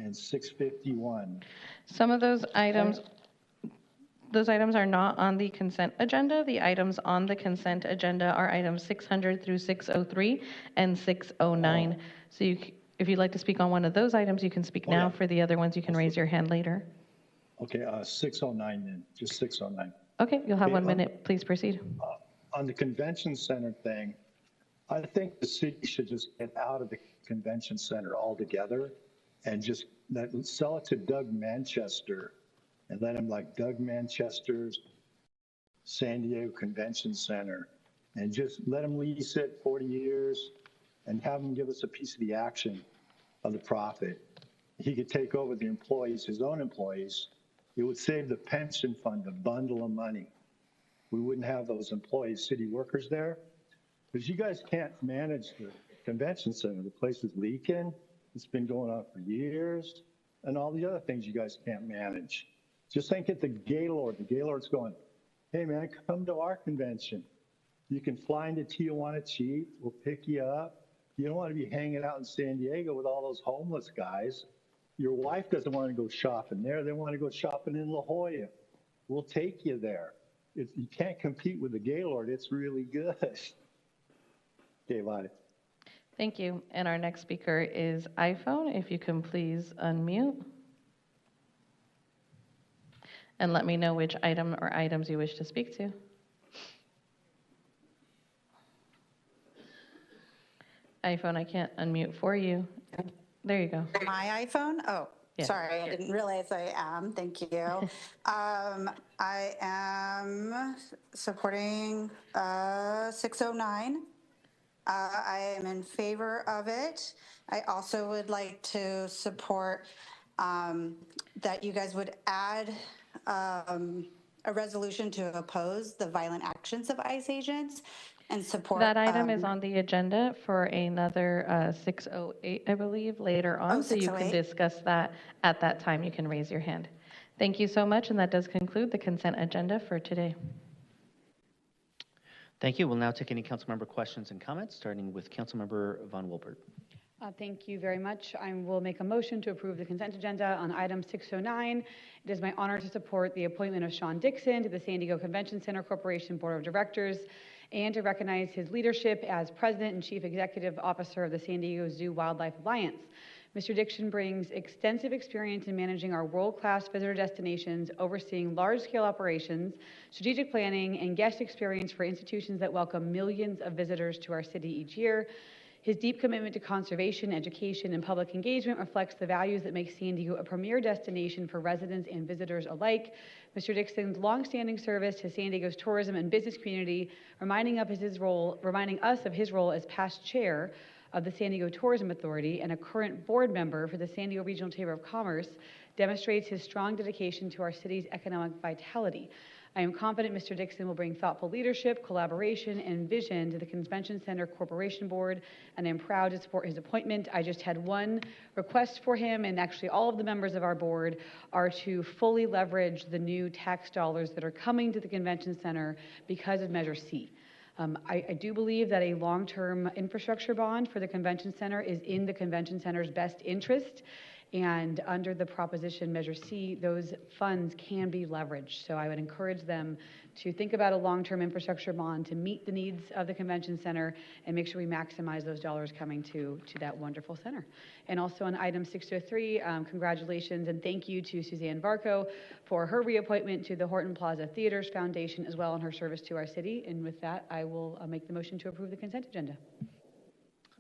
and 651. Some of those items are not on the consent agenda. The items on the consent agenda are items 600 through 603 and 609. So if you'd like to speak on one of those items, you can speak now. For the other ones, you can raise your hand later. Okay, 609 then, just 609. Okay, you'll have 1 minute. Please proceed. On the convention center thing, I think the city should just get out of the convention center altogether and just sell it to Doug Manchester and let him, like Doug Manchester's San Diego Convention Center, and just let him lease it 40 years and have him give us a piece of the action of the profit. He could take over the employees, his own employees. It would save the pension fund a bundle of money. We wouldn't have those employees, city workers there, because you guys can't manage the convention center. The place is leaking. It's been going on for years, and all the other things you guys can't manage. Just think at the Gaylord. The Gaylord's going, hey man, come to our convention. You can fly into Tijuana cheap. We'll pick you up. You don't want to be hanging out in San Diego with all those homeless guys. Your wife doesn't want to go shopping there. They want to go shopping in La Jolla. We'll take you there. You can't compete with the Gaylord. It's really good. Okay, bye. Thank you. And our next speaker is iPhone. If you can please unmute. And let me know which item or items you wish to speak to. iPhone, I can't unmute for you. There you go. My iPhone? Oh, yeah. Sorry, I didn't realize I am. Thank you. I am supporting 609. I am in favor of it. I also would like to support that you guys would add a resolution to oppose the violent actions of ICE agents and support. That item is on the agenda for another 608, I believe, later on. So you can discuss that at that time. You can raise your hand. Thank you so much. And that does conclude the consent agenda for today. Thank you. We'll now take any council member questions and comments, starting with Councilmember Von Wilbert. Thank you very much. I will make a motion to approve the consent agenda on item 609. It is my honor to support the appointment of Sean Dixon to the San Diego Convention Center Corporation Board of Directors and to recognize his leadership as President and Chief Executive Officer of the San Diego Zoo Wildlife Alliance. Mr. Dixon brings extensive experience in managing our world-class visitor destinations, overseeing large-scale operations, strategic planning, and guest experience for institutions that welcome millions of visitors to our city each year. His deep commitment to conservation, education, and public engagement reflects the values that make San Diego a premier destination for residents and visitors alike. Mr. Dixon's longstanding service to San Diego's tourism and business community, reminding us of his role as past chair of the San Diego Tourism Authority and a current board member for the San Diego Regional Chamber of Commerce, demonstrates his strong dedication to our city's economic vitality. I am confident Mr. Dixon will bring thoughtful leadership, collaboration, and vision to the Convention Center Corporation Board, and I'm proud to support his appointment. I just had one request for him, and actually all of the members of our board are to fully leverage the new tax dollars that are coming to the Convention Center because of Measure C. I do believe that a long-term infrastructure bond for the Convention Center is in the Convention Center's best interest. And under the proposition Measure C, those funds can be leveraged. So I would encourage them to think about a long-term infrastructure bond to meet the needs of the Convention Center and make sure we maximize those dollars coming to that wonderful center. And also on item 603, congratulations and thank you to Suzanne Varco for her reappointment to the Horton Plaza Theaters Foundation as well in her service to our city. And with that, I will make the motion to approve the consent agenda.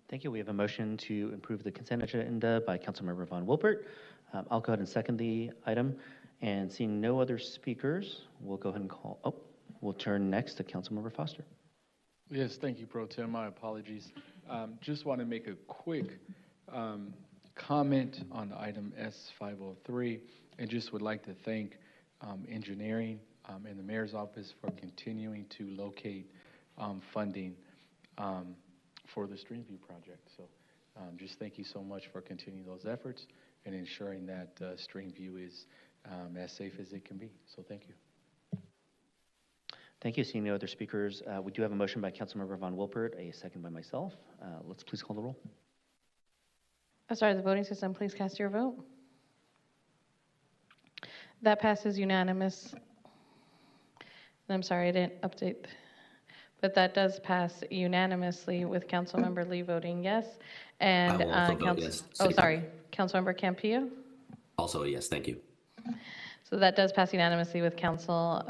Thank you. We have a motion to approve the consent agenda by Councilmember Von Wilbert. I'll go ahead and second the item. And seeing no other speakers, we'll go ahead and we'll turn next to Councilmember Foster. Yes, thank you, Pro Tem. My apologies. Just want to make a quick comment on item S503 and just would like to thank engineering and the mayor's office for continuing to locate funding for the Streamview project. So just thank you so much for continuing those efforts and ensuring that Streamview is as safe as it can be. So thank you. Thank you. Seeing no other speakers, we do have a motion by Councilmember Von Wilbert, a second by myself. Let's please call the roll. I'll start the voting system. Please cast your vote. That passes unanimous. And I'm sorry, I didn't update. But that does pass unanimously with Councilmember Lee voting yes. And, I will also vote yes. oh, sorry, Councilmember Campillo? Also a yes, thank you. So that does pass unanimously with Council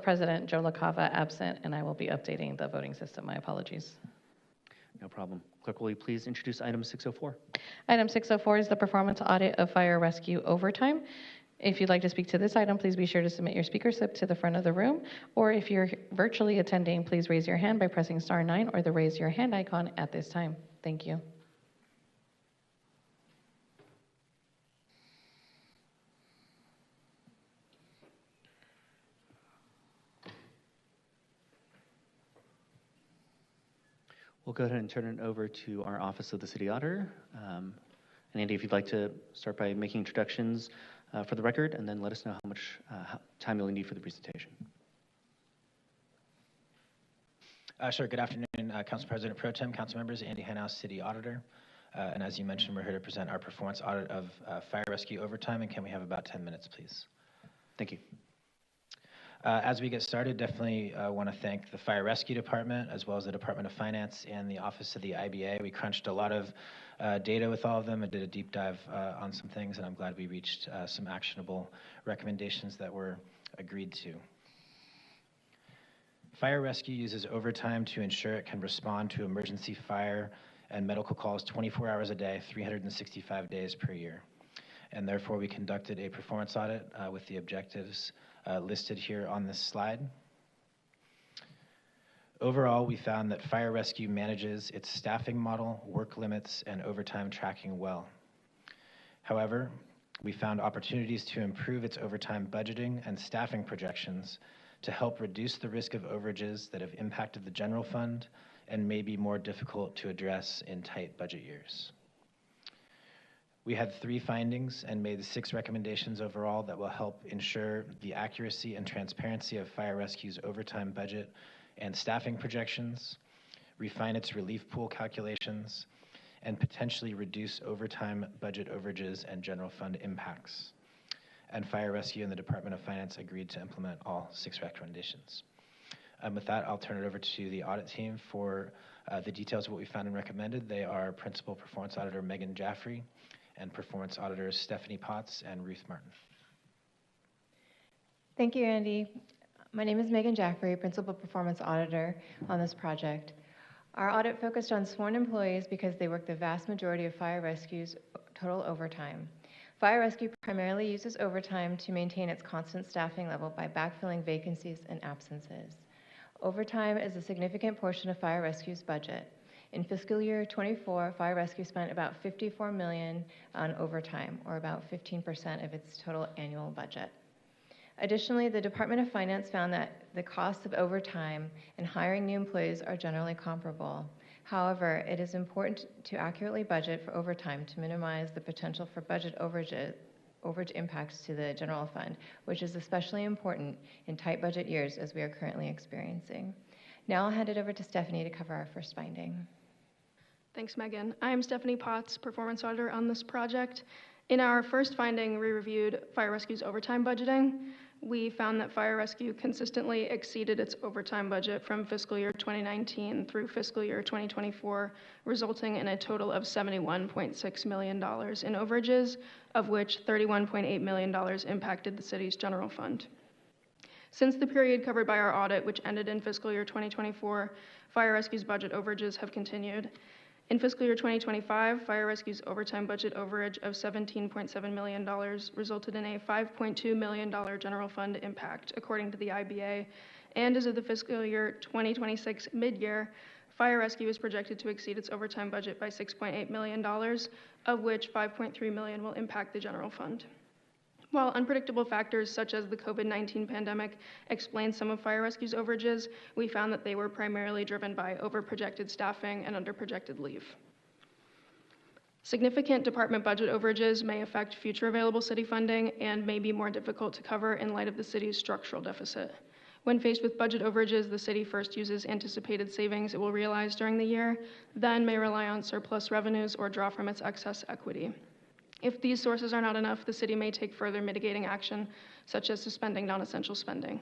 President Joe LaCava absent, and I will be updating the voting system. My apologies. No problem. Clerk, will you please introduce item 604? Item 604 is the performance audit of fire rescue overtime. If you'd like to speak to this item, please be sure to submit your speaker slip to the front of the room, or if you're virtually attending, please raise your hand by pressing star 9 or the raise your hand icon at this time. Thank you. We'll go ahead and turn it over to our Office of the City Auditor. And Andy, if you'd like to start by making introductions for the record, and then let us know how much time you'll need for the presentation. Sure. Good afternoon, Council President Pro Tem, Council members, Andy Henhouse, City Auditor. And as you mentioned, we're here to present our performance audit of fire rescue overtime. And can we have about 10 minutes, please? Thank you. As we get started, definitely want to thank the Fire Rescue Department, as well as the Department of Finance and the Office of the IBA. We crunched a lot of data with all of them and did a deep dive on some things, and I'm glad we reached some actionable recommendations that were agreed to. Fire Rescue uses overtime to ensure it can respond to emergency fire and medical calls 24 hours a day, 365 days per year. And therefore, we conducted a performance audit with the objectives listed here on this slide. Overall, we found that Fire Rescue manages its staffing model, work limits, and overtime tracking well. However, we found opportunities to improve its overtime budgeting and staffing projections to help reduce the risk of overages that have impacted the general fund and may be more difficult to address in tight budget years. We had 3 findings and made 6 recommendations overall that will help ensure the accuracy and transparency of Fire Rescue's overtime budget and staffing projections, refine its relief pool calculations, and potentially reduce overtime budget overages and general fund impacts. And Fire Rescue and the Department of Finance agreed to implement all 6 recommendations. With that, I'll turn it over to the audit team for the details of what we found and recommended. They are Principal Performance Auditor Megan Jaffrey and Performance Auditors Stephanie Potts and Ruth Martin. Thank you, Andy. My name is Megan Jaffrey, Principal Performance Auditor on this project. Our audit focused on sworn employees because they work the vast majority of Fire Rescue's total overtime. Fire Rescue primarily uses overtime to maintain its constant staffing level by backfilling vacancies and absences. Overtime is a significant portion of Fire Rescue's budget. In fiscal year 24, Fire Rescue spent about $54 million on overtime, or about 15% of its total annual budget. Additionally, the Department of Finance found that the costs of overtime and hiring new employees are generally comparable. However, it is important to accurately budget for overtime to minimize the potential for budget overage impacts to the general fund, which is especially important in tight budget years as we are currently experiencing. Now I'll hand it over to Stephanie to cover our first finding. Thanks, Megan. I'm Stephanie Potts, Performance Auditor on this project. In our first finding, we reviewed Fire Rescue's overtime budgeting. We found that Fire Rescue consistently exceeded its overtime budget from fiscal year 2019 through fiscal year 2024, resulting in a total of $71.6 million in overages, of which $31.8 million impacted the city's general fund. Since the period covered by our audit, which ended in fiscal year 2024, Fire Rescue's budget overages have continued. In fiscal year 2025, Fire Rescue's overtime budget overage of $17.7 million resulted in a $5.2 million general fund impact, according to the IBA. And as of the fiscal year 2026 mid-year, Fire Rescue is projected to exceed its overtime budget by $6.8 million, of which $5.3 million will impact the general fund. While unpredictable factors such as the COVID-19 pandemic explain some of Fire Rescue's overages, we found that they were primarily driven by overprojected staffing and underprojected leave. Significant department budget overages may affect future available city funding and may be more difficult to cover in light of the city's structural deficit. When faced with budget overages, the city first uses anticipated savings it will realize during the year, then may rely on surplus revenues or draw from its excess equity. If these sources are not enough, the city may take further mitigating action, such as suspending non-essential spending.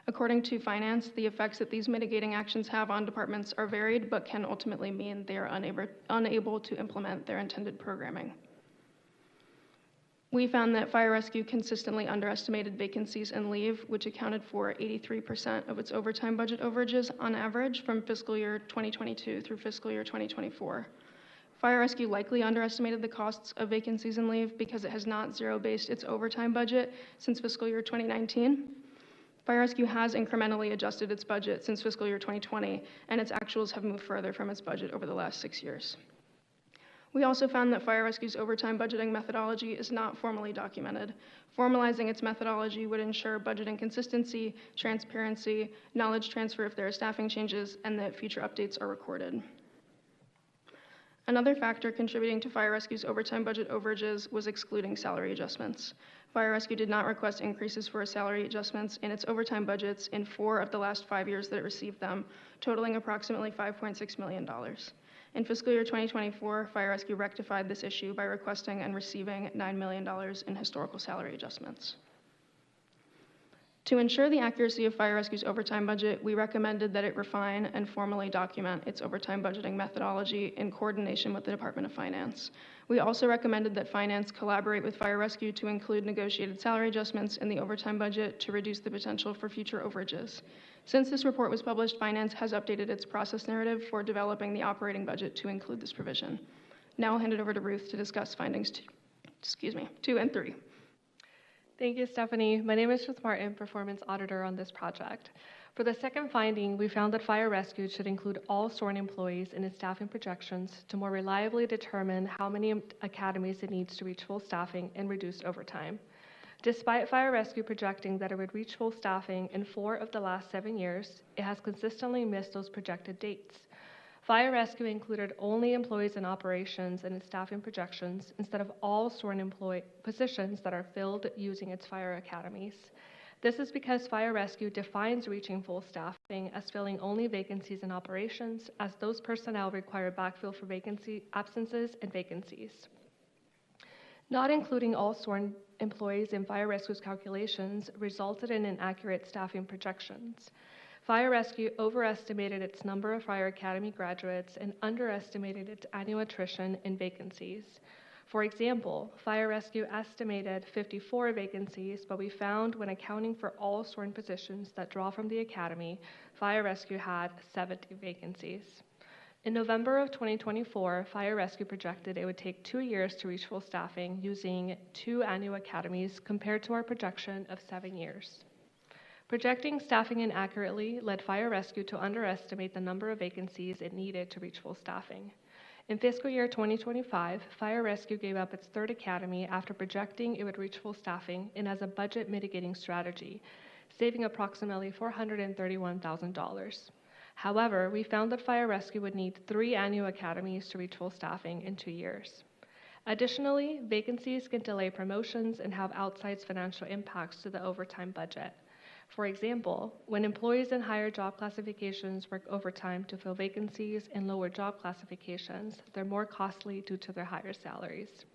According to Finance, the effects that these mitigating actions have on departments are varied, but can ultimately mean they are unable to implement their intended programming. We found that fire rescue consistently underestimated vacancies and leave, which accounted for 83% of its overtime budget overages on average from fiscal year 2022 through fiscal year 2024. Fire rescue likely underestimated the costs of vacancies and leave because it has not zero-based its overtime budget since fiscal year 2019. Fire rescue has incrementally adjusted its budget since fiscal year 2020, and its actuals have moved further from its budget over the last 6 years. We also found that fire rescue's overtime budgeting methodology is not formally documented. Formalizing its methodology would ensure budgeting consistency, transparency, knowledge transfer if there are staffing changes, and that future updates are recorded. Another factor contributing to fire rescue's overtime budget overages was excluding salary adjustments. Fire rescue did not request increases for salary adjustments in its overtime budgets in 4 of the last 5 years that it received them, totaling approximately $5.6 million. In fiscal year 2024, Fire Rescue rectified this issue by requesting and receiving $9 million in historical salary adjustments. To ensure the accuracy of Fire Rescue's overtime budget, we recommended that it refine and formally document its overtime budgeting methodology in coordination with the Department of Finance. We also recommended that Finance collaborate with Fire Rescue to include negotiated salary adjustments in the overtime budget to reduce the potential for future overages. Since this report was published, Finance has updated its process narrative for developing the operating budget to include this provision. Now I'll hand it over to Ruth to discuss findings 2 and 3. Thank you, Stephanie. My name is Ruth Martin, Performance Auditor on this project. For the second finding, we found that Fire Rescue should include all SORN employees in its staffing projections to more reliably determine how many academies it needs to reach full staffing and reduce overtime. Despite Fire Rescue projecting that it would reach full staffing in 4 of the last 7 years, it has consistently missed those projected dates. Fire Rescue included only employees in operations in its staffing projections instead of all SORN employee positions that are filled using its fire academies. This is because Fire Rescue defines reaching full staffing as filling only vacancies in operations, as those personnel require backfill for vacancy absences and vacancies. Not including all SORN employees in Fire Rescue's calculations resulted in inaccurate staffing projections. Fire Rescue overestimated its number of Fire Academy graduates and underestimated its annual attrition in vacancies. For example, Fire Rescue estimated 54 vacancies, but we found when accounting for all SORN positions that draw from the Academy, Fire Rescue had 70 vacancies. In November of 2024, Fire Rescue projected it would take 2 years to reach full staffing using 2 annual academies compared to our projection of 7 years. Projecting staffing inaccurately led Fire Rescue to underestimate the number of vacancies it needed to reach full staffing. In fiscal year 2025, Fire Rescue gave up its 3rd academy after projecting it would reach full staffing and as a budget mitigating strategy, saving approximately $431,000. However, we found that Fire Rescue would need 3 annual academies to reach full staffing in 2 years. Additionally, vacancies can delay promotions and have outsized financial impacts to the overtime budget. For example, when employees in higher job classifications work overtime to fill vacancies in lower job classifications, they're more costly due to their higher salaries.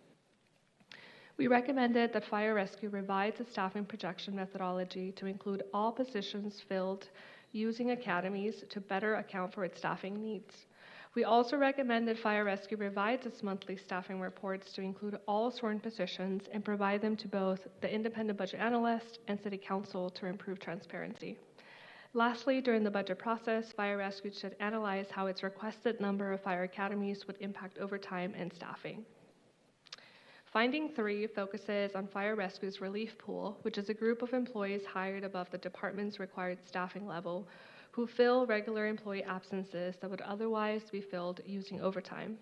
We recommended that Fire Rescue revise its staffing projection methodology to include all positions filled using academies to better account for its staffing needs. We also recommended Fire Rescue revise its monthly staffing reports to include all SORN positions and provide them to both the independent budget analyst and City Council to improve transparency. Lastly, during the budget process, Fire Rescue should analyze how its requested number of fire academies would impact overtime and staffing. Finding 3 focuses on Fire Rescue's relief pool, which is a group of employees hired above the department's required staffing level who fill regular employee absences that would otherwise be filled using overtime.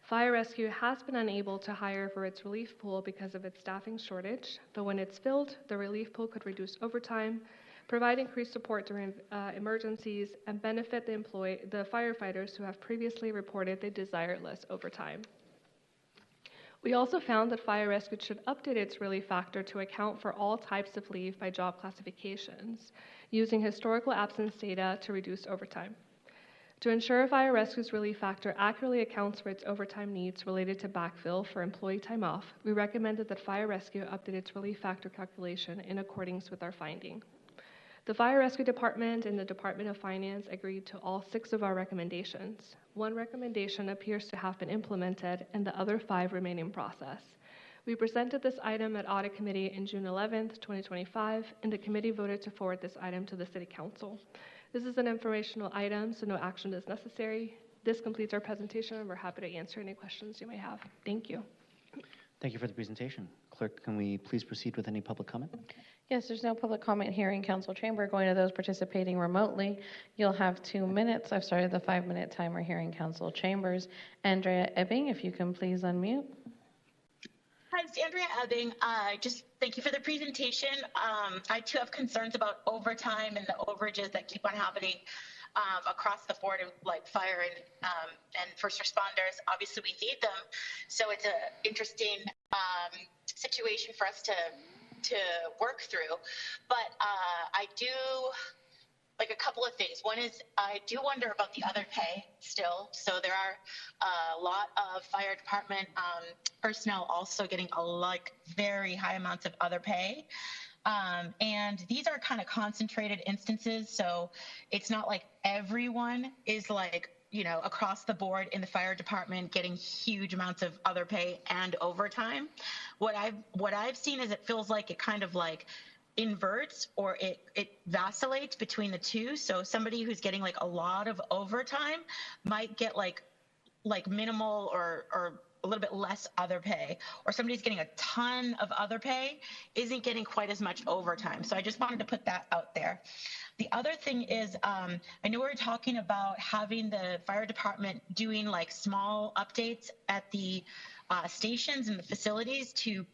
Fire Rescue has been unable to hire for its relief pool because of its staffing shortage, but when it's filled, the relief pool could reduce overtime, provide increased support during emergencies, and benefit the firefighters who have previously reported they desire less overtime. We also found that Fire Rescue should update its relief factor to account for all types of leave by job classifications, using historical absence data to reduce overtime. To ensure Fire Rescue's relief factor accurately accounts for its overtime needs related to backfill for employee time off, we recommended that Fire Rescue update its relief factor calculation in accordance with our finding. The Fire Rescue Department and the Department of Finance agreed to all 6 of our recommendations. 1 recommendation appears to have been implemented, and the other 5 remain in process. We presented this item at Audit Committee in June 11th, 2025, and the committee voted to forward this item to the City Council. This is an informational item, so no action is necessary. This completes our presentation, and we're happy to answer any questions you may have. Thank you. Thank you for the presentation. Clerk, can we please proceed with any public comment? Yes, there's no public comment here in council chamber. Going to those participating remotely, you'll have 2 minutes. I've started the 5-minute timer here in council chambers. Andrea Ebbing, if you can please unmute. Hi, it's Andrea Ebbing. Just thank you for the presentation. I too have concerns about overtime and the overages that keep on happening across the board, like fire and first responders. Obviously, we need them, so it's an interesting situation for us to work through. But I do like a couple of things. One is I do wonder about the other pay still. So there are a lot of fire department personnel also getting very high amounts of other pay. And these are kind of concentrated instances. So it's not like everyone is across the board in the fire department getting huge amounts of other pay and overtime. What I've seen is it feels like it kind of inverts, or it vacillates between the two. So somebody who's getting a lot of overtime might get like minimal or a little bit less other pay, or somebody's getting a ton of other pay isn't getting quite as much overtime. So I just wanted to put that out there. The other thing is, I know we were talking about having the fire department doing small updates at the stations and the facilities to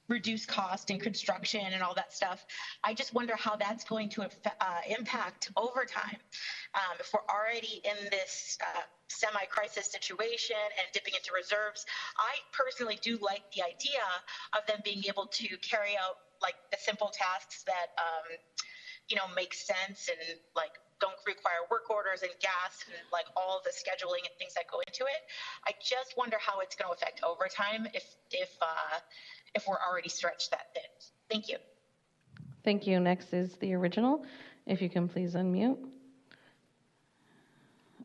reduce cost and construction and all that stuff. I just wonder how that's going to impact overtime. If we're already in this semi-crisis situation and dipping into reserves, I personally do like the idea of them being able to carry out the simple tasks that make sense and don't require work orders and gas and all the scheduling and things that go into it. I just wonder how it's going to affect overtime if we're already stretched that thin. Thank you. Thank you. Next is the original. If you can please unmute.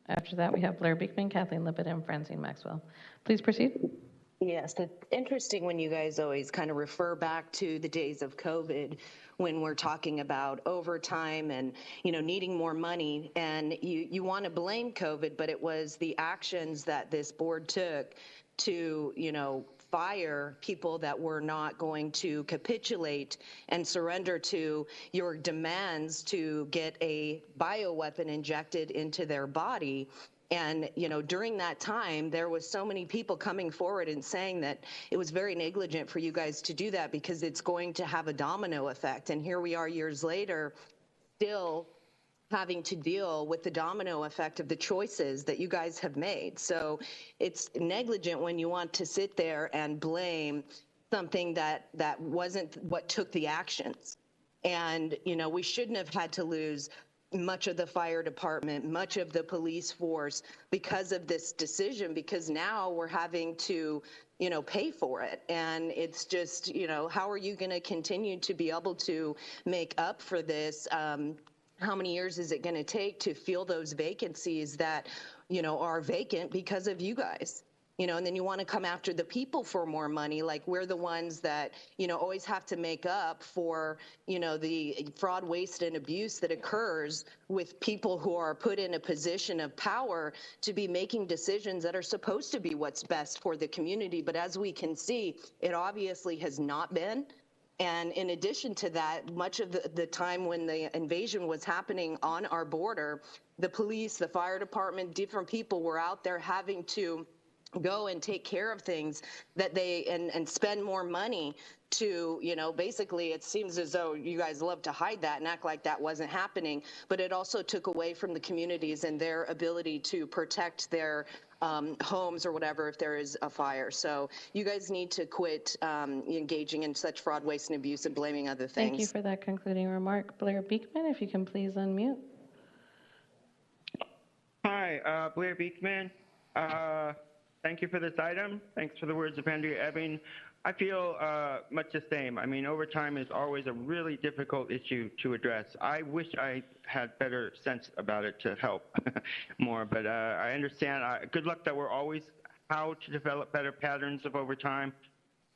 After that, we have Blair Beekman, Kathleen Lippitt, and Francine Maxwell. Please proceed. Yes, it's interesting when you guys always kind of refer back to the days of COVID when we're talking about overtime and, needing more money. And you want to blame COVID, but it was the actions that this board took to, fire people that were not going to capitulate and surrender to your demands to get a bioweapon injected into their body. And, during that time, there was so many people coming forward and saying that it was very negligent for you guys to do that because it's going to have a domino effect. And here we are years later, still having to deal with the domino effect of the choices that you guys have made. So it's negligent when you want to sit there and blame something that wasn't what took the actions. And, we shouldn't have had to lose much of the fire department, much of the police force because of this decision, because now we're having to, pay for it. And it's just, how are you going to continue to be able to make up for this? How many years is it going to take to fill those vacancies that, are vacant because of you guys? And then you want to come after the people for more money, like we're the ones that, always have to make up for, the fraud, waste, and abuse that occurs with people who are put in a position of power to be making decisions that are supposed to be what's best for the community. But as we can see, it obviously has not been. And in addition to that, much of the time when the invasion was happening on our border, the police, the fire department, different people were out there having to go and take care of things that and spend more money to, basically it seems as though you guys love to hide that and act like that wasn't happening, but it also took away from the communities and their ability to protect their homes or whatever if there is a fire. So you guys need to quit engaging in such fraud, waste, and abuse and blaming other things. Thank you for that concluding remark. Blair Beekman, if you can please unmute. Hi, Blair Beekman. Thank you for this item. Thanks for the words of Andrea Ebbing. I feel much the same. I mean, overtime is always a really difficult issue to address. I wish I had better sense about it to help more, but I understand. Good luck that we're always how to develop better patterns of overtime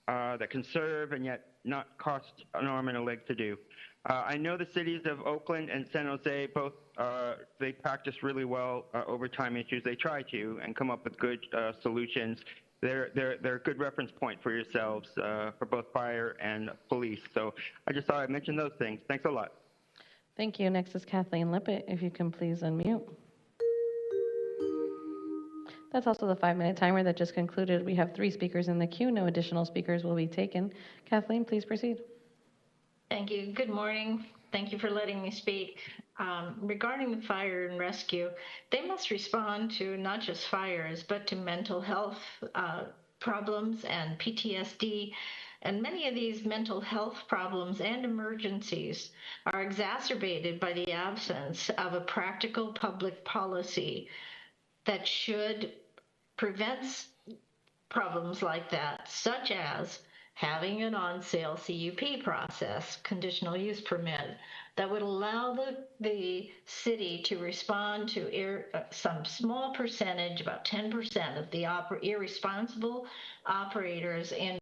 that can serve and yet not cost an arm and a leg to do. I know the cities of Oakland and San Jose both, they practice really well overtime issues. They try to and come up with good solutions. They're a good reference point for yourselves for both fire and police. So I just thought I'd mention those things. Thanks a lot. Thank you. Next is Kathleen Lippett. If you can please unmute. That's also the 5-minute timer that just concluded. We have 3 speakers in the queue. No additional speakers will be taken. Kathleen, please proceed. Thank you. Good morning. Thank you for letting me speak. Regarding the fire and rescue, they must respond to not just fires, but to mental health problems and PTSD. And many of these mental health problems and emergencies are exacerbated by the absence of a practical public policy that should prevent problems like that, such as having an on-sale CUP process, conditional use permit, that would allow the city to respond to some small percentage, about 10% of the irresponsible operators in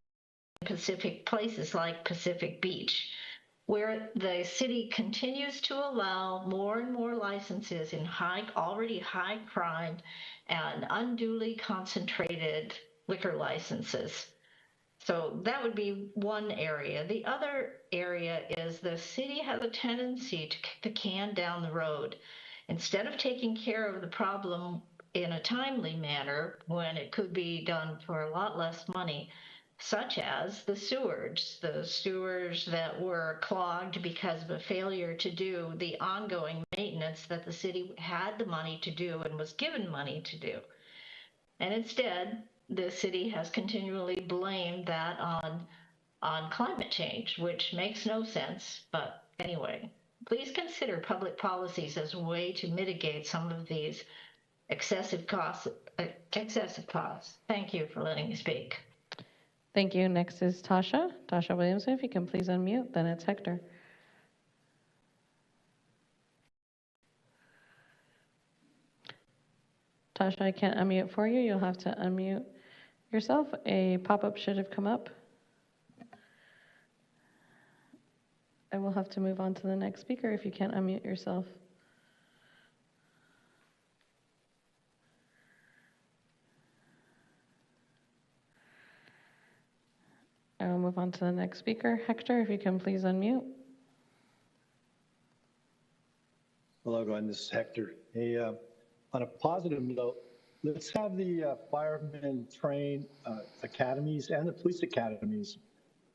Pacific places like Pacific Beach, where the city continues to allow more and more licenses in already high crime and unduly concentrated liquor licenses. So that would be one area. The other area is the city has a tendency to kick the can down the road. Instead of taking care of the problem in a timely manner when it could be done for a lot less money, such as the sewers that were clogged because of a failure to do the ongoing maintenance that the city had the money to do and was given money to do. And instead, the city has continually blamed that on climate change, which makes no sense. But anyway, please consider public policies as a way to mitigate some of these excessive costs. Thank you for letting me speak. Thank you. Next is Tasha Williamson. If you can please unmute, then it's Hector. Tasha, I can't unmute for you. You'll have to unmute yourself. A pop-up should have come up. I will have to move on to the next speaker if you can't unmute yourself. I will move on to the next speaker. Hector, if you can please unmute. Hello, everyone. This is Hector. Hey, on a positive note, let's have the firemen train academies and the police academies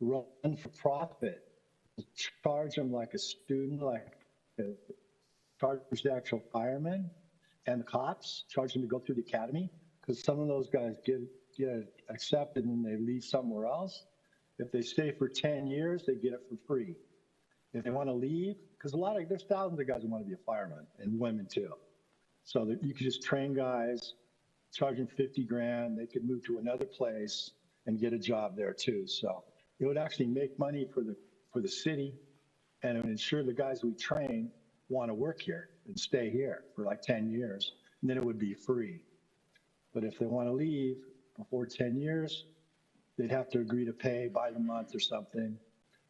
run for profit. Charge them like a student, charge the actual firemen and the cops, charge them to go through the academy, because some of those guys get accepted and they leave somewhere else. If they stay for 10 years, they get it for free. If they want to leave, because there's thousands of guys who want to be a fireman and women too. So that you could just train guys, charge them 50 grand, they could move to another place and get a job there too. So it would actually make money for the city, and it would ensure the guys we train want to work here and stay here for like 10 years, and then it would be free. But if they want to leave before 10 years, they'd have to agree to pay by the month or something.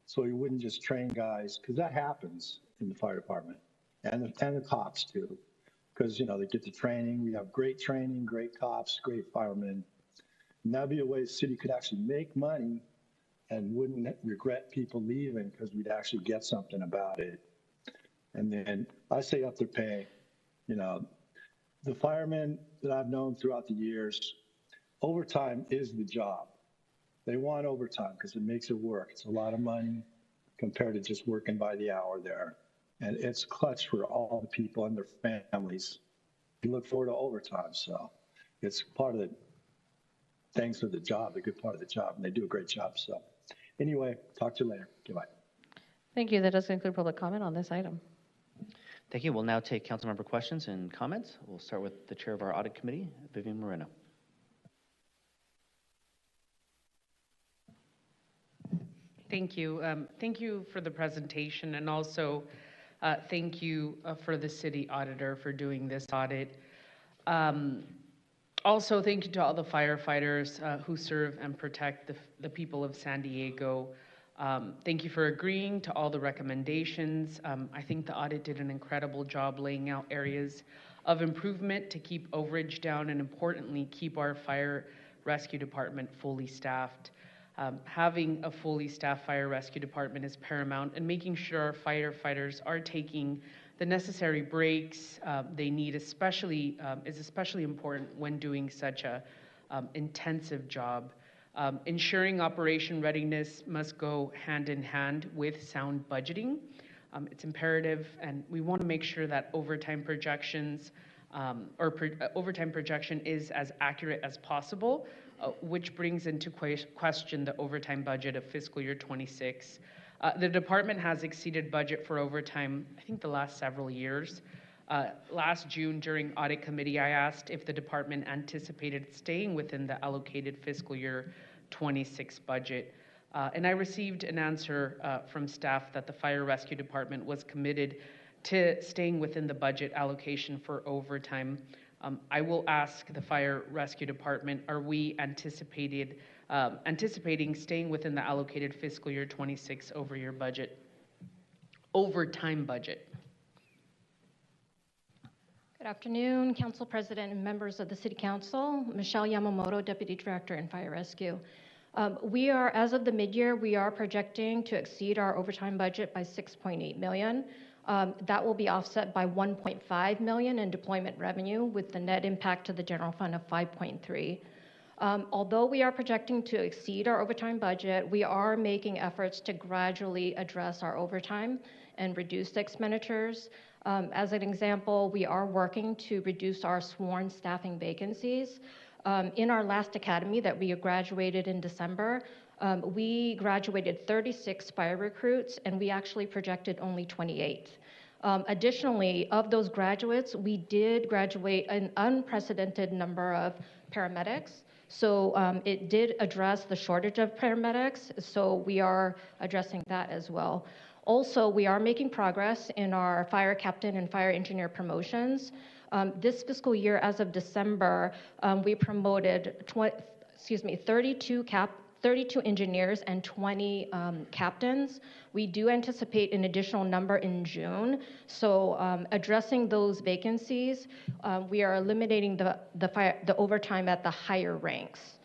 So you wouldn't just train guys, because that happens in the fire department and the cops too. Because, they get the training. We have great training, great cops, great firemen. And that'd be a way the city could actually make money and wouldn't regret people leaving, because we'd actually get something about it. And then I say up their pay. The firemen that I've known throughout the years, overtime is the job. They want overtime because it makes it work. It's a lot of money compared to just working by the hour there. And it's clutch for all the people and their families. We look forward to overtime. So it's part of the things of the job, a good part of the job. And they do a great job. So anyway, talk to you later. Goodbye. Thank you. That does conclude public comment on this item. Thank you. We'll now take council member questions and comments. We'll start with the chair of our audit committee, Vivian Moreno. Thank you. Thank you for the presentation, and also thank you for the city auditor for doing this audit. Also, thank you to all the firefighters who serve and protect the people of San Diego. Thank you for agreeing to all the recommendations. I think the audit did an incredible job laying out areas of improvement to keep overage down and, importantly, keep our fire rescue department fully staffed. Having a fully staffed fire rescue department is paramount, and making sure our firefighters are taking the necessary breaks they need is especially important when doing such a intensive job. Ensuring operation readiness must go hand in hand with sound budgeting. It's imperative, and we want to make sure that overtime projections overtime projection is as accurate as possible, which brings into question the overtime budget of fiscal year 26. The department has exceeded budget for overtime, I think, the last several years. Last June, during audit committee, I asked if the department anticipated staying within the allocated fiscal year 26 budget. And I received an answer from staff that the fire rescue department was committed to staying within the budget allocation for overtime. I will ask the fire rescue department, are we anticipating staying within the allocated fiscal year 26 overtime budget? Good afternoon, Council President and members of the City Council. Michelle Yamamoto, Deputy Director in Fire Rescue. As of the mid-year, we are projecting to exceed our overtime budget by $6.8 million. That will be offset by $1.5 million in deployment revenue, with the net impact to the general fund of $5.3. Although we are projecting to exceed our overtime budget, we are making efforts to gradually address our overtime and reduce the expenditures. As an example, we are working to reduce our sworn staffing vacancies. In our last academy that we graduated in December, we graduated 36 fire recruits, and we actually projected only 28. Additionally, of those graduates, we did graduate an unprecedented number of paramedics. So it did address the shortage of paramedics, so we are addressing that as well. Also, we are making progress in our fire captain and fire engineer promotions. This fiscal year, as of December, we promoted 32 engineers and 20 captains. We do anticipate an additional number in June. So addressing those vacancies, we are eliminating the overtime at the higher ranks.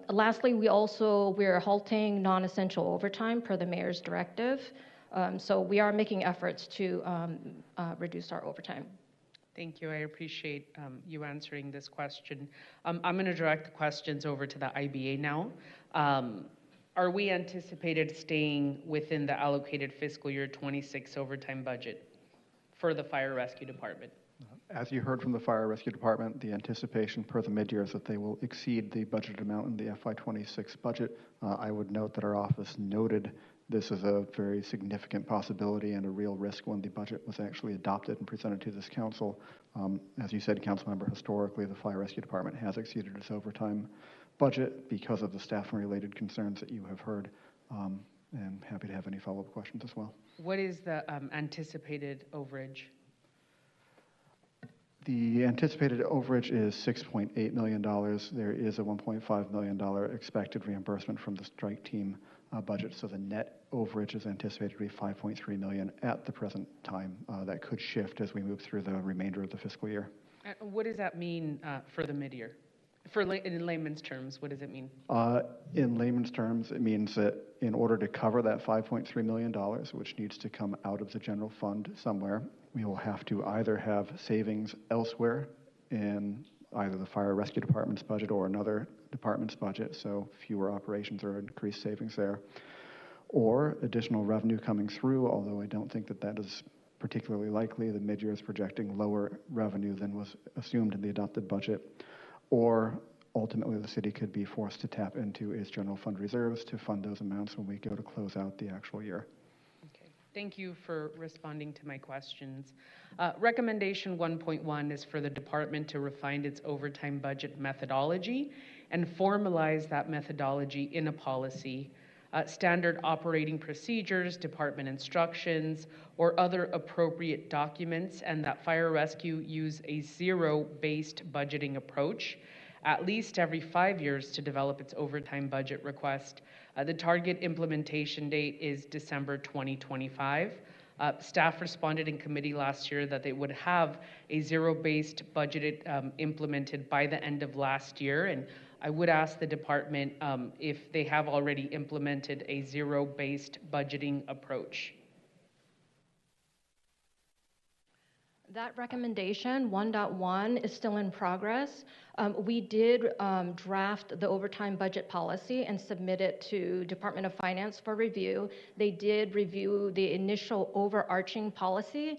Lastly, we're halting non-essential overtime per the mayor's directive. So we are making efforts to reduce our overtime. Thank you. I appreciate you answering this question. I'm going to direct the questions over to the IBA now. Are we anticipated staying within the allocated fiscal year 26 overtime budget for the fire rescue department? As you heard from the fire rescue department, the anticipation per the mid-year is that they will exceed the budgeted amount in the FY26 budget. I would note that our office noted this is a very significant possibility and a real risk when the budget was actually adopted and presented to this council. As you said, Councilmember, historically the fire rescue department has exceeded its overtime budget because of the staffing-related concerns that you have heard. And happy to have any follow-up questions as well. What is the anticipated overage? The anticipated overage is $6.8 million. There is a $1.5 million expected reimbursement from the strike team budget, so the net overage is anticipated to be $5.3 million at the present time. That could shift as we move through the remainder of the fiscal year. What does that mean for the mid-year? In layman's terms, what does it mean? In layman's terms, it means that in order to cover that $5.3 million, which needs to come out of the general fund somewhere, we will have to either have savings elsewhere in either the fire rescue department's budget or another department's budget, so fewer operations or increased savings there, or additional revenue coming through, although I don't think that that is particularly likely. The mid-year is projecting lower revenue than was assumed in the adopted budget, or ultimately the city could be forced to tap into its general fund reserves to fund those amounts when we go to close out the actual year. Okay, Thank you for responding to my questions. Recommendation 1.1 is for the department to refine its overtime budget methodology and formalize that methodology in a policy. Standard operating procedures, department instructions, or other appropriate documents, and that fire rescue use a zero-based budgeting approach at least every 5 years to develop its overtime budget request. The target implementation date is December 2025. Staff responded in committee last year that they would have a zero-based budget implemented by the end of last year, and I would ask the department if they have already implemented a zero-based budgeting approach. That recommendation, 1.1, is still in progress. We did draft the overtime budget policy and submit it to Department of Finance for review. They did review the initial overarching policy.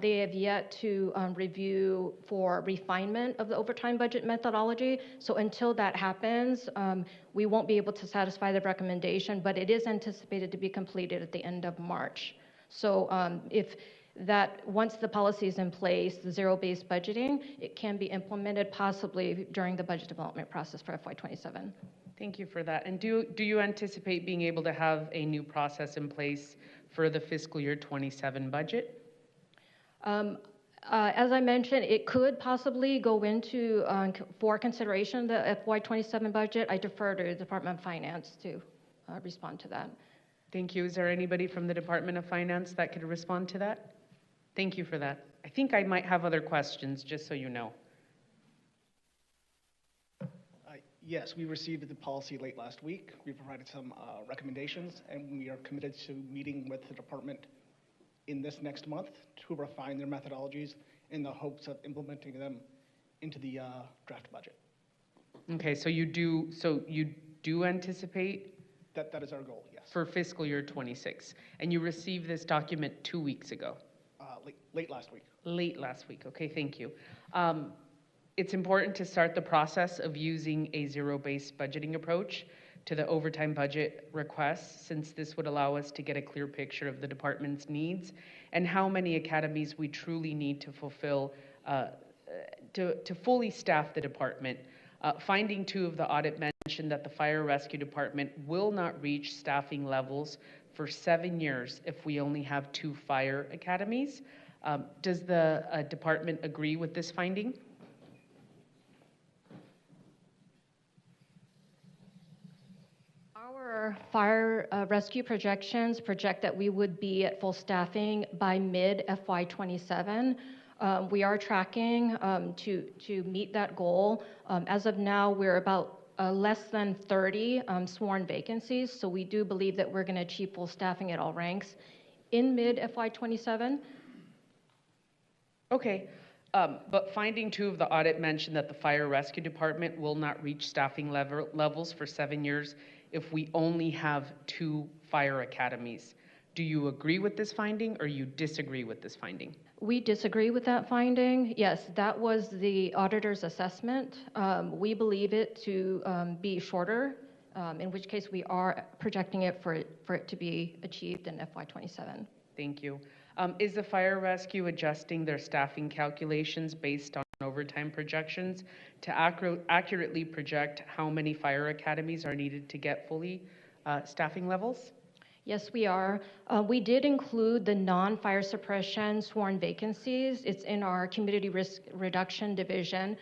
They have yet to review for refinement of the overtime budget methodology. So until that happens, we won't be able to satisfy the recommendation, but it is anticipated to be completed at the end of March. So once the policy is in place, the zero-based budgeting, it can be implemented possibly during the budget development process for FY27. Thank you for that. And do you anticipate being able to have a new process in place for the fiscal year 27 budget? As I mentioned, it could possibly go into for consideration the FY27 budget. I defer to the Department of Finance to respond to that. Thank you. Is there anybody from the Department of Finance that could respond to that? Thank you for that. I think I might have other questions, just so you know. Yes, we received the policy late last week. We provided some recommendations, and we are committed to meeting with the department in this next month to refine their methodologies in the hopes of implementing them into the draft budget. Okay, so you do anticipate that is our goal, yes. For fiscal year 26, and you received this document 2 weeks ago. Late last week. Late last week. Okay, thank you. It's important to start the process of using a zero-based budgeting approach to the overtime budget requests, since this would allow us to get a clear picture of the department's needs and how many academies we truly need to fulfill to fully staff the department. Finding 2 of the audit mentioned that the fire rescue department will not reach staffing levels for 7 years if we only have 2 fire academies. Does the department agree with this finding? Our fire rescue projections project that we would be at full staffing by mid FY27. We are tracking to meet that goal. As of now, we're about less than 30 sworn vacancies, so we do believe that we're going to achieve full staffing at all ranks in mid FY27. Okay, but finding 2 of the audit mentioned that the fire rescue department will not reach staffing levels for 7 years if we only have 2 fire academies. Do you agree with this finding, or you disagree with this finding? We disagree with that finding. Yes, that was the auditor's assessment. We believe it to be shorter, in which case we are projecting it for it to be achieved in FY27. Thank you. Is the fire rescue adjusting their staffing calculations based on overtime projections to accurately project how many fire academies are needed to get fully staffing levels? Yes, we are. We did include the non-fire suppression sworn vacancies. It's in our community risk reduction division.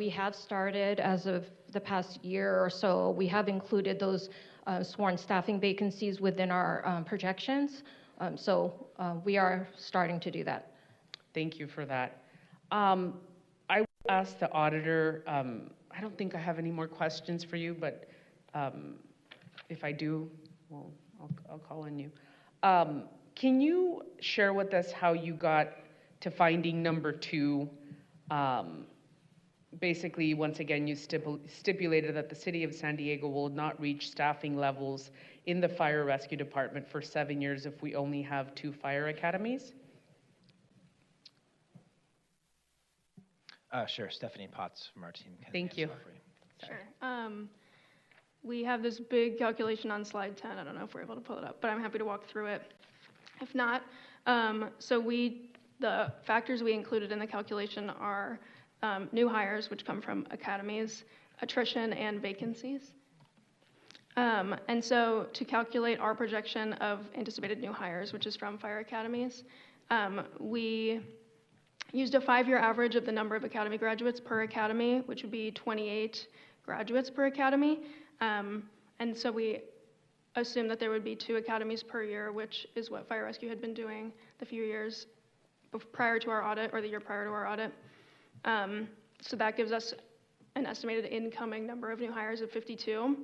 We have started, as of the past year or so, we have included those sworn staffing vacancies within our projections. So we are starting to do that. Thank you for that. I will ask the auditor, I don't think I have any more questions for you, but if I do, well, I'll call on you. Can you share with us how you got to finding number 2? Basically, once again, you stipulated that the city of San Diego will not reach staffing levels in the fire rescue department for 7 years if we only have 2 fire academies. Sure, Stephanie Potts from our team. Thank you. Sure. We have this big calculation on slide 10. I don't know if we're able to pull it up, but I'm happy to walk through it. If not, the factors we included in the calculation are new hires, which come from academies, attrition, and vacancies. And so to calculate our projection of anticipated new hires, which is from fire academies, we used a 5-year average of the number of academy graduates per academy, which would be 28 graduates per academy. And so we assumed that there would be 2 academies per year, which is what fire rescue had been doing the few years prior to our audit, or the year prior to our audit. So that gives us an estimated incoming number of new hires of 52.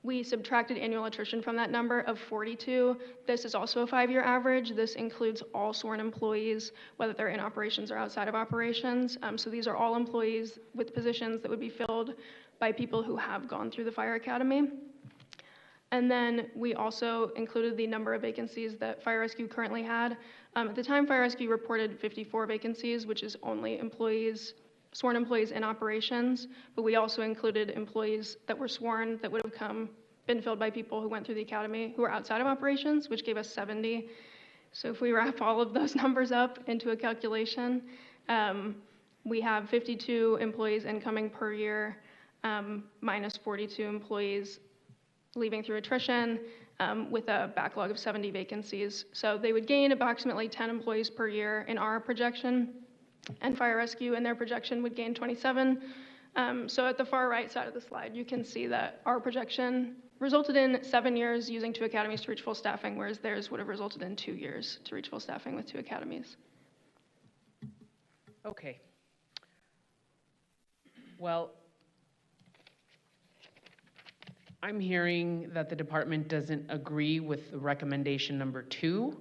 We subtracted annual attrition from that number of 42. This is also a 5-year average. This includes all sworn employees, whether they're in operations or outside of operations. So these are all employees with positions that would be filled by people who have gone through the fire academy. And then we also included the number of vacancies that fire rescue currently had. At the time, fire rescue reported 54 vacancies, which is only employees, sworn employees in operations, but we also included employees that were sworn that would have been filled by people who went through the academy who were outside of operations, which gave us 70. So if we wrap all of those numbers up into a calculation, we have 52 employees incoming per year, minus 42 employees leaving through attrition, with a backlog of 70 vacancies. So they would gain approximately 10 employees per year in our projection, and fire rescue in their projection would gain 27. So at the far right side of the slide, you can see that our projection resulted in 7 years using 2 academies to reach full staffing, whereas theirs would have resulted in 2 years to reach full staffing with 2 academies. Okay. Well, I'm hearing that the department doesn't agree with recommendation number 2,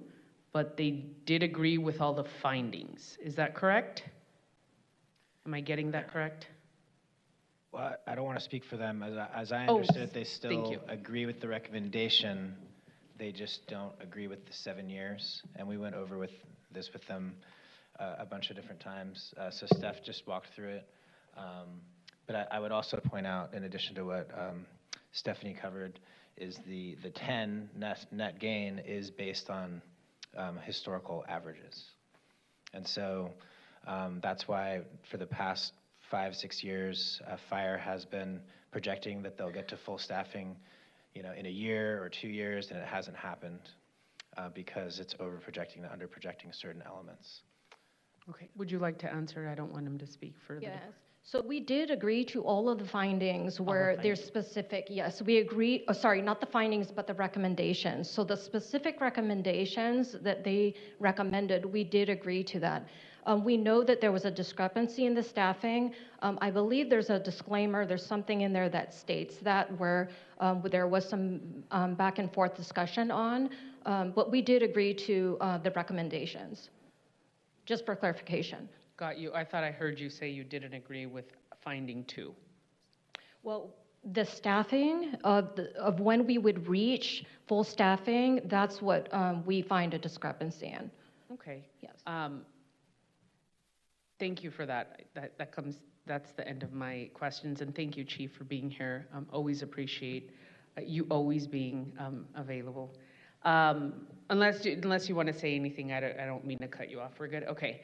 but they did agree with all the findings. Is that correct? Am I getting that correct? Well, I don't want to speak for them. As I understood it, they thank still you. agree with the recommendation. They just don't agree with the 7 years. And we went over this with them a bunch of different times. So Steph just walked through it. But I would also point out, in addition to what Stephanie covered, is the 10 net gain is based on historical averages. And so that's why for the past 5-6 years, fire has been projecting that they'll get to full staffing, in a year or 2 years, and it hasn't happened because it's over projecting, under projecting certain elements. Okay. Would you like to answer? I don't want him to speak further. Yes. So we did agree to all of the findings where there's specific, yes, we agree, sorry, not the findings, but the recommendations. So the specific recommendations that they recommended, we did agree to that. We know that there was a discrepancy in the staffing. I believe there's a disclaimer, there's something in there that states that where there was some back and forth discussion on, but we did agree to the recommendations, just for clarification. Got you. I thought I heard you say you didn't agree with finding 2. Well, the staffing of when we would reach full staffing, that's what we find a discrepancy in. Okay. Yes. Thank you for that. That's the end of my questions, and thank you, Chief, for being here. Always appreciate you always being available. Unless you want to say anything, I don't mean to cut you off. We're good. Okay.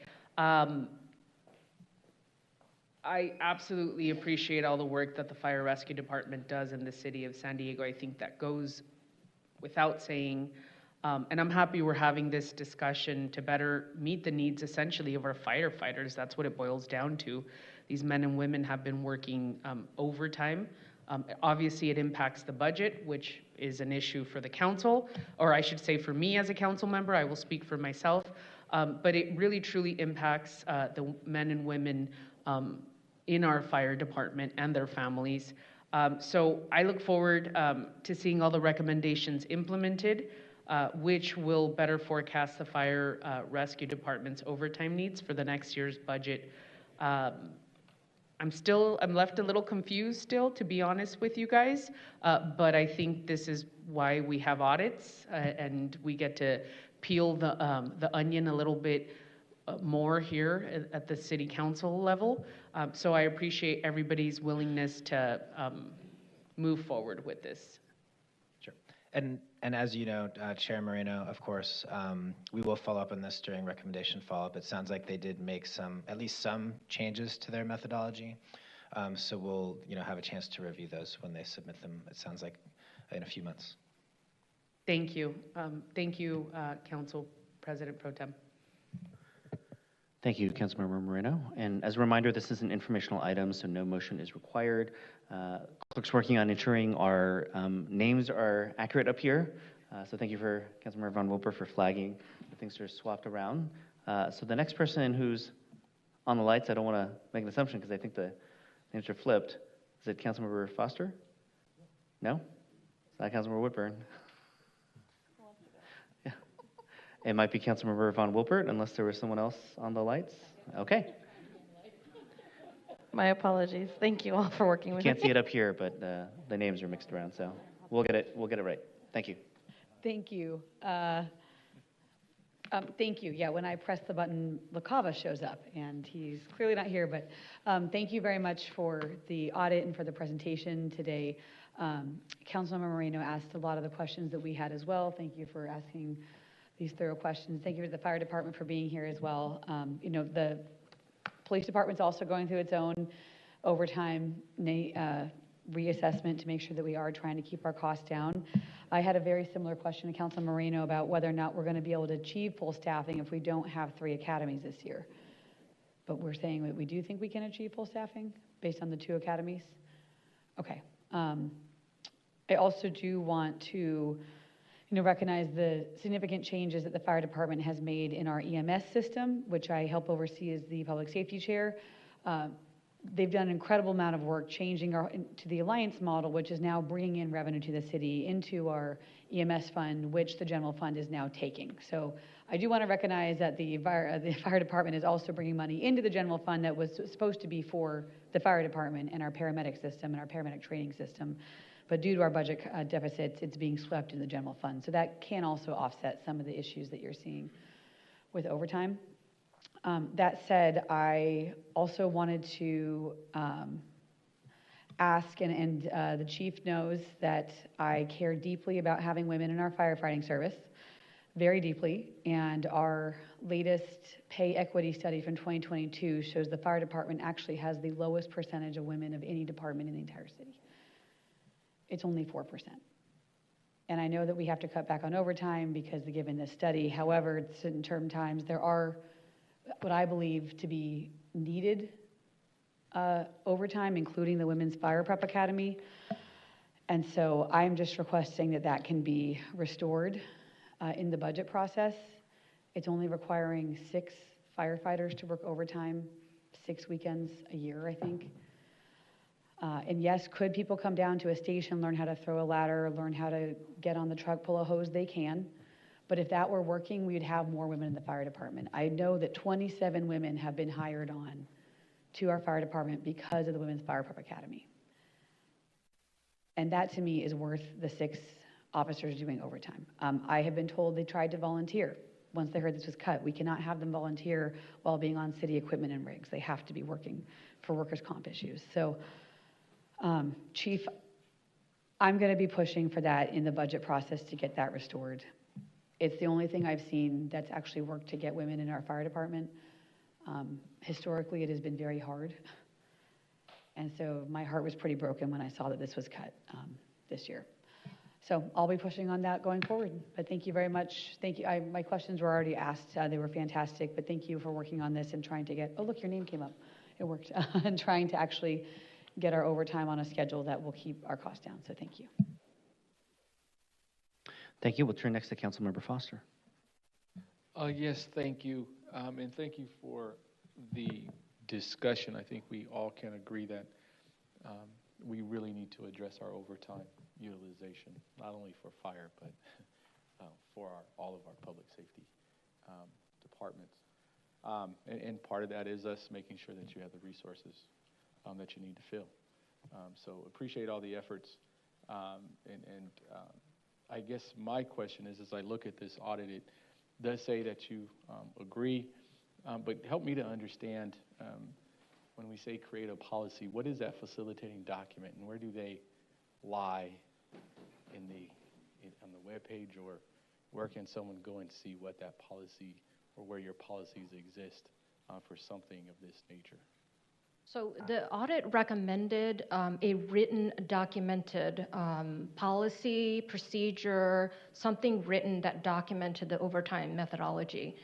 I absolutely appreciate all the work that the Fire Rescue Department does in the city of San Diego. I think that goes without saying. And I'm happy we're having this discussion to better meet the needs, essentially, of our firefighters. That's what it boils down to. These men and women have been working overtime. Obviously, it impacts the budget, which is an issue for the council, or I should say for me as a council member. I will speak for myself. But it really, truly impacts the men and women in our fire department and their families. So I look forward to seeing all the recommendations implemented, which will better forecast the fire rescue department's overtime needs for the next year's budget. I'm left a little confused still, to be honest with you guys, but I think this is why we have audits, and we get to peel the onion a little bit more here at the city council level. So I appreciate everybody's willingness to move forward with this. Sure. And as you know, Chair Moreno, of course, we will follow up on this during recommendation follow-up. It sounds like they did make at least some changes to their methodology. So we'll, have a chance to review those when they submit them. It sounds like in a few months. Thank you. Thank you, Council President Pro Tem. Thank you, Councilmember Moreno. And as a reminder, this is an informational item, so no motion is required. Clerk's working on ensuring our names are accurate up here. So thank you for Councilmember Von Wilper for flagging that things are swapped around. So the next person who's on the lights, I don't want to make an assumption because I think the names are flipped. Is it Councilmember Foster? No? It's not Councilmember Woodburn. It might be Councilmember Von Wilpert, unless there was someone else on the lights. Okay. My apologies. Thank you all for working with me. Can't see it up here, but the names are mixed around, so we'll get it right. Thank you. Thank you. Thank you. Yeah, when I press the button, LaCava shows up, and he's clearly not here, but thank you very much for the audit and for the presentation today. Councilmember Moreno asked a lot of the questions that we had as well. Thank you for asking these thorough questions. Thank you to the fire department for being here as well. The police department's also going through its own overtime reassessment to make sure that we are trying to keep our costs down. I had a very similar question to Councilman Moreno about whether or not we're going to be able to achieve full staffing if we don't have 3 academies this year. But we're saying that we do think we can achieve full staffing based on the 2 academies? Okay. I also do want to recognize the significant changes that the fire department has made in our EMS system, which I help oversee as the public safety chair. They've done an incredible amount of work changing to the alliance model, which is now bringing in revenue to the city into our EMS fund, which the general fund is now taking. So I do want to recognize that the fire department is also bringing money into the general fund that was supposed to be for the fire department and our paramedic system and our paramedic training system. But due to our budget deficits, it's being swept in the general fund. So that can also offset some of the issues that you're seeing with overtime. That said, I also wanted to ask, and the chief knows that I care deeply about having women in our firefighting service, very deeply. And our latest pay equity study from 2022 shows the fire department actually has the lowest percentage of women of any department in the entire city. It's only 4%. And I know that we have to cut back on overtime because given this study, however, at certain term times, there are what I believe to be needed overtime, including the Women's Fire Prep Academy. And so I'm just requesting that that can be restored in the budget process. It's only requiring 6 firefighters to work overtime, 6 weekends a year, I think. And yes, could people come down to a station, learn how to throw a ladder, learn how to get on the truck, pull a hose? They can. But if that were working, we would have more women in the fire department. I know that 27 women have been hired on to our fire department because of the Women's Fire Prep Academy. And that to me is worth the 6 officers doing overtime. I have been told they tried to volunteer once they heard this was cut. We cannot have them volunteer while being on city equipment and rigs. They have to be working for workers' comp issues. So, Chief, I'm going to be pushing for that in the budget process to get that restored. It's the only thing I've seen that's actually worked to get women in our fire department. Historically, it has been very hard. And so my heart was pretty broken when I saw that this was cut this year. So I'll be pushing on that going forward. But thank you very much. Thank you. My questions were already asked. They were fantastic. But thank you for working on this and trying to get, oh, look, your name came up. It worked. And trying to actually get our overtime on a schedule that will keep our costs down. So thank you. Thank you. We'll turn next to Councilmember Foster. Yes, thank you. And thank you for the discussion. I think we all can agree that we really need to address our overtime utilization, not only for fire, but for all of our public safety departments. And part of that is us making sure that you have the resources that you need to fill. So appreciate all the efforts. I guess my question is, as I look at this audit, it does say that you agree, but help me to understand when we say create a policy, what is that facilitating document and where do they lie in on the webpage, or where can someone go and see what that policy or where your policies exist for something of this nature? So the audit recommended a written, documented policy, procedure, something written that documented the overtime methodology.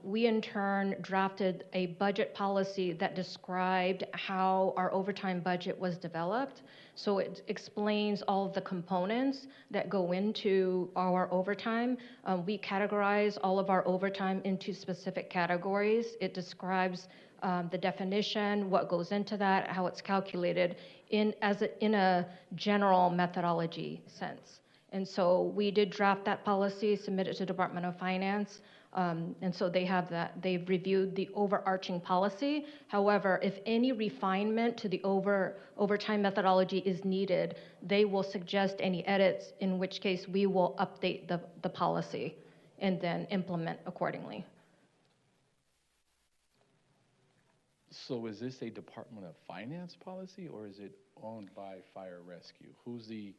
We in turn drafted a budget policy that described how our overtime budget was developed. So it explains all of the components that go into our overtime. We categorize all of our overtime into specific categories. It describes the definition, what goes into that, how it's calculated in a general methodology sense. And so we did draft that policy, submit it to Department of Finance, and so they have that. They've reviewed the overarching policy. However, if any refinement to the overtime methodology is needed, they will suggest any edits, in which case we will update the policy and then implement accordingly. So is this a Department of Finance policy, or is it owned by Fire Rescue? Who's the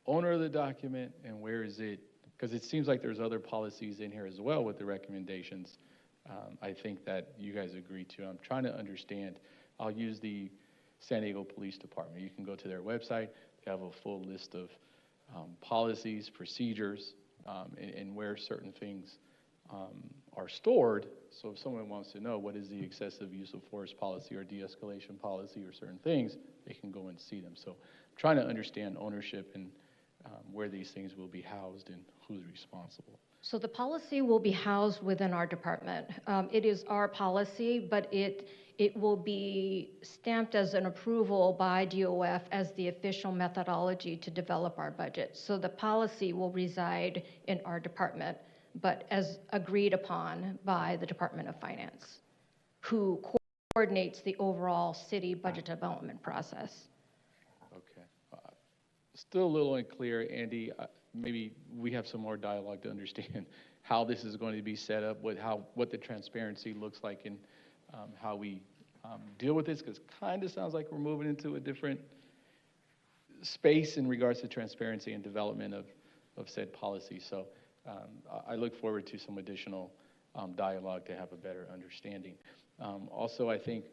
owner of the document, and where is it? Because it seems like there's other policies in here as well with the recommendations. I think that you guys agree to. I'm trying to understand. I'll use the San Diego Police Department. You can go to their website. They have a full list of policies, procedures, and where certain things are stored. So if someone wants to know what is the excessive use of force policy or de-escalation policy or certain things, they can go and see them. So I'm trying to understand ownership and where these things will be housed and who's responsible. So the policy will be housed within our department. It is our policy, but it will be stamped as an approval by DOF as the official methodology to develop our budget. So the policy will reside in our department, but as agreed upon by the Department of Finance, who coordinates the overall city budget development process. Okay. Still a little unclear, Andy. Maybe we have some more dialogue to understand how this is going to be set up, what the transparency looks like, and how we deal with this, because kind of sounds like we're moving into a different space in regards to transparency and development of said policy. So I look forward to some additional dialogue to have a better understanding. Also, I think,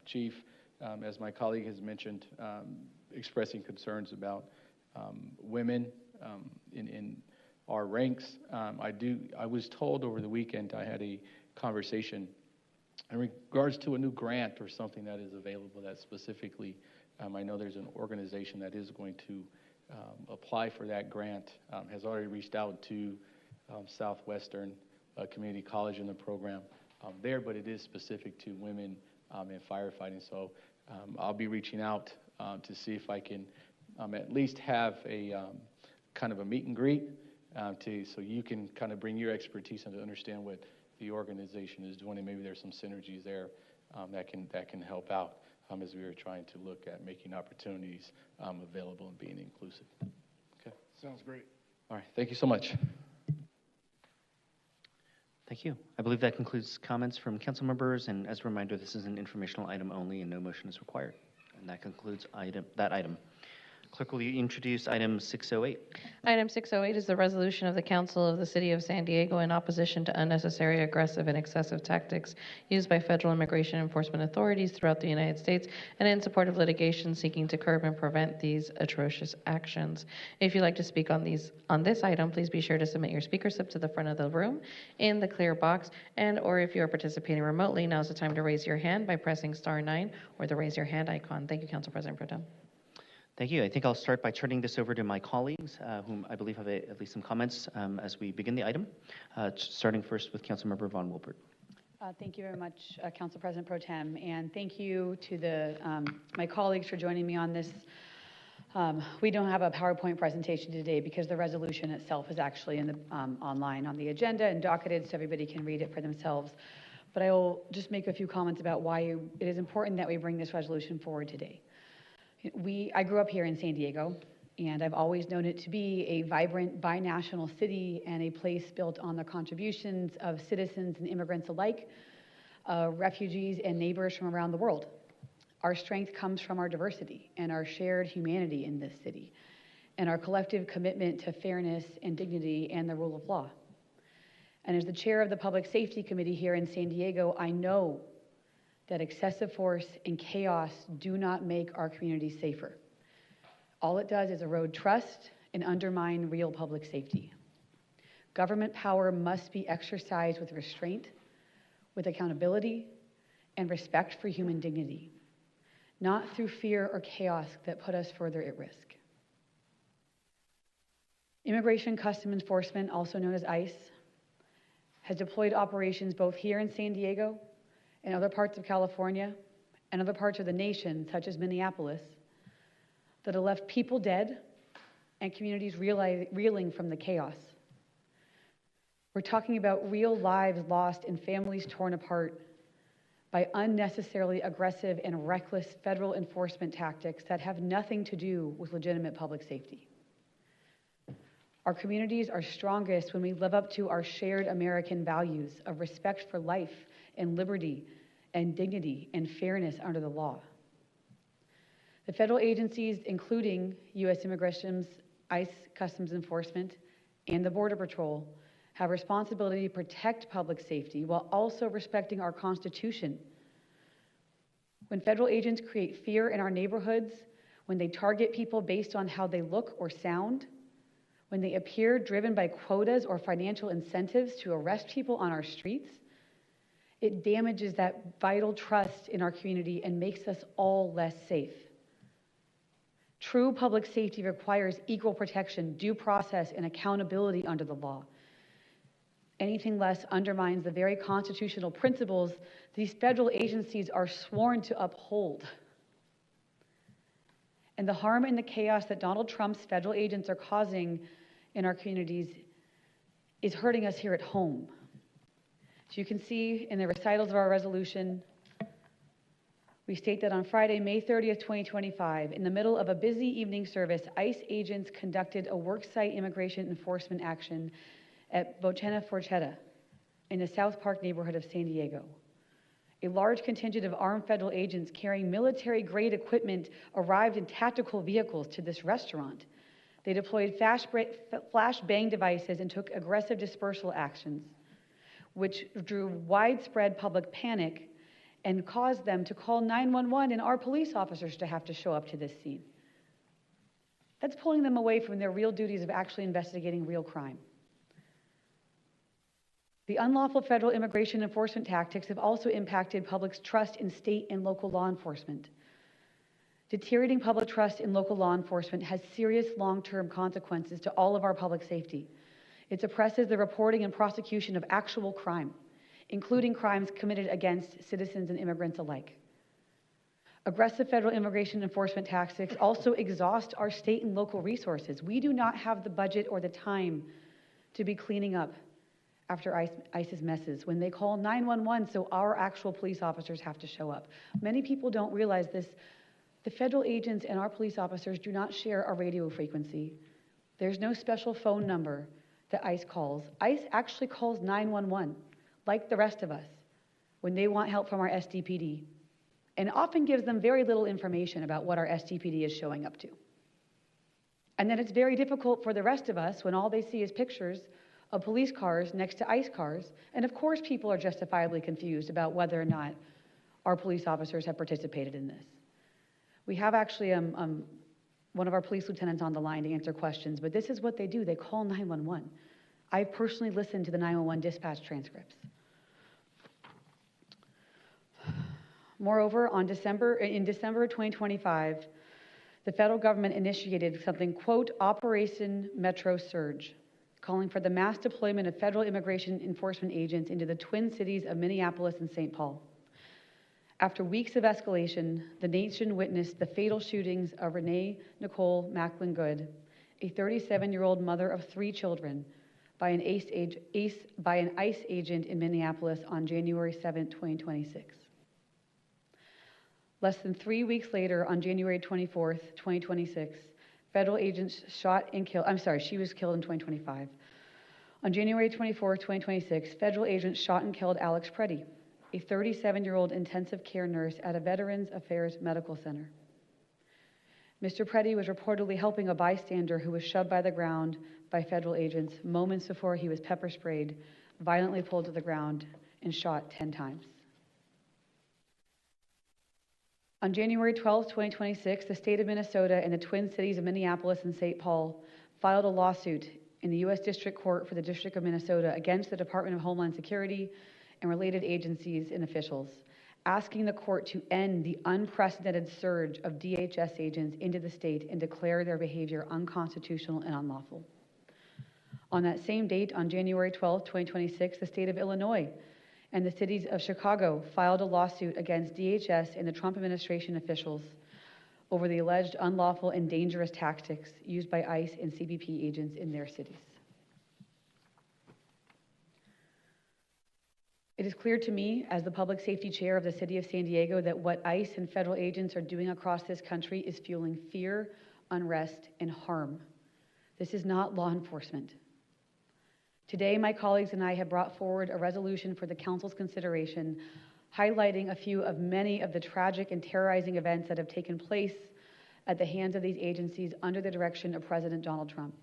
Chief, as my colleague has mentioned, expressing concerns about women in our ranks. I was told over the weekend, I had a conversation in regards to a new grant or something that is available that specifically, I know there's an organization that is going to apply for that grant, has already reached out to Southwestern Community College in the program there, but it is specific to women in firefighting. So I'll be reaching out to see if I can at least have a kind of a meet and greet so you can kind of bring your expertise and to understand what the organization is doing, and maybe there's some synergies there that can help out as we are trying to look at making opportunities available and being inclusive. Okay. Sounds great. All right. Thank you so much. Thank you. I believe that concludes comments from council members, and as a reminder, this is an informational item only and no motion is required. And that concludes that item. Clerk, will you introduce item 608? Item 608 is the resolution of the Council of the City of San Diego in opposition to unnecessary, aggressive, and excessive tactics used by federal immigration enforcement authorities throughout the United States and in support of litigation seeking to curb and prevent these atrocious actions. If you'd like to speak on this item, please be sure to submit your speaker slip to the front of the room in the clear box, or if you are participating remotely, now's the time to raise your hand by pressing *9 or the raise your hand icon. Thank you, Council President Pro Tem. Thank you. I think I'll start by turning this over to my colleagues, whom I believe have at least some comments as we begin the item, starting first with Councilmember Von Wilpert. Thank you very much, Council President Pro Tem, and thank you to my colleagues for joining me on this. We don't have a PowerPoint presentation today because the resolution itself is actually in the, online on the agenda and docketed so everybody can read it for themselves. But I will just make a few comments about why it is important that we bring this resolution forward today. I grew up here in San Diego, and I've always known it to be a vibrant binational city and a place built on the contributions of citizens and immigrants alike, refugees and neighbors from around the world. Our strength comes from our diversity and our shared humanity in this city. and our collective commitment to fairness and dignity and the rule of law. And as the chair of the Public Safety Committee here in San Diego, I know that excessive force and chaos do not make our communities safer. All it does is erode trust and undermine real public safety. Government power must be exercised with restraint, with accountability, and respect for human dignity, not through fear or chaos that put us further at risk. Immigration Customs Enforcement, also known as ICE, has deployed operations both here in San Diego and other parts of California and other parts of the nation, such as Minneapolis, that have left people dead and communities reeling from the chaos. We're talking about real lives lost and families torn apart by unnecessarily aggressive and reckless federal enforcement tactics that have nothing to do with legitimate public safety. Our communities are strongest when we live up to our shared American values of respect for life and liberty and dignity and fairness under the law. The federal agencies, including U.S. Immigration, ICE, Customs Enforcement, and the Border Patrol, have responsibility to protect public safety while also respecting our Constitution. When federal agents create fear in our neighborhoods, when they target people based on how they look or sound, when they appear driven by quotas or financial incentives to arrest people on our streets, it damages that vital trust in our community and makes us all less safe. True public safety requires equal protection, due process, and accountability under the law. Anything less undermines the very constitutional principles these federal agencies are sworn to uphold. And the harm and the chaos that Donald Trump's federal agents are causing in our communities is hurting us here at home. As you can see in the recitals of our resolution, we state that on Friday, May 30th, 2025, in the middle of a busy evening service, ICE agents conducted a worksite immigration enforcement action at Bocena Forchetta in the South Park neighborhood of San Diego. A large contingent of armed federal agents carrying military-grade equipment arrived in tactical vehicles to this restaurant. They deployed flash bang devices and took aggressive dispersal actions, which drew widespread public panic and caused them to call 911 and our police officers to have to show up to this scene. That's pulling them away from their real duties of actually investigating real crime. The unlawful federal immigration enforcement tactics have also impacted public's trust in state and local law enforcement. Deteriorating public trust in local law enforcement has serious long-term consequences to all of our public safety. It suppresses the reporting and prosecution of actual crime, including crimes committed against citizens and immigrants alike. Aggressive federal immigration enforcement tactics also exhaust our state and local resources. We do not have the budget or the time to be cleaning up after ICE's messes when they call 911, so our actual police officers have to show up. Many people don't realize this. The federal agents and our police officers do not share a radio frequency. There's no special phone number that ICE calls. ICE actually calls 911, like the rest of us, when they want help from our SDPD, and often gives them very little information about what our SDPD is showing up to. And then it's very difficult for the rest of us when all they see is pictures of police cars next to ICE cars. And of course, people are justifiably confused about whether or not our police officers have participated in this. We have actually one of our police lieutenants on the line to answer questions, but this is what they do. They call 911. I personally listened to the 911 dispatch transcripts. Moreover, in December 2025, the federal government initiated something, quote, Operation Metro Surge, calling for the mass deployment of federal immigration enforcement agents into the twin cities of Minneapolis and St. Paul. After weeks of escalation, the nation witnessed the fatal shootings of Renee Nicole Macklin Good, a 37-year-old mother of 3 children, by an ICE agent in Minneapolis on January 7, 2026. Less than 3 weeks later, on January 24, 2026, federal agents shot and killed, she was killed in 2025. On January 24, 2026, federal agents shot and killed Alex Preddy, a 37-year-old intensive care nurse at a Veterans Affairs Medical Center. Mr. Preddy was reportedly helping a bystander who was shoved by the ground by federal agents moments before he was pepper sprayed, violently pulled to the ground, and shot 10 times. On January 12, 2026, the state of Minnesota and the Twin Cities of Minneapolis and St. Paul filed a lawsuit in the U.S. District Court for the District of Minnesota against the Department of Homeland Security and related agencies and officials, asking the court to end the unprecedented surge of DHS agents into the state and declare their behavior unconstitutional and unlawful. On that same date, on January 12, 2026, the state of Illinois and the cities of Chicago filed a lawsuit against DHS and the Trump administration officials over the alleged unlawful and dangerous tactics used by ICE and CBP agents in their cities. It is clear to me, as the public safety chair of the city of San Diego, that what ICE and federal agents are doing across this country is fueling fear, unrest, and harm. This is not law enforcement. Today, my colleagues and I have brought forward a resolution for the council's consideration, highlighting a few of many of the tragic and terrorizing events that have taken place at the hands of these agencies under the direction of President Donald Trump.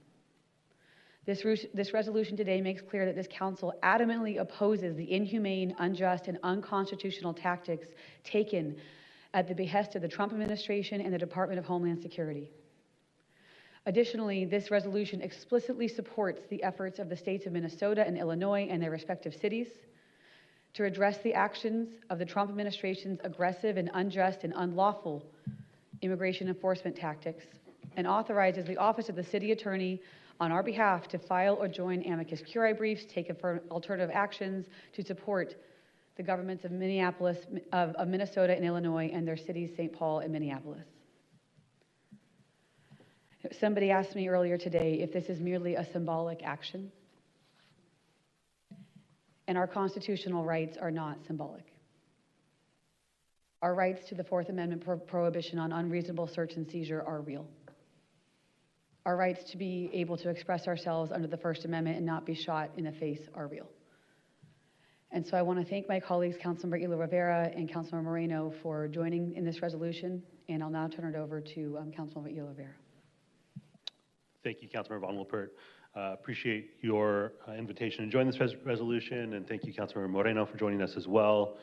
This resolution today makes clear that this council adamantly opposes the inhumane, unjust, and unconstitutional tactics taken at the behest of the Trump administration and the Department of Homeland Security. Additionally, this resolution explicitly supports the efforts of the states of Minnesota and Illinois and their respective cities to address the actions of the Trump administration's aggressive and unjust and unlawful immigration enforcement tactics, and authorizes the Office of the City Attorney on our behalf to file or join amicus curiae briefs, take alternative actions to support the governments of Minnesota and Illinois and their cities, St. Paul and Minneapolis. Somebody asked me earlier today if this is merely a symbolic action, and our constitutional rights are not symbolic. Our rights to the Fourth Amendment prohibition on unreasonable search and seizure are real. Our rights to be able to express ourselves under the First Amendment and not be shot in the face are real. And so I want to thank my colleagues, Councilmember Elo Rivera and Councilmember Moreno, for joining in this resolution, and I'll now turn it over to Councilmember Elo Rivera. Thank you, Councilmember Von Wilpert. Appreciate your invitation to join this resolution, and thank you, Councilmember Moreno, for joining us as well.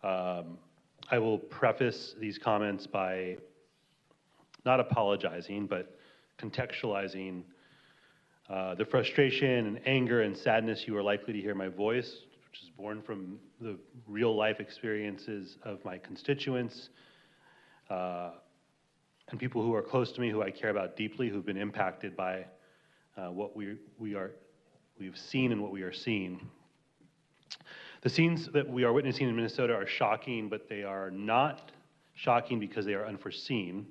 I will preface these comments by not apologizing, but contextualizing the frustration and anger and sadness you are likely to hear in my voice, which is born from the real life experiences of my constituents and people who are close to me, who I care about deeply, who've been impacted by what we've seen and what we are seeing. The scenes that we are witnessing in Minnesota are shocking, but they are not shocking because they are unforeseen.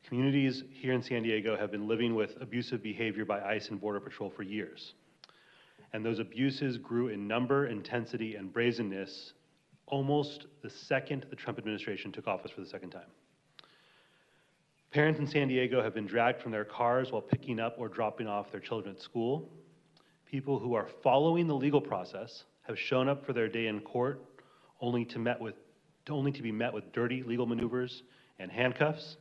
Communities here in San Diego have been living with abusive behavior by ICE and Border Patrol for years. And those abuses grew in number, intensity, and brazenness almost the second the Trump administration took office for the second time. Parents in San Diego have been dragged from their cars while picking up or dropping off their children at school. People who are following the legal process have shown up for their day in court only to be met with dirty legal maneuvers and handcuffs.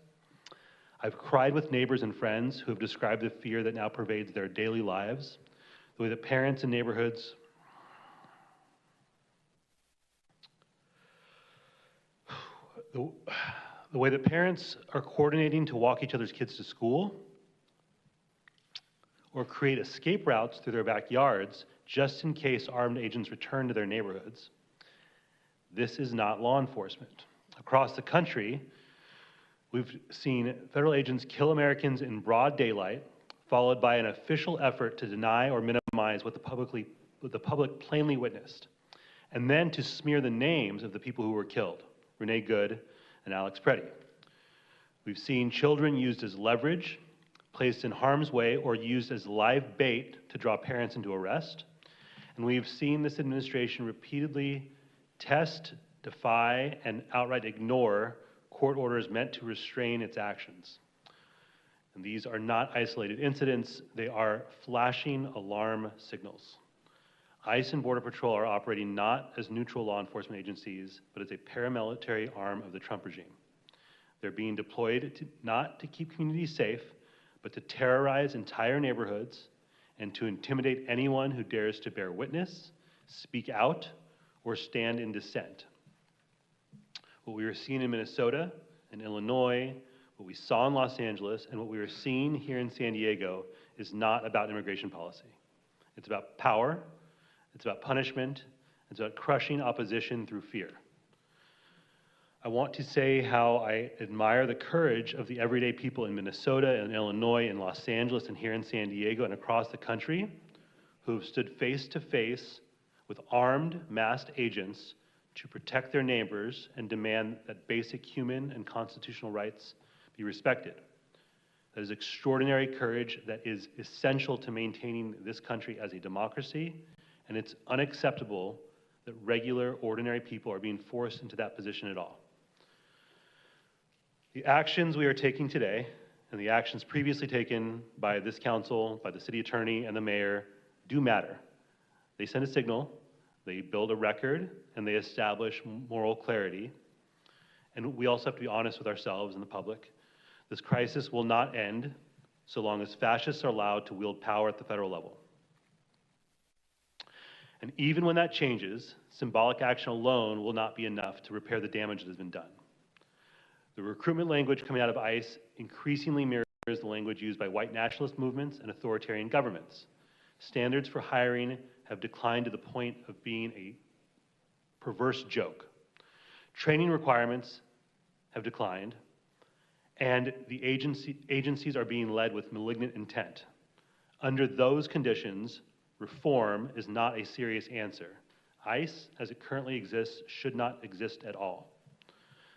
I've cried with neighbors and friends who have described the fear that now pervades their daily lives, the way that parents in neighborhoods the way that parents are coordinating to walk each other's kids to school or create escape routes through their backyards just in case armed agents return to their neighborhoods. This is not law enforcement. Across the country, we've seen federal agents kill Americans in broad daylight, followed by an official effort to deny or minimize what the public plainly witnessed, and then to smear the names of the people who were killed, Renee Good and Alex Preddy. We've seen children used as leverage, placed in harm's way, or used as live bait to draw parents into arrest. And we've seen this administration repeatedly test, defy, and outright ignore court orders meant to restrain its actions. And these are not isolated incidents, they are flashing alarm signals. ICE and Border Patrol are operating not as neutral law enforcement agencies, but as a paramilitary arm of the Trump regime. They're being deployed not to keep communities safe, but to terrorize entire neighborhoods and to intimidate anyone who dares to bear witness, speak out, or stand in dissent. What we are seeing in Minnesota and Illinois, what we saw in Los Angeles, and what we are seeing here in San Diego is not about immigration policy. It's about power, it's about punishment, it's about crushing opposition through fear. I want to say how I admire the courage of the everyday people in Minnesota and Illinois and Los Angeles and here in San Diego and across the country who have stood face to face with armed, masked agents to protect their neighbors and demand that basic human and constitutional rights be respected. That is extraordinary courage that is essential to maintaining this country as a democracy, and it's unacceptable that regular, ordinary people are being forced into that position at all. The actions we are taking today, and the actions previously taken by this council, by the city attorney and the mayor, do matter. They send a signal, they build a record, and they establish moral clarity. And we also have to be honest with ourselves and the public. This crisis will not end so long as fascists are allowed to wield power at the federal level. And even when that changes, symbolic action alone will not be enough to repair the damage that has been done. The recruitment language coming out of ICE increasingly mirrors the language used by white nationalist movements and authoritarian governments. Standards for hiring have declined to the point of being a perverse joke. Training requirements have declined, and the agencies are being led with malignant intent. Under those conditions, reform is not a serious answer. ICE, as it currently exists, should not exist at all.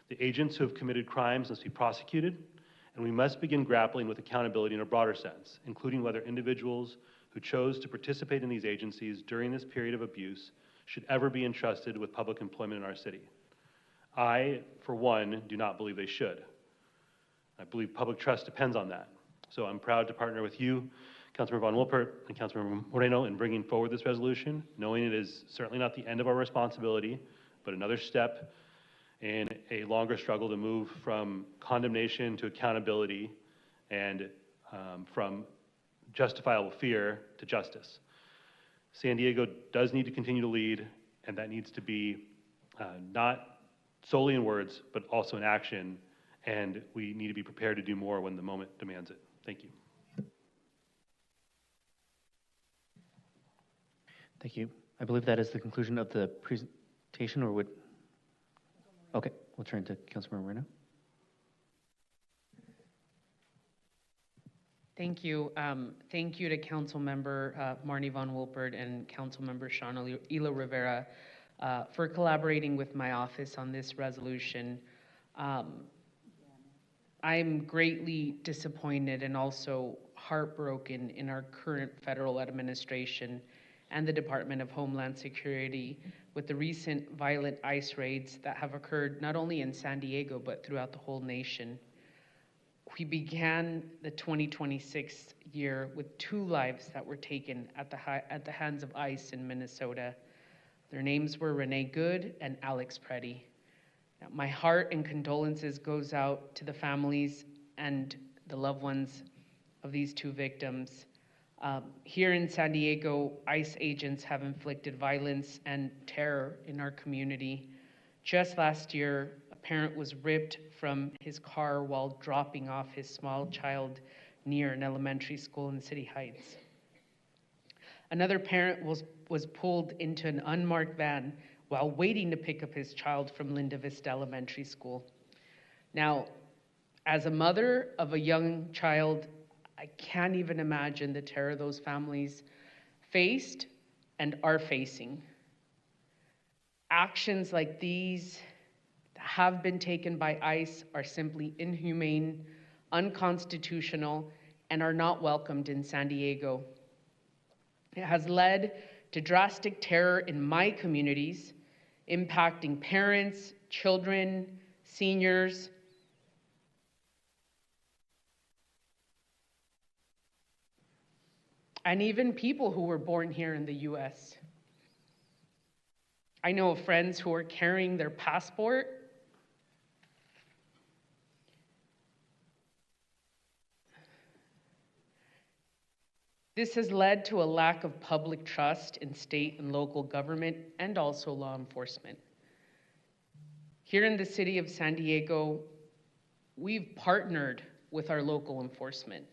The agents who have committed crimes must be prosecuted, and we must begin grappling with accountability in a broader sense, including whether individuals who chose to participate in these agencies during this period of abuse should ever be entrusted with public employment in our city. I, for one, do not believe they should. I believe public trust depends on that. So I'm proud to partner with you, Councilmember Von Wilpert and Councilmember Moreno, in bringing forward this resolution, knowing it is certainly not the end of our responsibility, but another step in a longer struggle to move from condemnation to accountability and from justifiable fear to justice. San Diego does need to continue to lead, and that needs to be not solely in words, but also in action, and we need to be prepared to do more when the moment demands it. Thank you. Thank you. I believe that is the conclusion of the presentation, or would... Okay, we'll turn to Councilmember Moreno. Thank you. Thank you to Councilmember Marnie Von Wilpert and Councilmember Sean Elo Rivera for collaborating with my office on this resolution. I'm greatly disappointed and also heartbroken in our current federal administration and the Department of Homeland Security with the recent violent ICE raids that have occurred not only in San Diego, but throughout the whole nation. We began the 2026 year with 2 lives that were taken at the hands of ICE in Minnesota. Their names were Renee Good and Alex Preddy. Now, my heart and condolences goes out to the families and the loved ones of these 2 victims. Here in San Diego, ICE agents have inflicted violence and terror in our community. Just last year, a parent was ripped from his car while dropping off his small child near an elementary school in City Heights. Another parent was pulled into an unmarked van while waiting to pick up his child from Linda Vista Elementary School. Now, as a mother of a young child, I can't even imagine the terror those families faced and are facing. Actions like these that have been taken by ICE are simply inhumane, unconstitutional, and are not welcomed in San Diego. It has led to drastic terror in my communities, impacting parents, children, seniors, and even people who were born here in the US. I know of friends who are carrying their passport This has led to a lack of public trust in state and local government and also law enforcement. Here in the city of San Diego, we've partnered with our local enforcement.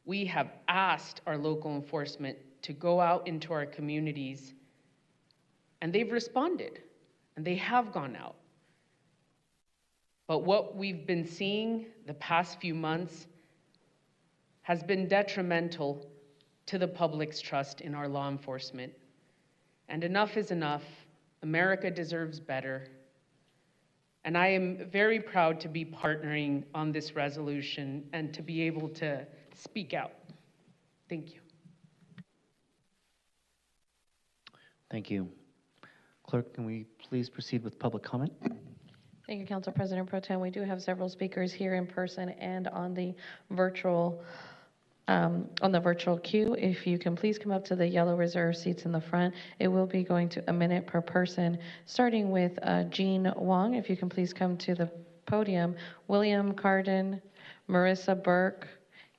We have asked our local enforcement to go out into our communities, and they've responded, and they have gone out. But what we've been seeing the past few months has been detrimental to the public's trust in our law enforcement. And enough is enough. America deserves better. And I am very proud to be partnering on this resolution and to be able to speak out. Thank you. Thank you. Clerk, can we please proceed with public comment? Thank you, Council President Pro Tem. We do have several speakers here in person and on the virtual queue. If you can please come up to the yellow reserve seats in the front. It will be going to a minute per person, starting with Jean Wong. If you can please come to the podium. William Carden, Marissa Burke,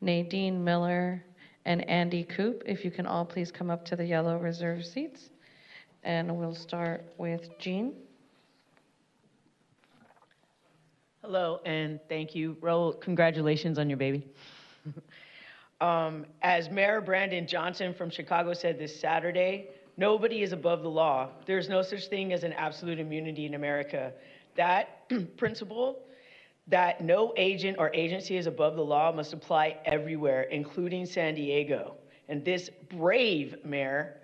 Nadine Miller, and Andy Coop. If you can all please come up to the yellow reserve seats. And we'll start with Jean. Hello, and thank you. Ro, congratulations on your baby. As Mayor Brandon Johnson from Chicago said this Saturday, nobody is above the law. There's no such thing as an absolute immunity in America. That principle, that no agent or agency is above the law, must apply everywhere, including San Diego. And this brave mayor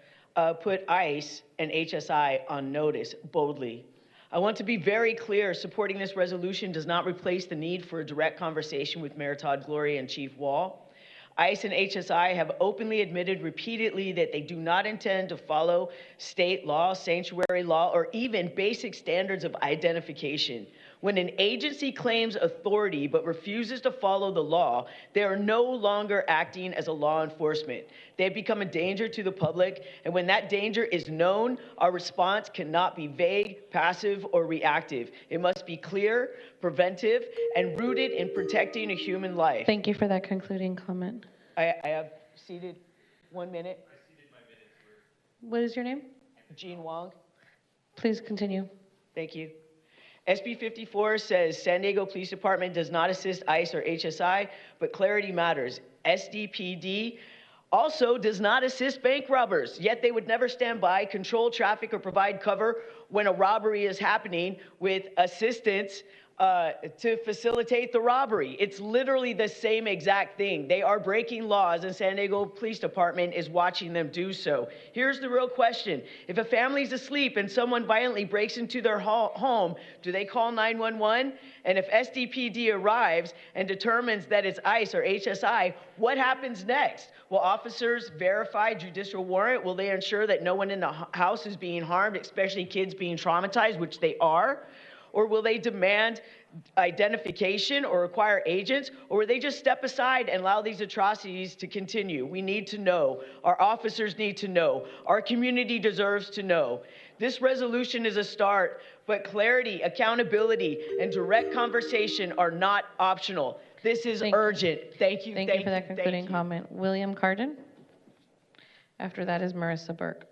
put ICE and HSI on notice boldly. I want to be very clear, supporting this resolution does not replace the need for a direct conversation with Mayor Todd Gloria and Chief Wall. ICE and HSI have openly admitted repeatedly that they do not intend to follow state law, sanctuary law, or even basic standards of identification. When an agency claims authority but refuses to follow the law, they are no longer acting as a law enforcement. They have become a danger to the public, and when that danger is known, our response cannot be vague, passive, or reactive. It must be clear, preventive, and rooted in protecting a human life. Thank you for that concluding comment. I have ceded 1 minute. What is your name? Jean Wong. Please continue. Thank you. SB 54 says San Diego Police Department does not assist ICE or HSI, but clarity matters. SDPD also does not assist bank robbers, yet they would never stand by, control traffic, or provide cover when a robbery is happening with assistance to facilitate the robbery. It's literally the same exact thing. They are breaking laws, and San Diego Police Department is watching them do so. Here's the real question. If a family's asleep and someone violently breaks into their home, do they call 911? And if SDPD arrives and determines that it's ICE or HSI, what happens next? Will officers verify judicial warrant? Will they ensure that no one in the house is being harmed, especially kids being traumatized, which they are? Or will they demand identification or require agents? Or will they just step aside and allow these atrocities to continue? We need to know. Our officers need to know. Our community deserves to know. This resolution is a start, but clarity, accountability, and direct conversation are not optional. This is urgent. Thank you. Thank you for that concluding comment. William Carden. After that is Marissa Burke.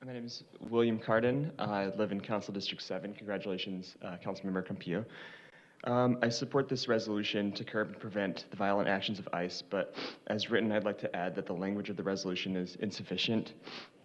My name is William Carden. I live in Council District 7. Congratulations, Councilmember Campillo. I support this resolution to curb and prevent the violent actions of ICE, but as written, I'd like to add that the language of the resolution is insufficient.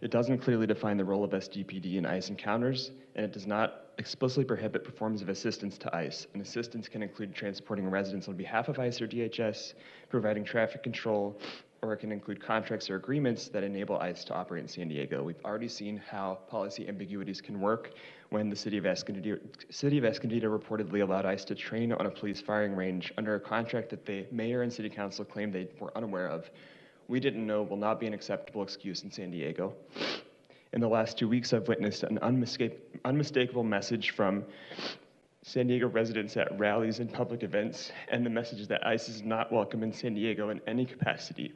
It doesn't clearly define the role of SDPD in ICE encounters, and it does not explicitly prohibit forms of assistance to ICE. And assistance can include transporting residents on behalf of ICE or DHS, providing traffic control, or it can include contracts or agreements that enable ICE to operate in San Diego. We've already seen how policy ambiguities can work when the city of Escondido reportedly allowed ICE to train on a police firing range under a contract that the mayor and city council claimed they were unaware of. We didn't know will not be an acceptable excuse in San Diego. In the last 2 weeks, I've witnessed an unmistakable message from San Diego residents at rallies and public events, and the message that ICE is not welcome in San Diego in any capacity.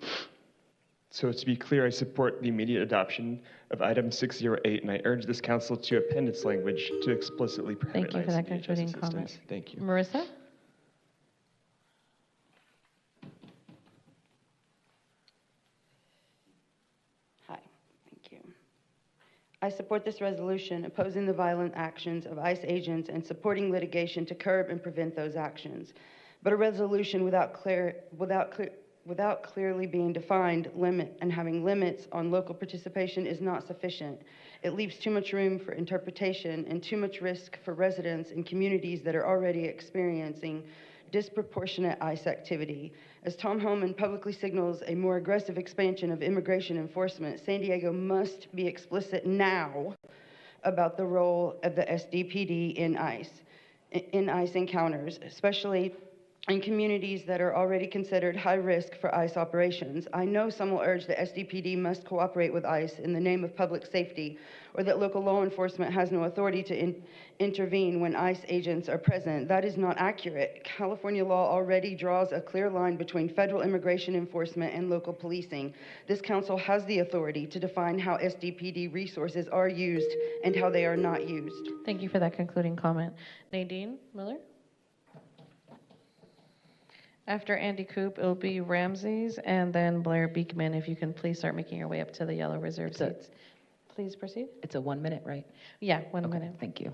So to be clear, I support the immediate adoption of item 608, and I urge this council to append its language to explicitly prohibit Thank you for that ICE and DHS concluding assistance. comment. Thank you. Marissa? support this resolution opposing the violent actions of ICE agents and supporting litigation to curb and prevent those actions. But a resolution without clearly being defined and having limits on local participation is not sufficient. It leaves too much room for interpretation and too much risk for residents in communities that are already experiencing disproportionate ICE activity. As Tom Homan publicly signals a more aggressive expansion of immigration enforcement, San Diego must be explicit now about the role of the SDPD in ICE encounters, especially in communities that are already considered high risk for ICE operations. I know some will urge that SDPD must cooperate with ICE in the name of public safety, or that local law enforcement has no authority to intervene when ICE agents are present. That is not accurate. California law already draws a clear line between federal immigration enforcement and local policing. This council has the authority to define how SDPD resources are used and how they are not used. Thank you for that concluding comment. Nadine Miller? After Andy Coop, it'll be Ramses and then Blair Beekman. If you can please start making your way up to the yellow reserve seats. Please proceed. It's a 1 minute, right? Yeah, 1 minute. Thank you.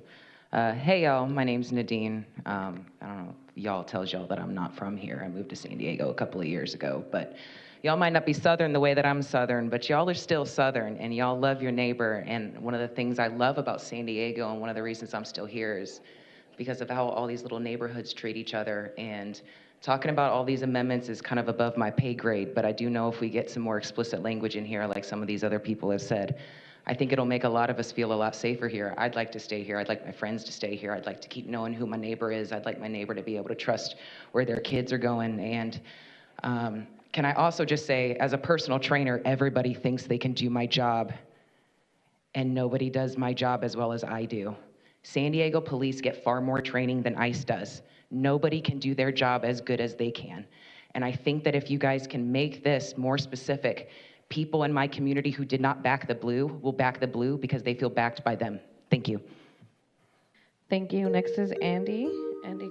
Hey, y'all. My name's Nadine. I don't know if y'all tells y'all that I'm not from here. I moved to San Diego a couple of years ago, but y'all might not be Southern the way that I'm Southern, but y'all are still Southern, and y'all love your neighbor. And one of the things I love about San Diego, and one of the reasons I'm still here, is because of how all these little neighborhoods treat each other. And talking about all these amendments is kind of above my pay grade, but I do know if we get some more explicit language in here, like some of these other people have said, I think it'll make a lot of us feel a lot safer here. I'd like to stay here. I'd like my friends to stay here. I'd like to keep knowing who my neighbor is. I'd like my neighbor to be able to trust where their kids are going. And can I also just say, as a personal trainer, everybody thinks they can do my job, and nobody does my job as well as I do. San Diego police get far more training than ICE does. Nobody can do their job as good as they can. And I think that if you guys can make this more specific, people in my community who did not back the blue will back the blue because they feel backed by them. Thank you. Thank you. Next is Andy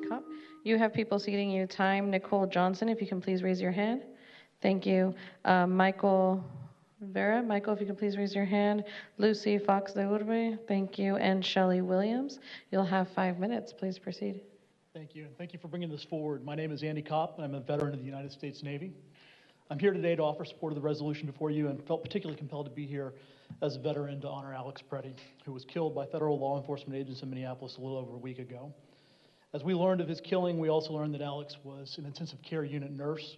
Kopp. You have people seating you. Time, Nicole Johnson, if you can please raise your hand. Thank you. Michael Vera. Michael, if you can please raise your hand. Lucy Fox de Urbe. Thank you. And Shelley Williams. You'll have 5 minutes. Please proceed. Thank you, and thank you for bringing this forward. My name is Andy Kopp, and I'm a veteran of the United States Navy. I'm here today to offer support of the resolution before you, and felt particularly compelled to be here as a veteran to honor Alex Preddy, who was killed by federal law enforcement agents in Minneapolis a little over a week ago. As we learned of his killing, we also learned that Alex was an intensive care unit nurse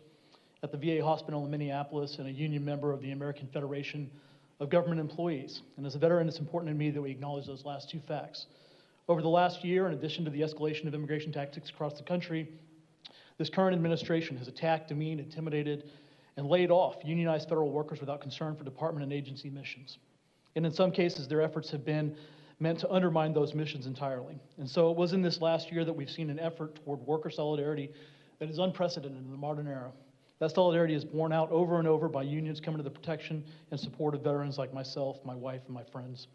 at the VA hospital in Minneapolis and a union member of the American Federation of Government Employees. And as a veteran, it's important to me that we acknowledge those last two facts. Over the last year, in addition to the escalation of immigration tactics across the country, this current administration has attacked, demeaned, intimidated, and laid off unionized federal workers without concern for department and agency missions. And in some cases, their efforts have been meant to undermine those missions entirely. And so it was in this last year that we've seen an effort toward worker solidarity that is unprecedented in the modern era. That solidarity is borne out over and over by unions coming to the protection and support of veterans like myself, my wife, and my friends.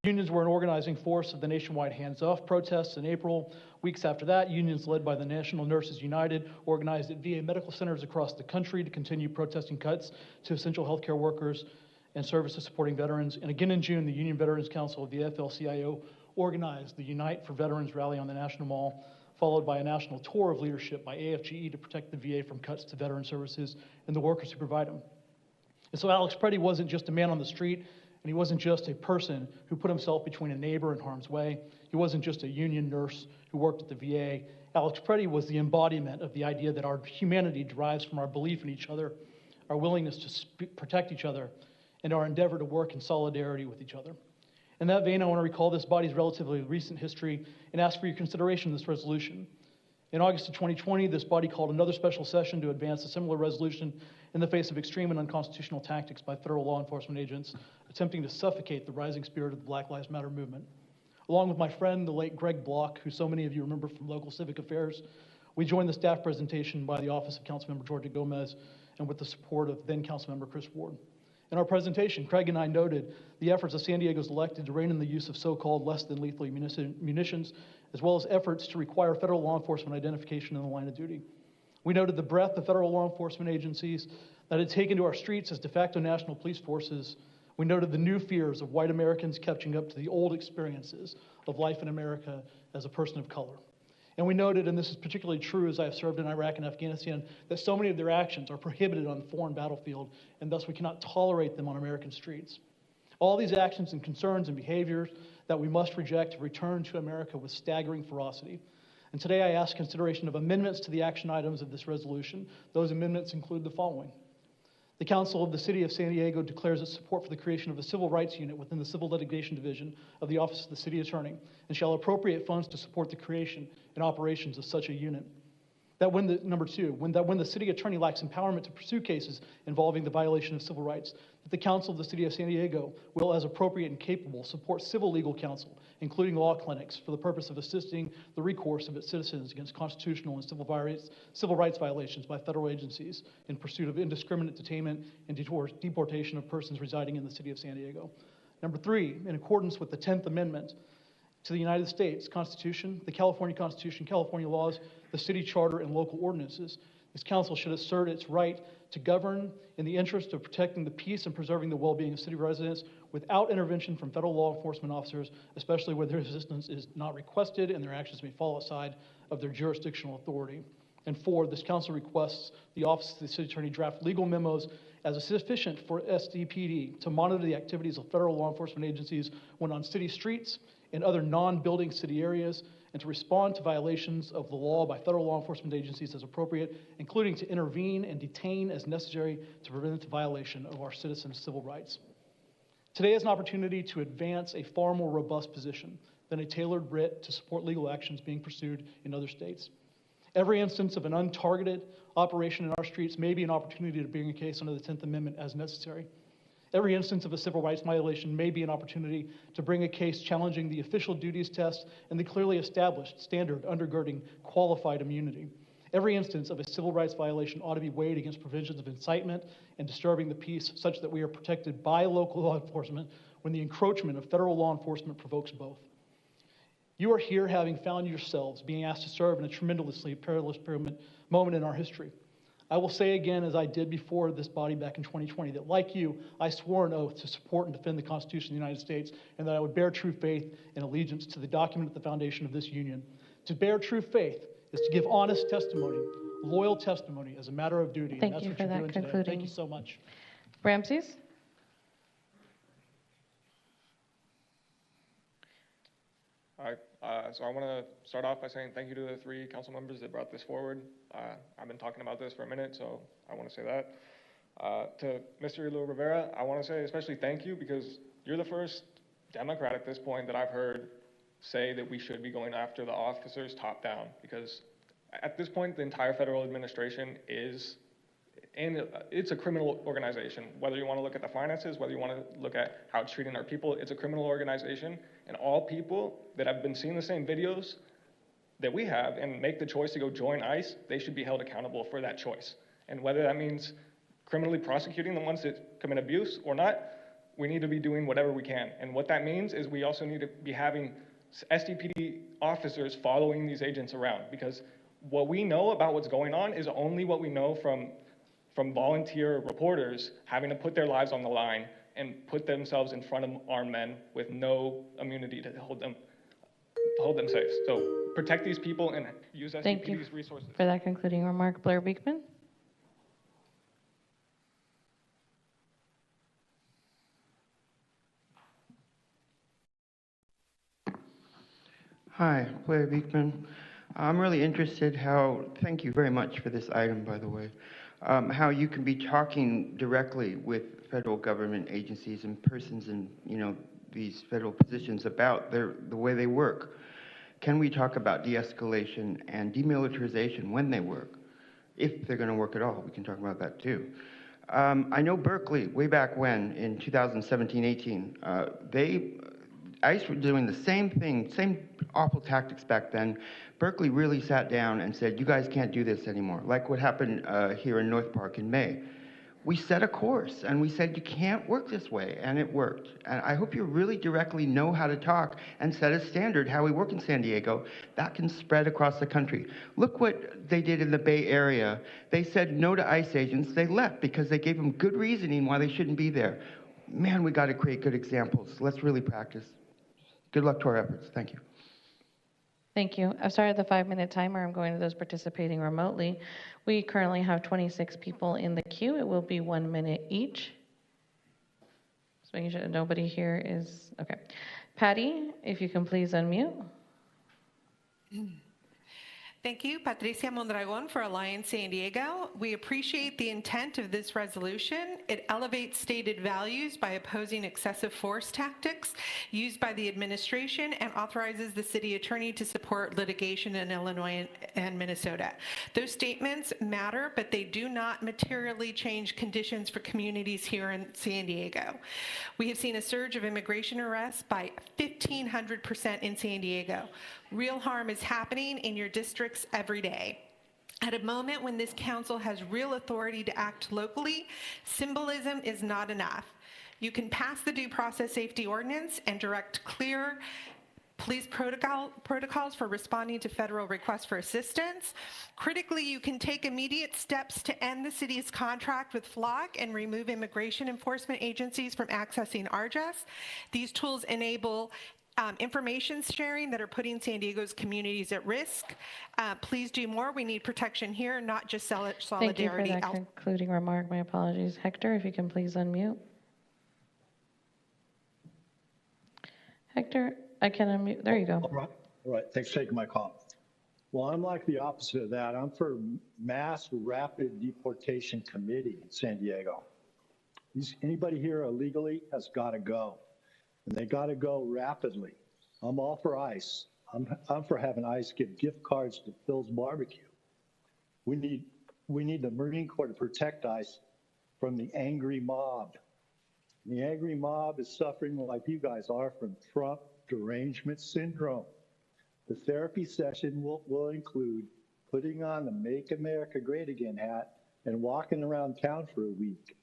Unions were an organizing force of the nationwide hands-off protests in April. Weeks after that, unions led by the National Nurses United organized at VA medical centers across the country to continue protesting cuts to essential healthcare workers and services supporting veterans. And again in June, the Union Veterans Council of the AFL-CIO organized the Unite for Veterans rally on the National Mall, followed by a national tour of leadership by AFGE to protect the VA from cuts to veteran services and the workers who provide them. And so Alex Preddy wasn't just a man on the street, and he wasn't just a person who put himself between a neighbor and harm's way. He wasn't just a union nurse who worked at the VA. Alex Preddy was the embodiment of the idea that our humanity derives from our belief in each other, our willingness to protect each other, and our endeavor to work in solidarity with each other. In that vein, I want to recall this body's relatively recent history and ask for your consideration of this resolution. In August of 2020, this body called another special session to advance a similar resolution in the face of extreme and unconstitutional tactics by federal law enforcement agents attempting to suffocate the rising spirit of the Black Lives Matter movement. Along with my friend, the late Greg Block, who so many of you remember from local civic affairs, we joined the staff presentation by the Office of Councilmember Georgia Gomez and with the support of then Councilmember Chris Ward. In our presentation, Craig and I noted the efforts of San Diego's elected to rein in the use of so-called less than lethal munitions, as well as efforts to require federal law enforcement identification in the line of duty. We noted the breadth of federal law enforcement agencies that had taken to our streets as de facto national police forces We noted the new fears of white Americans catching up to the old experiences of life in America as a person of color. And we noted, and this is particularly true as I have served in Iraq and Afghanistan, that so many of their actions are prohibited on the foreign battlefield, and thus we cannot tolerate them on American streets. All these actions and concerns and behaviors that we must reject have returned to America with staggering ferocity. And today I ask consideration of amendments to the action items of this resolution. Those amendments include the following. The Council of the City of San Diego declares its support for the creation of a civil rights unit within the Civil Litigation Division of the Office of the City Attorney, and shall appropriate funds to support the creation and operations of such a unit. Number two, when the City Attorney lacks empowerment to pursue cases involving the violation of civil rights, that the Council of the City of San Diego will, as appropriate and capable, support civil legal counsel, including law clinics, for the purpose of assisting the recourse of its citizens against constitutional and civil rights violations by federal agencies in pursuit of indiscriminate detainment and deportation of persons residing in the City of San Diego. Number three, in accordance with the 10th Amendment to the United States Constitution, the California Constitution, California laws, the city charter, and local ordinances, this council should assert its right to govern in the interest of protecting the peace and preserving the well-being of city residents without intervention from federal law enforcement officers, especially where their assistance is not requested and their actions may fall outside of their jurisdictional authority. And four, this council requests the Office of the City Attorney draft legal memos as sufficient for SDPD to monitor the activities of federal law enforcement agencies when on city streets and other non-building city areas, and to respond to violations of the law by federal law enforcement agencies as appropriate, including to intervene and detain as necessary to prevent the violation of our citizens' civil rights. Today is an opportunity to advance a far more robust position than a tailored writ to support legal actions being pursued in other states. Every instance of an untargeted operation in our streets may be an opportunity to bring a case under the 10th Amendment as necessary. Every instance of a civil rights violation may be an opportunity to bring a case challenging the official duties test and the clearly established standard undergirding qualified immunity. Every instance of a civil rights violation ought to be weighed against provisions of incitement and disturbing the peace such that we are protected by local law enforcement when the encroachment of federal law enforcement provokes both. You are here having found yourselves being asked to serve in a tremendously perilous moment in our history. I will say again, as I did before this body back in 2020, that like you, I swore an oath to support and defend the Constitution of the United States, and that I would bear true faith and allegiance to the document at the foundation of this union. To bear true faith is to give honest testimony, loyal testimony as a matter of duty. Thank and that's you what for you're that doing today. concluding. Thank you so much. Ramses? All right, so I want to start off by saying thank you to the three council members that brought this forward. I've been talking about this for a minute, so I want to say that. To Mr. Elo Rivera, I want to say especially thank you, because you're the first Democrat at this point that I've heard say that we should be going after the officers top down, because at this point the entire federal administration is, and it's a criminal organization. Whether you want to look at the finances, whether you want to look at how it's treating our people, it's a criminal organization. And all people that have been seeing the same videos that we have and make the choice to go join ICE, they should be held accountable for that choice. And whether that means criminally prosecuting the ones that commit abuse or not, we need to be doing whatever we can. And what that means is we also need to be having SDPD officers following these agents around, because what we know about what's going on is only what we know from volunteer reporters having to put their lives on the line and put themselves in front of armed men with no immunity to hold them safe. So protect these people and use SDPD's resources. For that concluding remark, Blair Beekman. Hi, Blair Beekman. I'm really interested thank you very much for this item, by the way, how you can be talking directly with federal government agencies and persons in, these federal positions about the way they work. Can we talk about de-escalation and demilitarization when they work? If they're going to work at all, we can talk about that too. I know Berkeley, way back when, in 2017-18, ICE were doing the same thing, same awful tactics back then. Berkeley really sat down and said, you guys can't do this anymore, like what happened here in North Park in May. We set a course, and we said, you can't work this way, and it worked. And I hope you really directly know how to talk and set a standard, how we work in San Diego, that can spread across the country. Look what they did in the Bay Area. They said no to ICE agents. They left because they gave them good reasoning why they shouldn't be there. man, we got to create good examples. Let's really practice. Good luck to our efforts. Thank you. Thank you. I've started the 5-minute timer. I'm going to those participating remotely. We currently have 26 people in the queue. It will be 1 minute each. Just making sure nobody here is, okay. Patty, if you can please unmute. Thank you, Patricia Mondragon for Alliance San Diego. We appreciate the intent of this resolution. It elevates stated values by opposing excessive force tactics used by the administration and authorizes the city attorney to support litigation in Illinois and Minnesota. Those statements matter, but they do not materially change conditions for communities here in San Diego. We have seen a surge of immigration arrests by 1,500% in San Diego. Real harm is happening in your districts every day. At a moment when this council has real authority to act locally, symbolism is not enough. You can pass the due process safety ordinance and direct clear police protocols for responding to federal requests for assistance. Critically, you can take immediate steps to end the city's contract with FLOC and remove immigration enforcement agencies from accessing RJES. These tools enable information sharing that are putting San Diego's communities at risk. Please do more. We need protection here, not just solidarity. Thank you for that concluding remark. My apologies. Hector, if you can please unmute. Hector, I can unmute. There you go. All right. Thanks for taking my call. Well, I'm like the opposite of that. I'm for mass rapid deportation committee in San Diego. Anybody here illegally has got to go. And they got to go rapidly. I'm all for ICE. I'm for having ICE give gift cards to Phil's Barbecue. We need the Marine Corps to protect ICE from the angry mob. The angry mob is suffering like you guys are from Trump derangement syndrome. The therapy session will include putting on the Make America Great Again hat and walking around town for a week.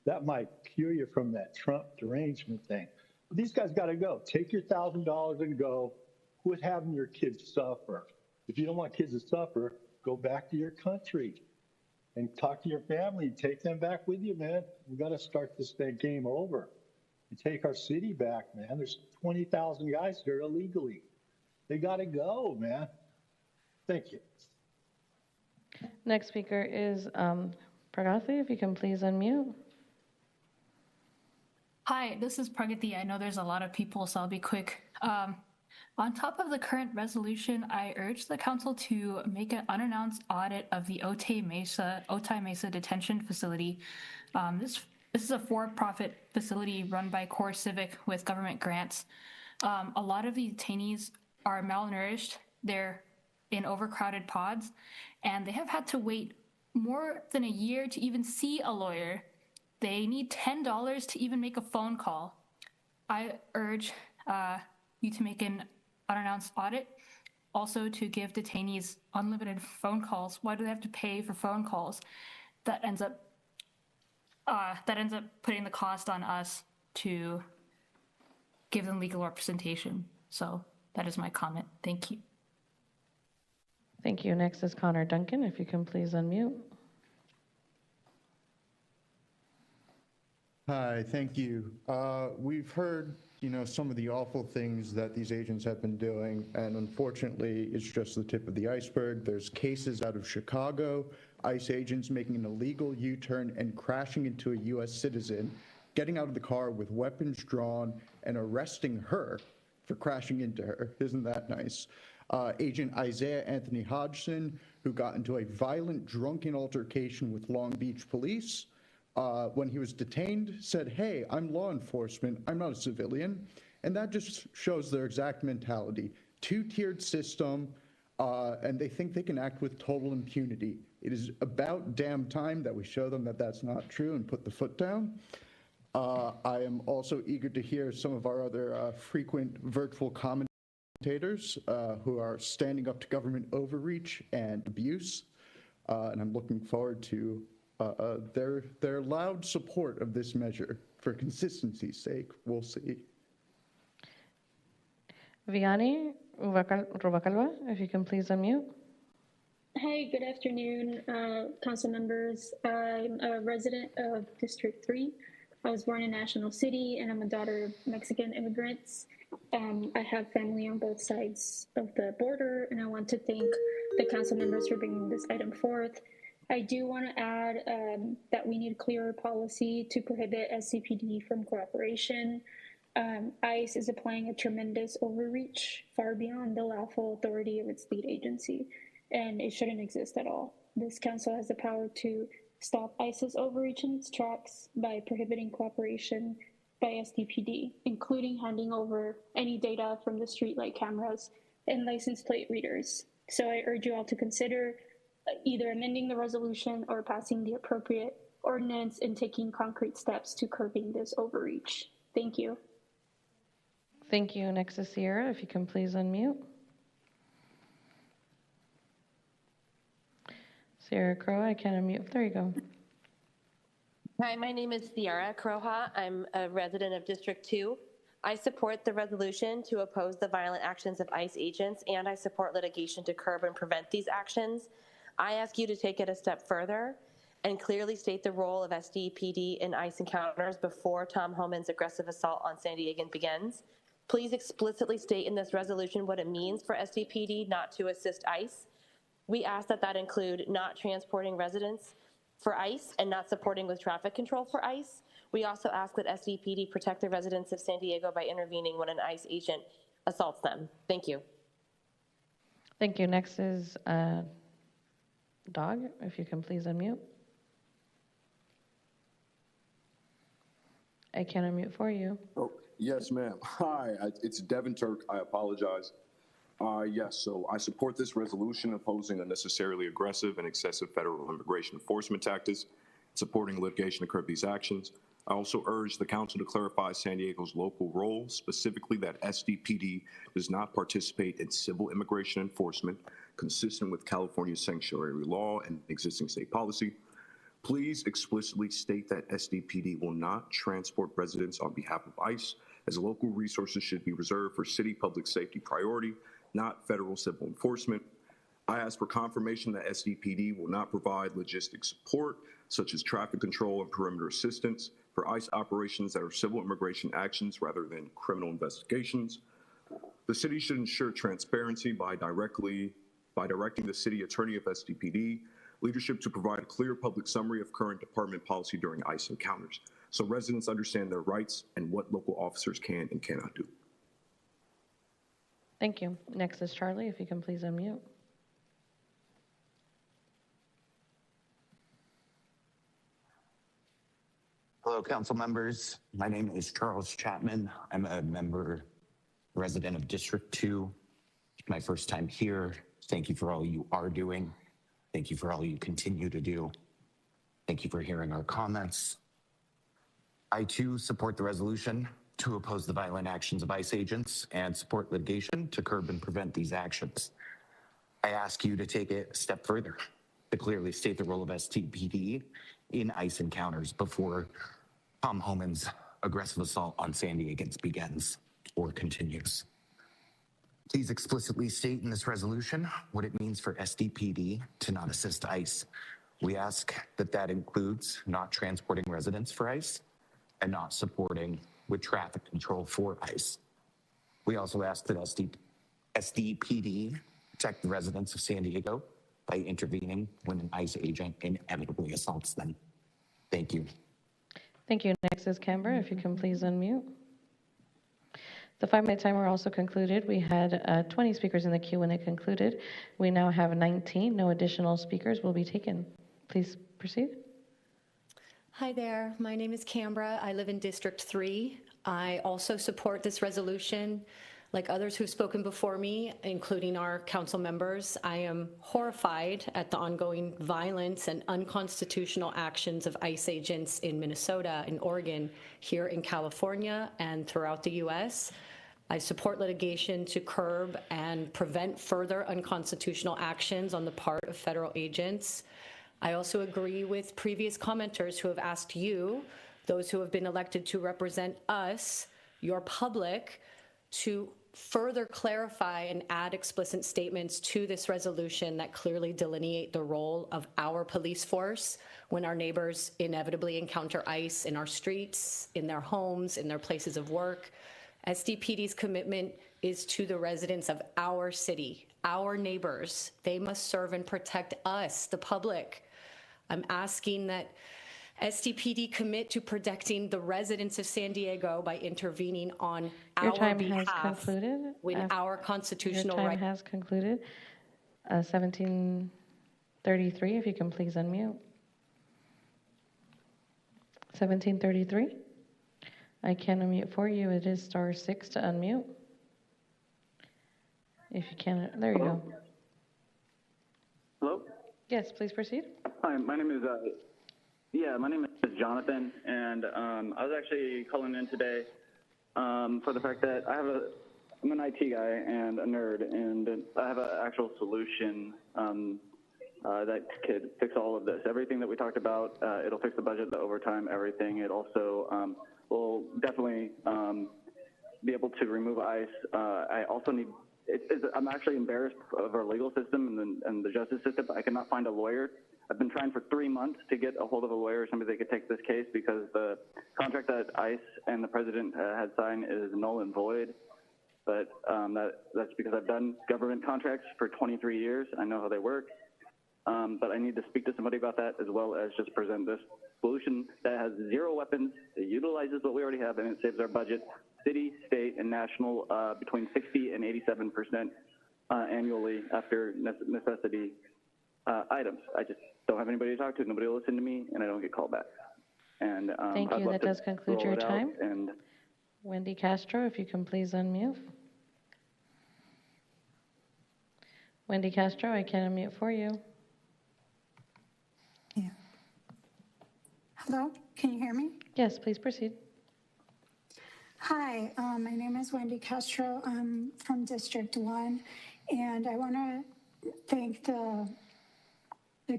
That might cure you from that Trump derangement thing. These guys got to go. Take your $1,000 and go. Quit having your kids suffer. If you don't want kids to suffer, go back to your country and talk to your family. Take them back with you, man. We got to start this game over and take our city back, man. There's 20,000 guys here illegally. They got to go, man. Thank you. Next speaker is Pragati, if you can please unmute. Hi, this is Pragati. I know there's a lot of people, so I'll be quick. On top of the current resolution, I urge the council to make an unannounced audit of the Otay Mesa Detention Facility. This is a for-profit facility run by Core Civic with government grants. A lot of the detainees are malnourished. They're in overcrowded pods, and they have had to wait more than a year to even see a lawyer. They need $10 to even make a phone call. I urge you to make an unannounced audit, also to give detainees unlimited phone calls. Why do they have to pay for phone calls? That ends up putting the cost on us to give them legal representation. So that is my comment. Thank you. Thank you. Next is Connor Duncan, if you can please unmute. Hi, thank you. We've heard, some of the awful things that these agents have been doing, and unfortunately, it's just the tip of the iceberg. There's cases out of Chicago, ICE agents making an illegal U-turn and crashing into a U.S. citizen, getting out of the car with weapons drawn and arresting her for crashing into her. Isn't that nice? Agent Isaiah Anthony Hodgson, who got into a violent drunken altercation with Long Beach police, when he was detained, said, "Hey, I'm law enforcement, I'm not a civilian." And that just shows their exact mentality. Two-tiered system, and they think they can act with total impunity. It is about damn time that we show them that that's not true and put the foot down. I am also eager to hear some of our other frequent virtual commentators who are standing up to government overreach and abuse. And I'm looking forward to their loud support of this measure. For consistency's sake, we'll see. Vianney Rubalcaba, if you can please unmute. Hey, good afternoon, council members. I'm a resident of District 3. I was born in National City, and I'm a daughter of Mexican immigrants. I have family on both sides of the border, and I want to thank the council members for bringing this item forth. I do want to add that we need clearer policy to prohibit SCPD from cooperation. ICE is applying a tremendous overreach far beyond the lawful authority of its lead agency, and it shouldn't exist at all. This council has the power to stop ICE's overreach in its tracks by prohibiting cooperation by SDPD, including handing over any data from the streetlight cameras and license plate readers. So I urge you all to consider either amending the resolution or passing the appropriate ordinance and taking concrete steps to curbing this overreach. Thank you. Thank you. Next is Sierra, if you can please unmute. Sierra Crow, I can't unmute. There you go. Hi, my name is Sierra Croja. I'm a resident of District 2. I support the resolution to oppose the violent actions of ICE agents, and I support litigation to curb and prevent these actions. I ask you to take it a step further and clearly state the role of SDPD in ICE encounters before Tom Homan's aggressive assault on San Diegan begins. Please explicitly state in this resolution what it means for SDPD not to assist ICE. We ask that that include not transporting residents for ICE and not supporting with traffic control for ICE. We also ask that SDPD protect the residents of San Diego by intervening when an ICE agent assaults them. Thank you. Thank you. Next is Dog, if you can please unmute. I can't unmute for you. Oh, yes, ma'am. Hi, it's Devin Turk. I apologize. Yes, so I support this resolution opposing unnecessarily aggressive and excessive federal immigration enforcement tactics, supporting litigation to curb these actions. I also urge the council to clarify San Diego's local role, specifically that SDPD does not participate in civil immigration enforcement consistent with California's sanctuary law and existing state policy. Please explicitly state that SDPD will not transport residents on behalf of ICE, as local resources should be reserved for city public safety priority, not federal civil enforcement. I ask for confirmation that SDPD will not provide logistic support, such as traffic control and perimeter assistance, for ICE operations that are civil immigration actions rather than criminal investigations. The city should ensure transparency by directing the city attorney of SDPD leadership to provide a clear public summary of current department policy during ICE encounters, so residents understand their rights and what local officers can and cannot do. Thank you. Next is Charlie, if you can please unmute. Hello, council members. My name is Charles Chapman. I'm a resident of District 2. My first time here. Thank you for all you are doing. Thank you for all you continue to do. Thank you for hearing our comments. I too support the resolution to oppose the violent actions of ICE agents and support litigation to curb and prevent these actions. I ask you to take it a step further to clearly state the role of SDPD in ICE encounters before Tom Homan's aggressive assault on San Diegans begins or continues. Please explicitly state in this resolution what it means for SDPD to not assist ICE. We ask that that includes not transporting residents for ICE and not supporting with traffic control for ICE. We also ask that SDPD protect the residents of San Diego by intervening when an ICE agent inevitably assaults them. Thank you. Thank you. Next is Canberra, if you can please unmute. The 5-minute timer also concluded. We had 20 speakers in the queue when it concluded. We now have 19. No additional speakers will be taken. Please proceed. Hi there. My name is Canberra. I live in District 3. I also support this resolution. Like others who've spoken before me, including our council members, I am horrified at the ongoing violence and unconstitutional actions of ICE agents in Minnesota and Oregon, here in California, and throughout the U.S. I support litigation to curb and prevent further unconstitutional actions on the part of federal agents. I also agree with previous commenters who have asked you, those who have been elected to represent us, your public, to further clarify and add explicit statements to this resolution that clearly delineate the role of our police force when our neighbors inevitably encounter ICE in our streets, in their homes, in their places of work. SDPD's commitment is to the residents of our city, our neighbors. They must serve and protect us, the public. I'm asking that SDPD commit to protecting the residents of San Diego by intervening on Your our time has behalf concluded. when our constitutional Your time right. has concluded. 1733, if you can please unmute. 1733. I can unmute for you. It is *6 to unmute. If you can, there you go. Hello? Yes, please proceed. Hi, my name is Jonathan, and I was actually calling in today for the fact that I'm an IT guy and a nerd, and I have an actual solution that could fix all of this. Everything that we talked about, it'll fix the budget, the overtime, everything. It also will definitely be able to remove ICE. I also need, I'm actually embarrassed of our legal system and the justice system. I cannot find a lawyer. I've been trying for 3 months to get a hold of a lawyer, somebody that could take this case, because the contract that ICE and the president had signed is null and void. But that's because I've done government contracts for 23 years. I know how they work. But I need to speak to somebody about that, as well as just present this solution that has 0 weapons, it utilizes what we already have, and it saves our budget, city, state, and national, between 60 and 87% annually after necessity items. I just don't have anybody to talk to, nobody will listen to me, and I don't get called back. And Thank I'd you. love That to does conclude roll your it out, time. and Wendy Castro, if you can please unmute. Wendy Castro, I can unmute for you. Hello, can you hear me? Yes, please proceed. Hi, my name is Wendy Castro. I'm from District 1, and I want to thank the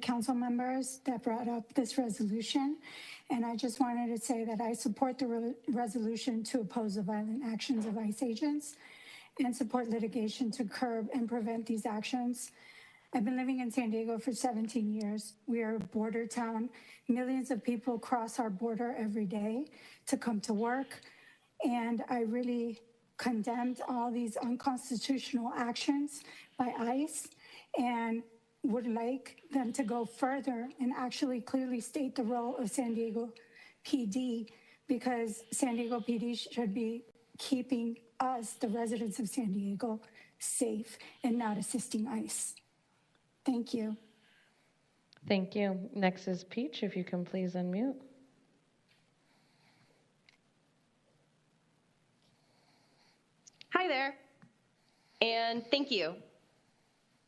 council members that brought up this resolution. And I just wanted to say that I support the resolution to oppose the violent actions of ICE agents and support litigation to curb and prevent these actions. I've been living in San Diego for 17 years. We are a border town. Millions of people cross our border every day to come to work. And I really condemned all these unconstitutional actions by ICE and would like them to go further and actually clearly state the role of San Diego PD, because San Diego PD should be keeping us, the residents of San Diego, safe and not assisting ICE. Thank you. Thank you. Next is Peach, if you can please unmute. Hi there, and thank you.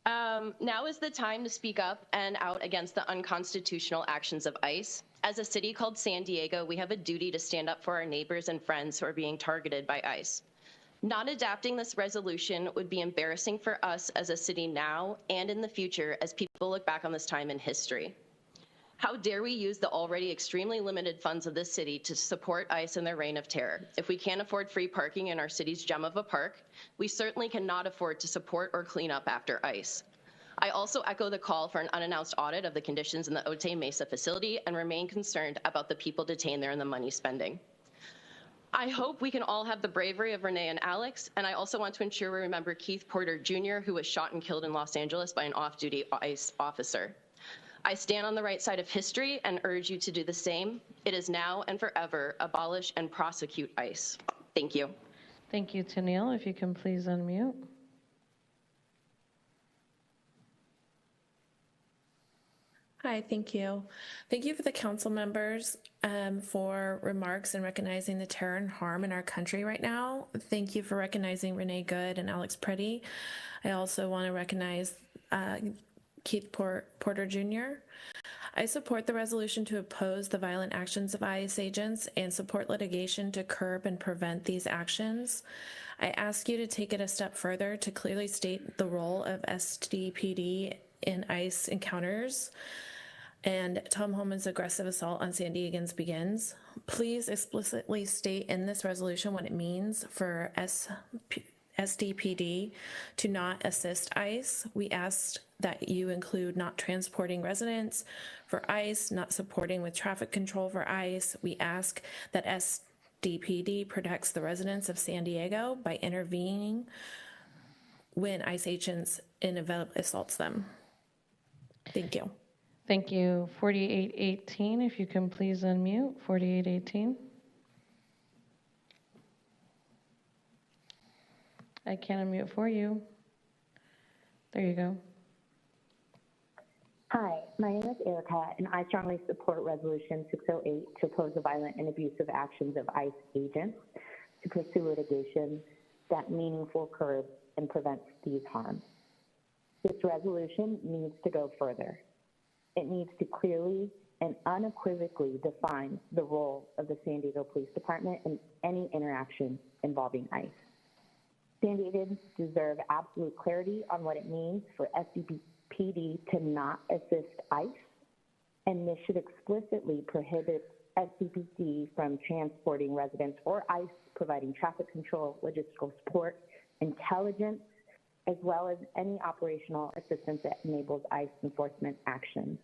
Now is the time to speak up and out against the unconstitutional actions of ICE. As a city called San Diego, we have a duty to stand up for our neighbors and friends who are being targeted by ICE. Not adapting this resolution would be embarrassing for us as a city now and in the future as people look back on this time in history. How dare we use the already extremely limited funds of this city to support ICE in their reign of terror? If we can't afford free parking in our city's gem of a park, we certainly cannot afford to support or clean up after ICE. I also echo the call for an unannounced audit of the conditions in the Otay Mesa facility and remain concerned about the people detained there and the money spending. I hope we can all have the bravery of Renee and Alex, and I also want to ensure we remember Keith Porter Jr., who was shot and killed in Los Angeles by an off-duty ICE officer. I stand on the right side of history and urge you to do the same. It is now and forever abolish and prosecute ICE. Thank you. Thank you, Tennille. If you can please unmute. Hi, thank you. Thank you for the council members for remarks and recognizing the terror and harm in our country right now. Thank you for recognizing Renee Good and Alex Preddy. I also want to recognize Keith Porter Jr. I support the resolution to oppose the violent actions of ICE agents and support litigation to curb and prevent these actions. I ask you to take it a step further to clearly state the role of SDPD in ICE encounters and Tom Homan's aggressive assault on San Diegans begins. Please explicitly state in this resolution what it means for SDPD to not assist ICE. We asked that you include not transporting residents for ICE, not supporting with traffic control for ICE. We ask that SDPD protects the residents of San Diego by intervening when ICE agents inevitably assaults them. Thank you. Thank you. 4818, if you can please unmute. 4818. I can't unmute for you. There you go. Hi, my name is Erica, and I strongly support Resolution 608 to oppose the violent and abusive actions of ICE agents to pursue litigation that meaningfully curbs and prevents these harms. This resolution needs to go further. It needs to clearly and unequivocally define the role of the San Diego Police Department in any interaction involving ICE. San Diegans deserve absolute clarity on what it means for SDPD to not assist ICE, and this should explicitly prohibit SDPD from transporting residents or ICE providing traffic control, logistical support, intelligence, as well as any operational assistance that enables ICE enforcement actions.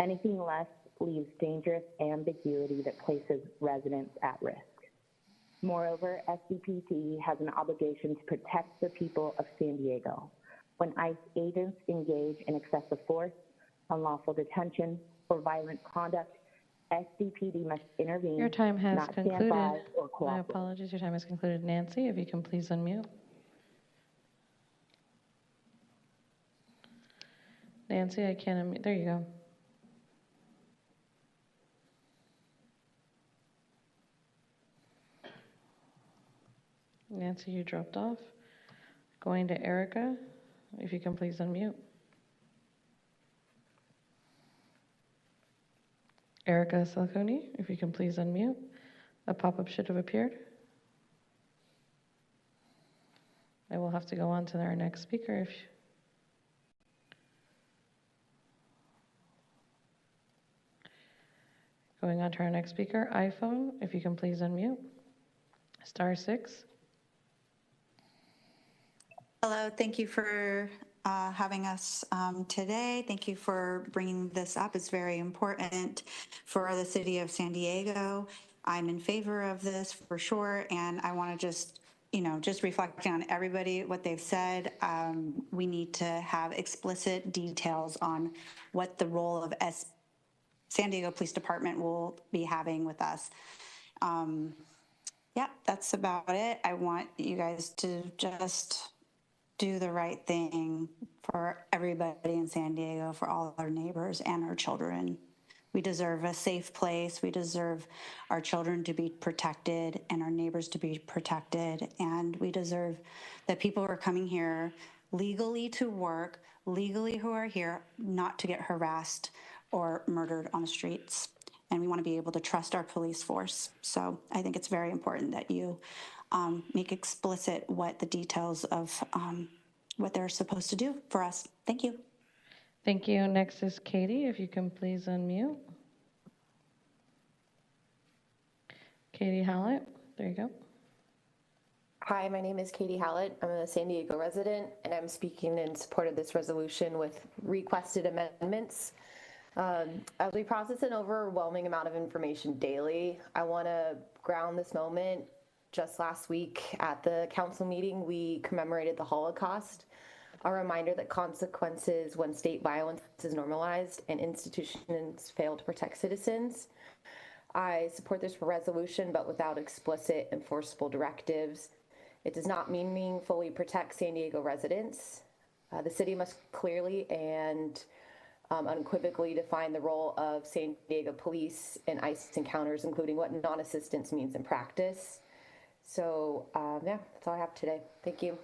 Anything less leaves dangerous ambiguity that places residents at risk. Moreover, SDPD has an obligation to protect the people of San Diego. When ICE agents engage in excessive force, unlawful detention, or violent conduct, SDPD must intervene. Your time has not stand concluded. by or My cooperate. apologies. Your time has concluded. Nancy, if you can please unmute. Nancy, I can't unmute. There you go. Nancy, you dropped off. Going to Erica, if you can please unmute. Erica Salconi, if you can please unmute. A pop-up should have appeared. I will have to go on to our next speaker if you... Going on to our next speaker, iPhone, if you can please unmute. *6. Hello, thank you for having us today. Thank you for bringing this up. It's very important for the city of San Diego. I'm in favor of this for sure, and I want to just reflecting on everybody, what they've said, we need to have explicit details on what the role of San Diego Police Department will be having with us. Yeah, that's about it. I want you guys to just do the right thing for everybody in San Diego, for all our neighbors and our children. We deserve a safe place. We deserve our children to be protected and our neighbors to be protected. And we deserve that people who are coming here legally to work, legally who are here, not to get harassed or murdered on the streets. And we want to be able to trust our police force. So I think it's very important that you make explicit what the details of what they're supposed to do for us. Thank you. Thank you. Next is Katie, if you can please unmute. Katie Hallett, there you go. Hi, my name is Katie Hallett. I'm a San Diego resident, and I'm speaking in support of this resolution with requested amendments. As we process an overwhelming amount of information daily, I want to ground this moment. Just last week at the council meeting, we commemorated the Holocaust, a reminder that consequences when state violence is normalized and institutions fail to protect citizens. I support this resolution, but without explicit enforceable directives. It does not meaningfully protect San Diego residents. The city must clearly and unequivocally define the role of San Diego police in ICE encounters, including what non-assistance means in practice. So, yeah, that's all I have today. Thank you.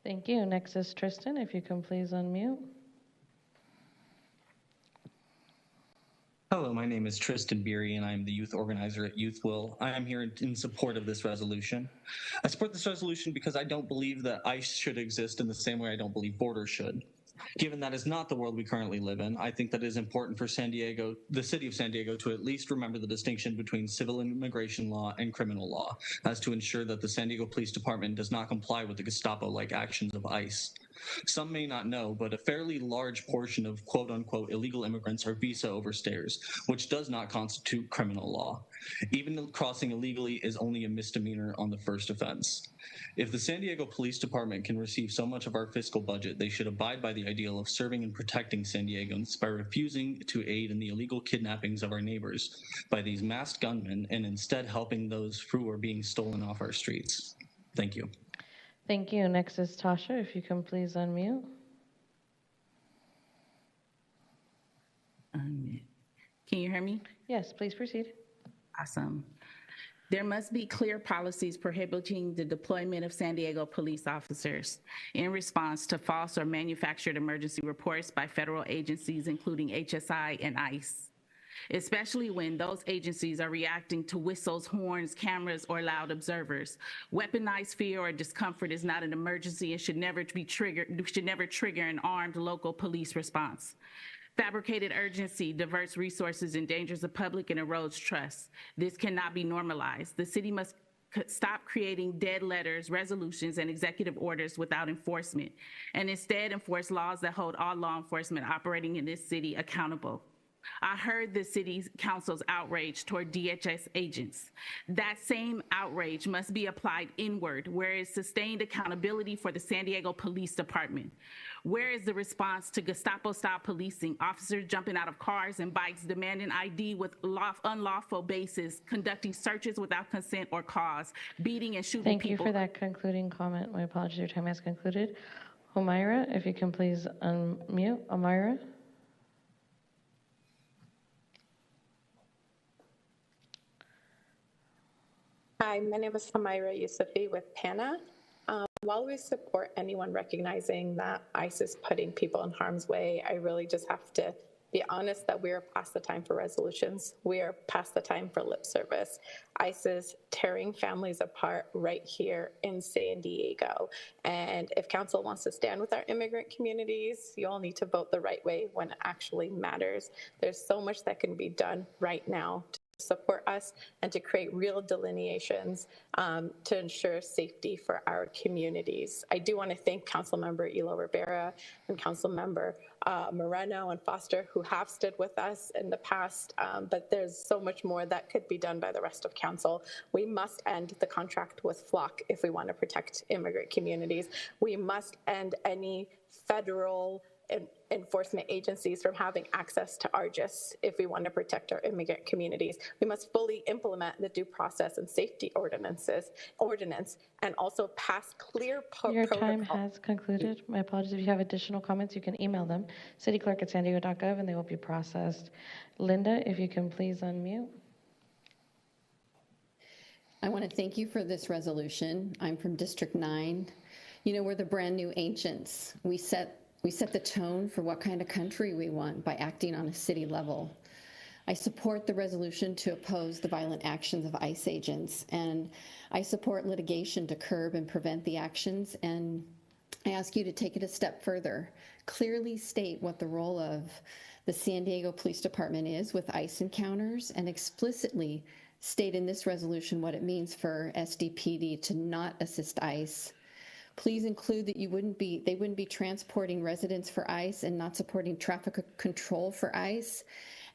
Thank you. Next is Tristan, if you can please unmute. Hello, my name is Tristan Beery, and I'm the youth organizer at Youth Will. I am here in support of this resolution. I support this resolution because I don't believe that ICE should exist in the same way I don't believe borders should. Given that is not the world we currently live in, I think that it is important for San Diego, the city of San Diego, to at least remember the distinction between civil immigration law and criminal law, as to ensure that the San Diego Police Department does not comply with the Gestapo-like actions of ICE. Some may not know, but a fairly large portion of quote-unquote illegal immigrants are visa overstayers, which does not constitute criminal law. Even crossing illegally is only a misdemeanor on the first offense. If the San Diego Police Department can receive so much of our fiscal budget, they should abide by the ideal of serving and protecting San Diegans by refusing to aid in the illegal kidnappings of our neighbors by these masked gunmen and instead helping those who are being stolen off our streets. Thank you. Thank you. Next is Tasha, if you can please unmute. Can you hear me? Yes, please proceed. Awesome. There must be clear policies prohibiting the deployment of San Diego police officers in response to false or manufactured emergency reports by federal agencies, including HSI and ICE, especially when those agencies are reacting to whistles, horns, cameras, or loud observers. Weaponized fear or discomfort is not an emergency and should never trigger an armed local police response. Fabricated urgency diverts resources, endangers the public, and erodes trust. This cannot be normalized. The city must stop creating dead letters, resolutions, and executive orders without enforcement, and instead enforce laws that hold all law enforcement operating in this city accountable. I heard the city council's outrage toward DHS agents. That same outrage must be applied inward, where is sustained accountability for the San Diego Police Department. Where is the response to Gestapo-style policing, officers jumping out of cars and bikes, demanding ID with unlawful basis, conducting searches without consent or cause, beating and shooting Thank people? you for that concluding comment. My apologies, your time has concluded. Omaira, if you can please unmute. Omaira? Hi, my name is Humaira Yusufi with PANA. While we support anyone recognizing that ICE is putting people in harm's way, I really just have to be honest that we are past the time for resolutions. We are past the time for lip service. ICE is tearing families apart right here in San Diego. And if council wants to stand with our immigrant communities, you all need to vote the right way when it actually matters. There's so much that can be done right now to support us and to create real delineations to ensure safety for our communities. I do want to thank Councilmember Elo Rivera and Councilmember Moreno and Foster, who have stood with us in the past, but there's so much more that could be done by the rest of council. We must end the contract with Flock if we want to protect immigrant communities. We must end any federal enforcement agencies from having access to ARGIS if we want to protect our immigrant communities. We must fully implement the due process and safety ordinance and also pass clear Your time has concluded. My apologies. If you have additional comments, you can email them, cityclerk@sandiego.gov, and they will be processed. Linda, if you can please unmute. I want to thank you for this resolution. I'm from District 9. You know, we're the brand new ancients. We set the tone for what kind of country we want by acting on a city level. I support the resolution to oppose the violent actions of ICE agents, and I support litigation to curb and prevent the actions, and I ask you to take it a step further. Clearly state what the role of the San Diego Police Department is with ICE encounters, and explicitly state in this resolution what it means for SDPD to not assist ICE. Please include that they wouldn't be transporting residents for ICE and not supporting traffic control for ICE,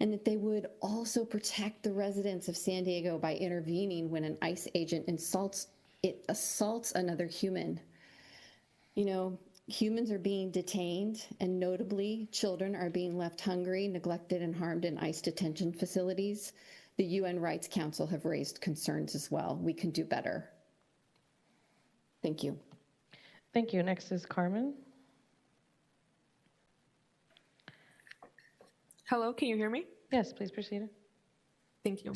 and that they would also protect the residents of San Diego by intervening when an ICE agent assaults another human. You know, humans are being detained, and notably, children are being left hungry, neglected, and harmed in ICE detention facilities. The UN Rights Council have raised concerns as well. We can do better. Thank you. Thank you. Next is Carmen. Hello, can you hear me? Yes, please proceed. Thank you.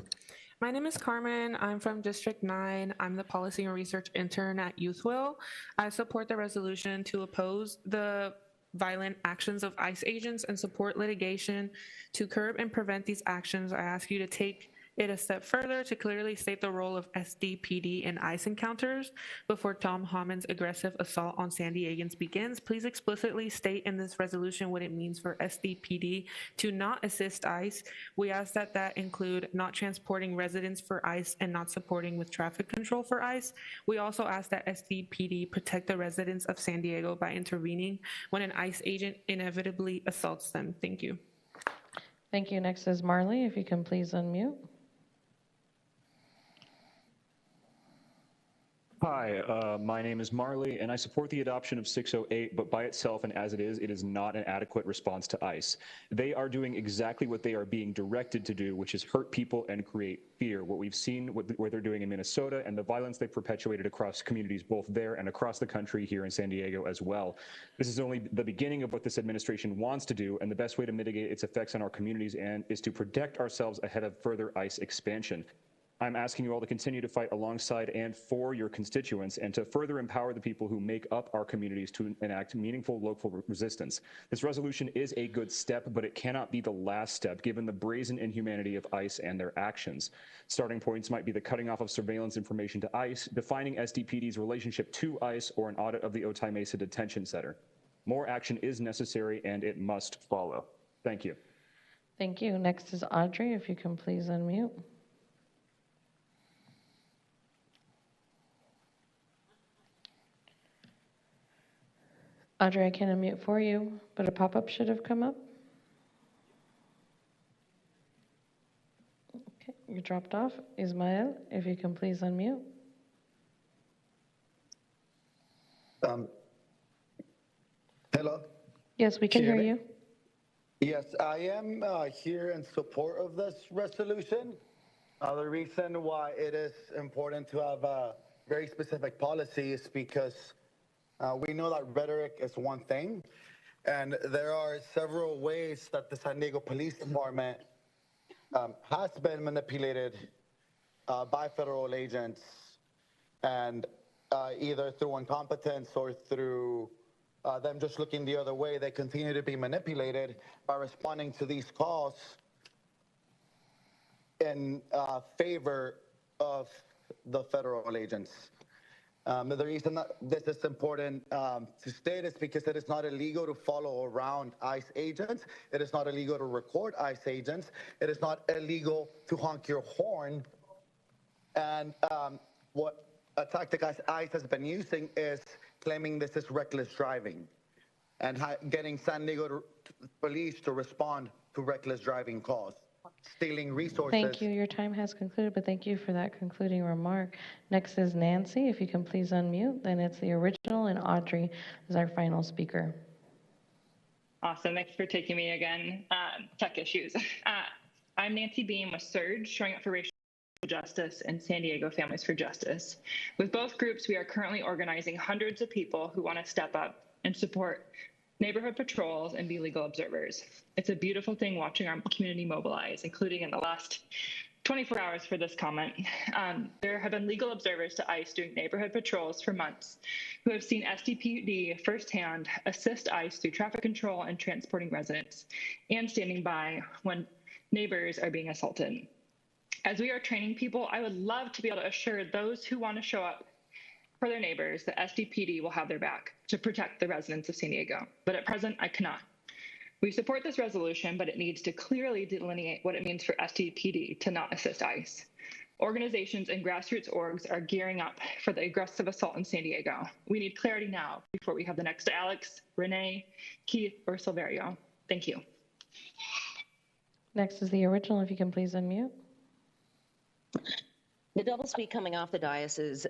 My name is Carmen. I'm from District 9. I'm the Policy and Research Intern at YouthWill. I support the resolution to oppose the violent actions of ICE agents and support litigation to curb and prevent these actions. I ask you to take it a step further to clearly state the role of SDPD in ICE encounters. Before Tom Homan's aggressive assault on San Diegans begins, please explicitly state in this resolution what it means for SDPD to not assist ICE. We ask that that include not transporting residents for ICE and not supporting with traffic control for ICE. We also ask that SDPD protect the residents of San Diego by intervening when an ICE agent inevitably assaults them. Thank you. Thank you. Next is Marley. If you can please unmute. Hi, my name is Marley, and I support the adoption of 608, but by itself and as it is not an adequate response to ICE. They are doing exactly what they are being directed to do, which is hurt people and create fear. What we've seen, what they're doing in Minnesota, and the violence they've perpetuated across communities both there and across the country here in San Diego as well. This is only the beginning of what this administration wants to do, and the best way to mitigate its effects on our communities is to protect ourselves ahead of further ICE expansion. I'm asking you all to continue to fight alongside and for your constituents and to further empower the people who make up our communities to enact meaningful local resistance. This resolution is a good step, but it cannot be the last step given the brazen inhumanity of ICE and their actions. Starting points might be the cutting off of surveillance information to ICE, defining SDPD's relationship to ICE, or an audit of the Otay Mesa Detention Center. More action is necessary and it must follow. Thank you. Thank you. Next is Audrey. If you can please unmute. Audrey, I can unmute for you, but a pop-up should have come up. Okay, you dropped off. Ismael, if you can please unmute. Hello? Yes, we can hear you. Yes, I am here in support of this resolution. The reason why it is important to have a very specific policy is because we know that rhetoric is one thing, and there are several ways that the San Diego Police Department has been manipulated by federal agents, and either through incompetence or through them just looking the other way, they continue to be manipulated by responding to these calls in favor of the federal agents. The reason that this is important to state is because it is not illegal to follow around ICE agents. It is not illegal to record ICE agents. It is not illegal to honk your horn. And what a tactic ICE has been using is claiming this is reckless driving and getting San Diego police to respond to reckless driving calls, stealing resources. Thank you. Your time has concluded, but thank you for that concluding remark. Next is Nancy. If you can please unmute, then it's the original, and Audrey is our final speaker. Awesome. Thanks for taking me again. Tech issues. I'm Nancy Beam with SURGE, showing up for racial justice and San Diego Families for Justice. With both groups, we are currently organizing hundreds of people who want to step up and support neighborhood patrols and be legal observers. It's a beautiful thing watching our community mobilize, including in the last 24 hours for this comment. There have been legal observers to ICE doing neighborhood patrols for months who have seen SDPD firsthand assist ICE through traffic control and transporting residents and standing by when neighbors are being assaulted. As we are training people, I would love to be able to assure those who want to show up for their neighbors that SDPD will have their back to protect the residents of San Diego. But at present, I cannot. We support this resolution, but it needs to clearly delineate what it means for SDPD to not assist ICE. Organizations and grassroots orgs are gearing up for the aggressive assault in San Diego. We need clarity now before we have the next Alex, Renee, Keith, or Silverio. Thank you. Next is the original. If you can please unmute. The doublespeak coming off the dais is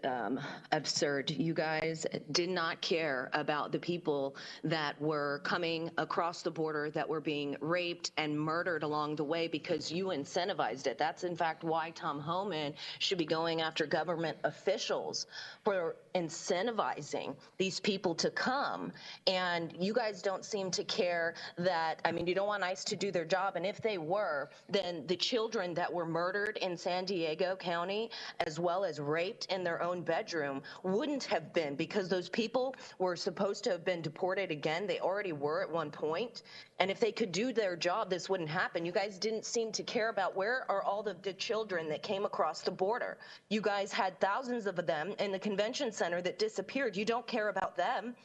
absurd. You guys did not care about the people that were coming across the border, that were being raped and murdered along the way because you incentivized it. That's in fact why Tom Homan should be going after government officials for incentivizing these people to come. And you guys don't seem to care that, I mean, you don't want ICE to do their job. And if they were, then the children that were murdered in San Diego County as well as raped in their own bedroom wouldn't have been, because those people were supposed to have been deported again. They already were at one point. And if they could do their job, this wouldn't happen. You guys didn't seem to care about where are all of the children that came across the border. You guys had thousands of them in the convention center that disappeared. You don't care about them.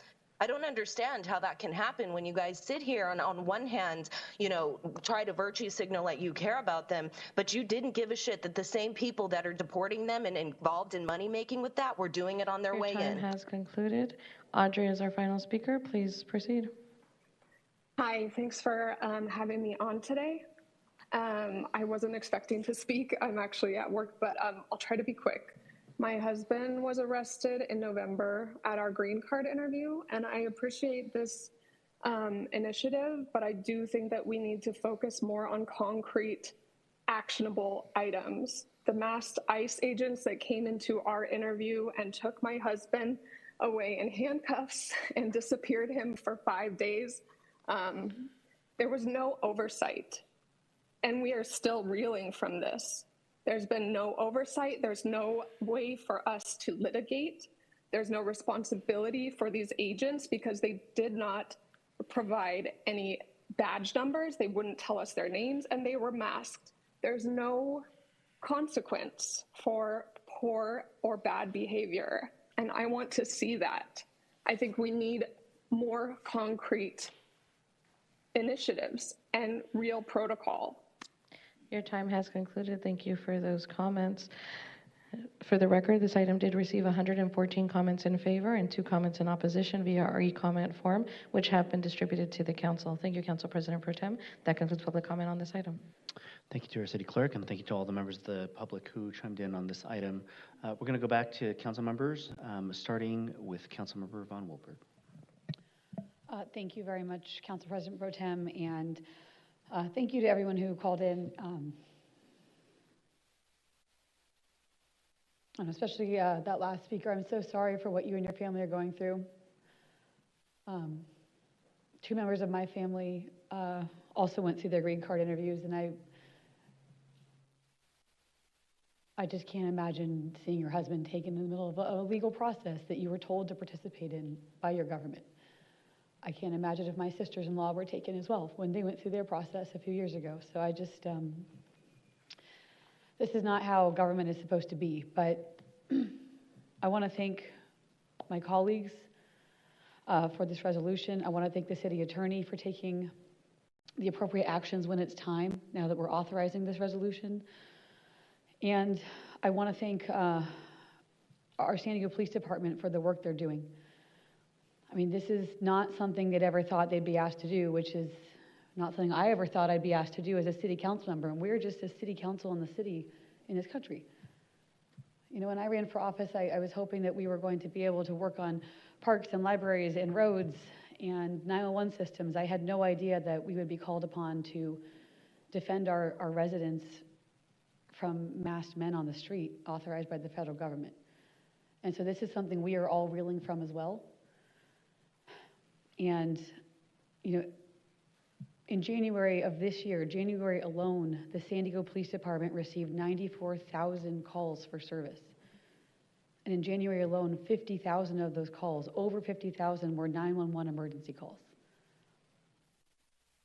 I don't understand how that can happen when you guys sit here and on one hand, you know, try to virtue signal that you care about them, but you didn't give a shit that the same people that are deporting them and involved in money making with that were doing it on their way Your time in. has concluded. Audrey is our final speaker. Please proceed. Hi, thanks for having me on today. I wasn't expecting to speak. I'm actually at work, but I'll try to be quick. My husband was arrested in November at our green card interview, and I appreciate this initiative, but I do think that we need to focus more on concrete, actionable items. The masked ICE agents that came into our interview and took my husband away in handcuffs and disappeared him for 5 days, there was no oversight, and we are still reeling from this. There's been no oversight. There's no way for us to litigate. There's no responsibility for these agents because they did not provide any badge numbers. They wouldn't tell us their names, and they were masked. There's no consequence for poor or bad behavior, and I want to see that. I think we need more concrete initiatives and real protocol. Your time has concluded. Thank you for those comments. For the record, this item did receive 114 comments in favor and 2 comments in opposition via our e-comment form, which have been distributed to the council. Thank you, Council President Pro Tem. That concludes public comment on this item. Thank you to our city clerk, and thank you to all the members of the public who chimed in on this item. We're going to go back to council members, starting with Councilmember Von Wolberg. Thank you very much, Council President Pro Tem, and thank you to everyone who called in, and especially that last speaker. I'm so sorry for what you and your family are going through. 2 members of my family also went through their green card interviews, and I just can't imagine seeing your husband taken in the middle of a legal process that you were told to participate in by your government. I can't imagine if my sisters-in-law were taken as well when they went through their process a few years ago. So I just, this is not how government is supposed to be. But I want to thank my colleagues for this resolution. I want to thank the city attorney for taking the appropriate actions when it's time, now that we're authorizing this resolution. And I want to thank our San Diego Police Department for the work they're doing. I mean, this is not something they'd ever thought they'd be asked to do, which is not something I ever thought I'd be asked to do as a city council member. And we're just a city council in the city, in this country. You know, when I ran for office, I was hoping that we were going to be able to work on parks and libraries and roads and 911 systems. I had no idea that we would be called upon to defend our residents from masked men on the street authorized by the federal government. And so this is something we are all reeling from as well. And, you know, in January of this year, January alone, the San Diego Police Department received 94,000 calls for service. And in January alone, 50,000 of those calls, over 50,000, were 911 emergency calls.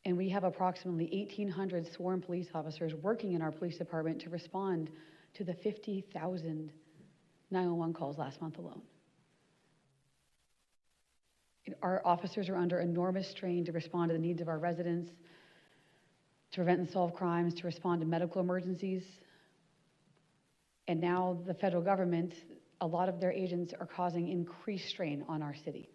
And we have approximately 1,800 sworn police officers working in our police department to respond to the 50,000 911 calls last month alone. Our officers are under enormous strain to respond to the needs of our residents, to prevent and solve crimes, to respond to medical emergencies. And now the federal government, a lot of their agents are causing increased strain on our city.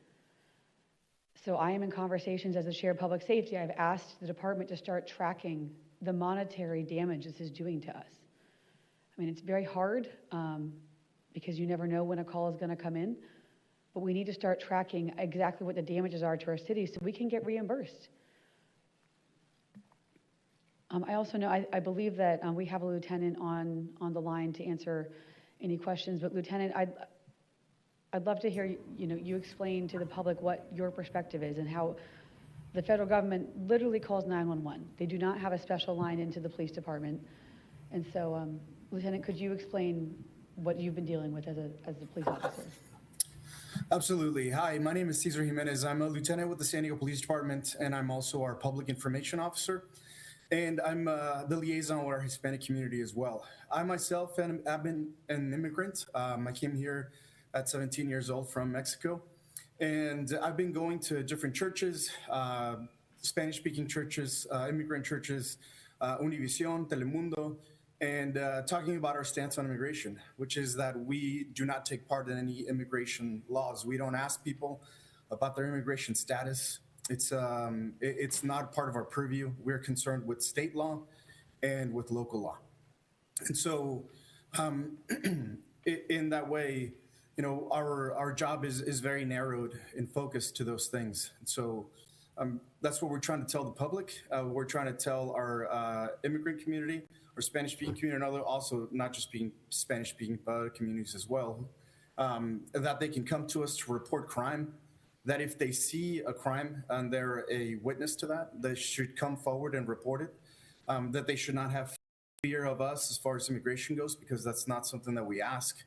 So I am in conversations as the chair of public safety. I've asked the department to start tracking the monetary damage this is doing to us. I mean, it's very hard because you never know when a call is going to come in. But we need to start tracking exactly what the damages are to our city so we can get reimbursed. I also know, I believe that we have a lieutenant on the line to answer any questions. But Lieutenant, I'd love to hear you explain to the public what your perspective is and how the federal government literally calls 911. They do not have a special line into the police department. And so, Lieutenant, could you explain what you've been dealing with as a police officer. Absolutely. Hi, my name is Cesar Jimenez. I'm a lieutenant with the San Diego Police Department, and I'm also our public information officer. And I'm the liaison with our Hispanic community as well. I myself have been an immigrant. I came here at 17 years old from Mexico. And I've been going to different churches, Spanish-speaking churches, immigrant churches, Univision, Telemundo, and talking about our stance on immigration, which is that we do not take part in any immigration laws. We don't ask people about their immigration status. It's not part of our purview. We're concerned with state law and with local law. And so in that way, you know, our job is very narrowed and focused to those things. And so that's what we're trying to tell the public. We're trying to tell our immigrant community, our Spanish-speaking community, and also not just being Spanish-speaking, but other communities as well, that they can come to us to report crime, that if they see a crime and they're a witness to that, they should come forward and report it, that they should not have fear of us as far as immigration goes, because that's not something that we ask.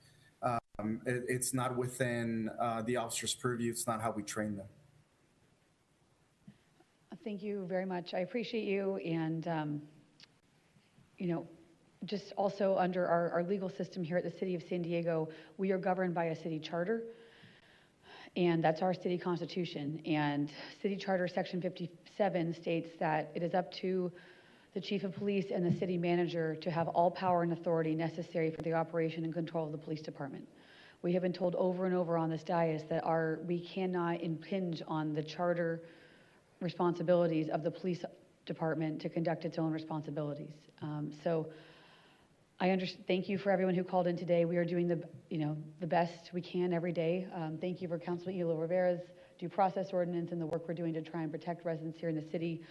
It's not within the officer's purview. It's not how we train them. Thank you very much. I appreciate you. And, you know, just also under our legal system here at the City of San Diego, we are governed by a city charter, and that's our city constitution. And City Charter Section 57 states that it is up to the chief of police and the city manager to have all power and authority necessary for the operation and control of the police department. We have been told over and over on this dais that we cannot impinge on the charter responsibilities of the police department to conduct its own responsibilities. So I understand. Thank you for everyone who called in today. We are doing the best we can every day. Thank you for Councilman Elo Rivera's due process ordinance and the work we're doing to try and protect residents here in the city.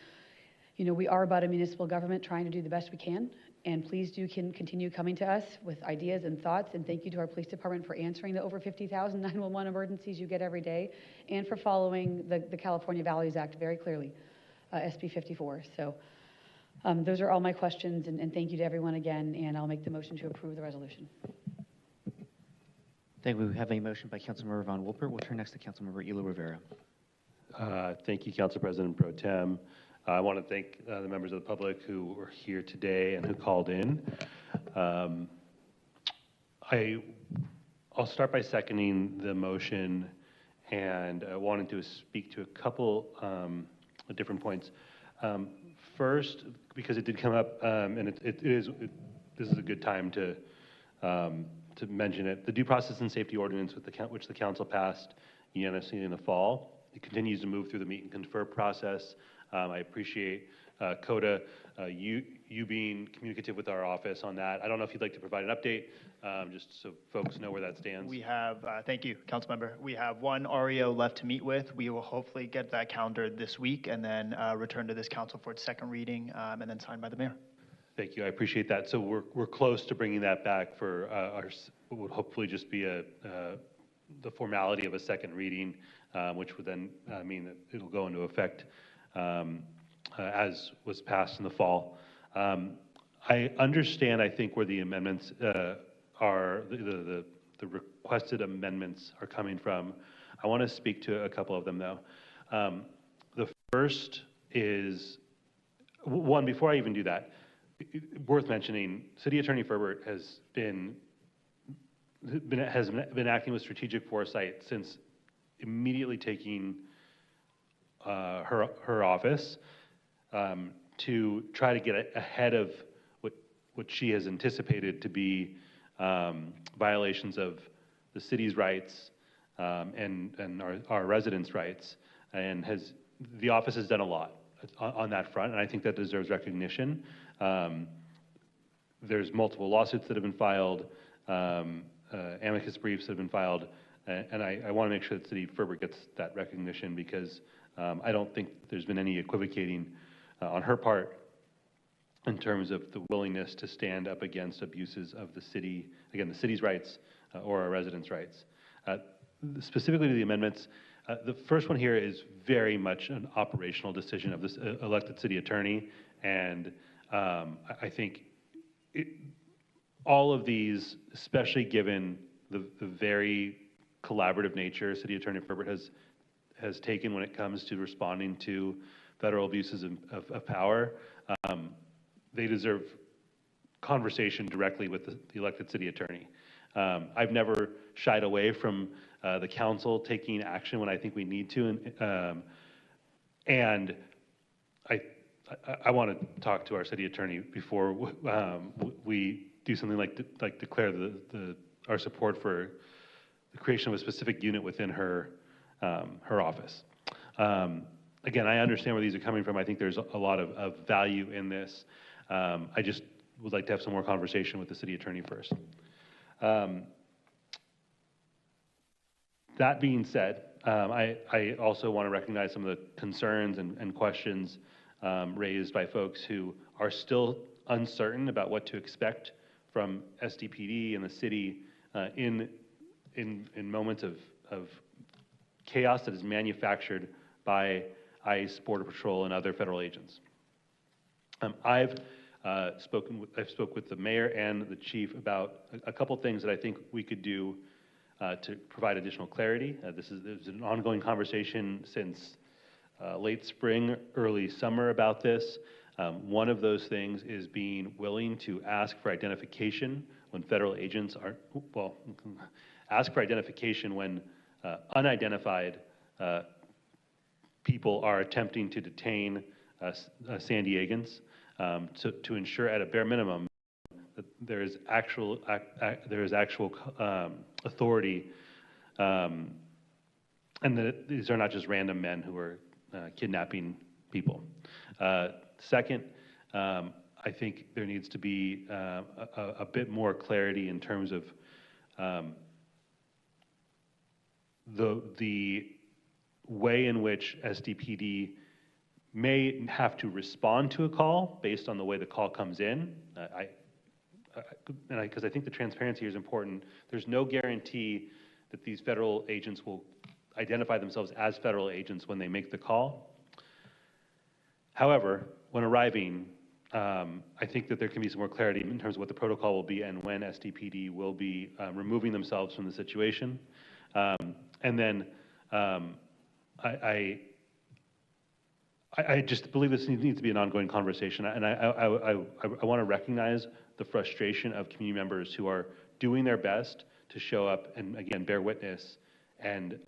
You know, we are about a municipal government trying to do the best we can, and please do continue coming to us with ideas and thoughts, and thank you to our police department for answering the over 50,000 911 emergencies you get every day, and for following the California Values Act very clearly, SB 54. So those are all my questions, and thank you to everyone again, and I'll make the motion to approve the resolution. Thank you. We have a motion by Councilmember Von Wolpert. We'll turn next to Councilmember Elo Rivera. Thank you, Council President Pro Tem. I want to thank the members of the public who were here today and who called in. I'll start by seconding the motion and wanting to speak to a couple of different points. First, because it did come up, and this is a good time to mention it. The Due Process and Safety Ordinance, which the council passed unanimously in the fall, it continues to move through the meet and confer process. I appreciate CODA, you being communicative with our office on that. I don't know if you'd like to provide an update, just so folks know where that stands. We have, thank you, Councilmember. We have one REO left to meet with. We will hopefully get that calendared this week and then return to this council for its second reading and then signed by the mayor. Thank you, I appreciate that. So we're close to bringing that back for what would hopefully just be the formality of a second reading, which would then mean that it'll go into effect as was passed in the fall. I understand, I think, where the amendments are, the requested amendments are coming from. I want to speak to a couple of them, though. The first is, one, before I even do that, worth mentioning, City Attorney Ferbert has been acting with strategic foresight since immediately taking her office to try to get ahead of what she has anticipated to be violations of the city's rights and our residents' rights, and the office has done a lot on that front, and I think that deserves recognition. There's multiple lawsuits that have been filed, amicus briefs that have been filed, and I want to make sure that City Ferbert gets that recognition, because I don't think there's been any equivocating on her part in terms of the willingness to stand up against abuses of the city, again, the city's rights or our residents' rights. Specifically to the amendments, the first one here is very much an operational decision of this elected city attorney, and I think all of these, especially given the very collaborative nature City Attorney Herbert has taken when it comes to responding to federal abuses of power, they deserve conversation directly with the elected city attorney. I've never shied away from the council taking action when I think we need to, and I want to talk to our city attorney before we do something like declare our support for the creation of a specific unit within her office. Again, I understand where these are coming from. I think there's a lot of value in this. I just would like to have some more conversation with the city attorney first. That being said, I also want to recognize some of the concerns and questions raised by folks who are still uncertain about what to expect from SDPD and the city in moments of chaos that is manufactured by ICE, Border Patrol, and other federal agents. I've spoken with the mayor and the chief about a couple things that I think we could do to provide additional clarity. This is an ongoing conversation since late spring, early summer about this. One of those things is being willing to ask for identification when federal agents are, well, ask for identification when unidentified people are attempting to detain San Diegans to ensure at a bare minimum that there is actual authority, and that these are not just random men who are kidnapping people. Second, I think there needs to be a bit more clarity in terms of the way in which SDPD may have to respond to a call based on the way the call comes in. Because I think the transparency here is important. There's no guarantee that these federal agents will identify themselves as federal agents when they make the call. However, when arriving, I think that there can be some more clarity in terms of what the protocol will be and when SDPD will be removing themselves from the situation. And then I just believe this needs to be an ongoing conversation, and I want to recognize the frustration of community members who are doing their best to show up and, again, bear witness, and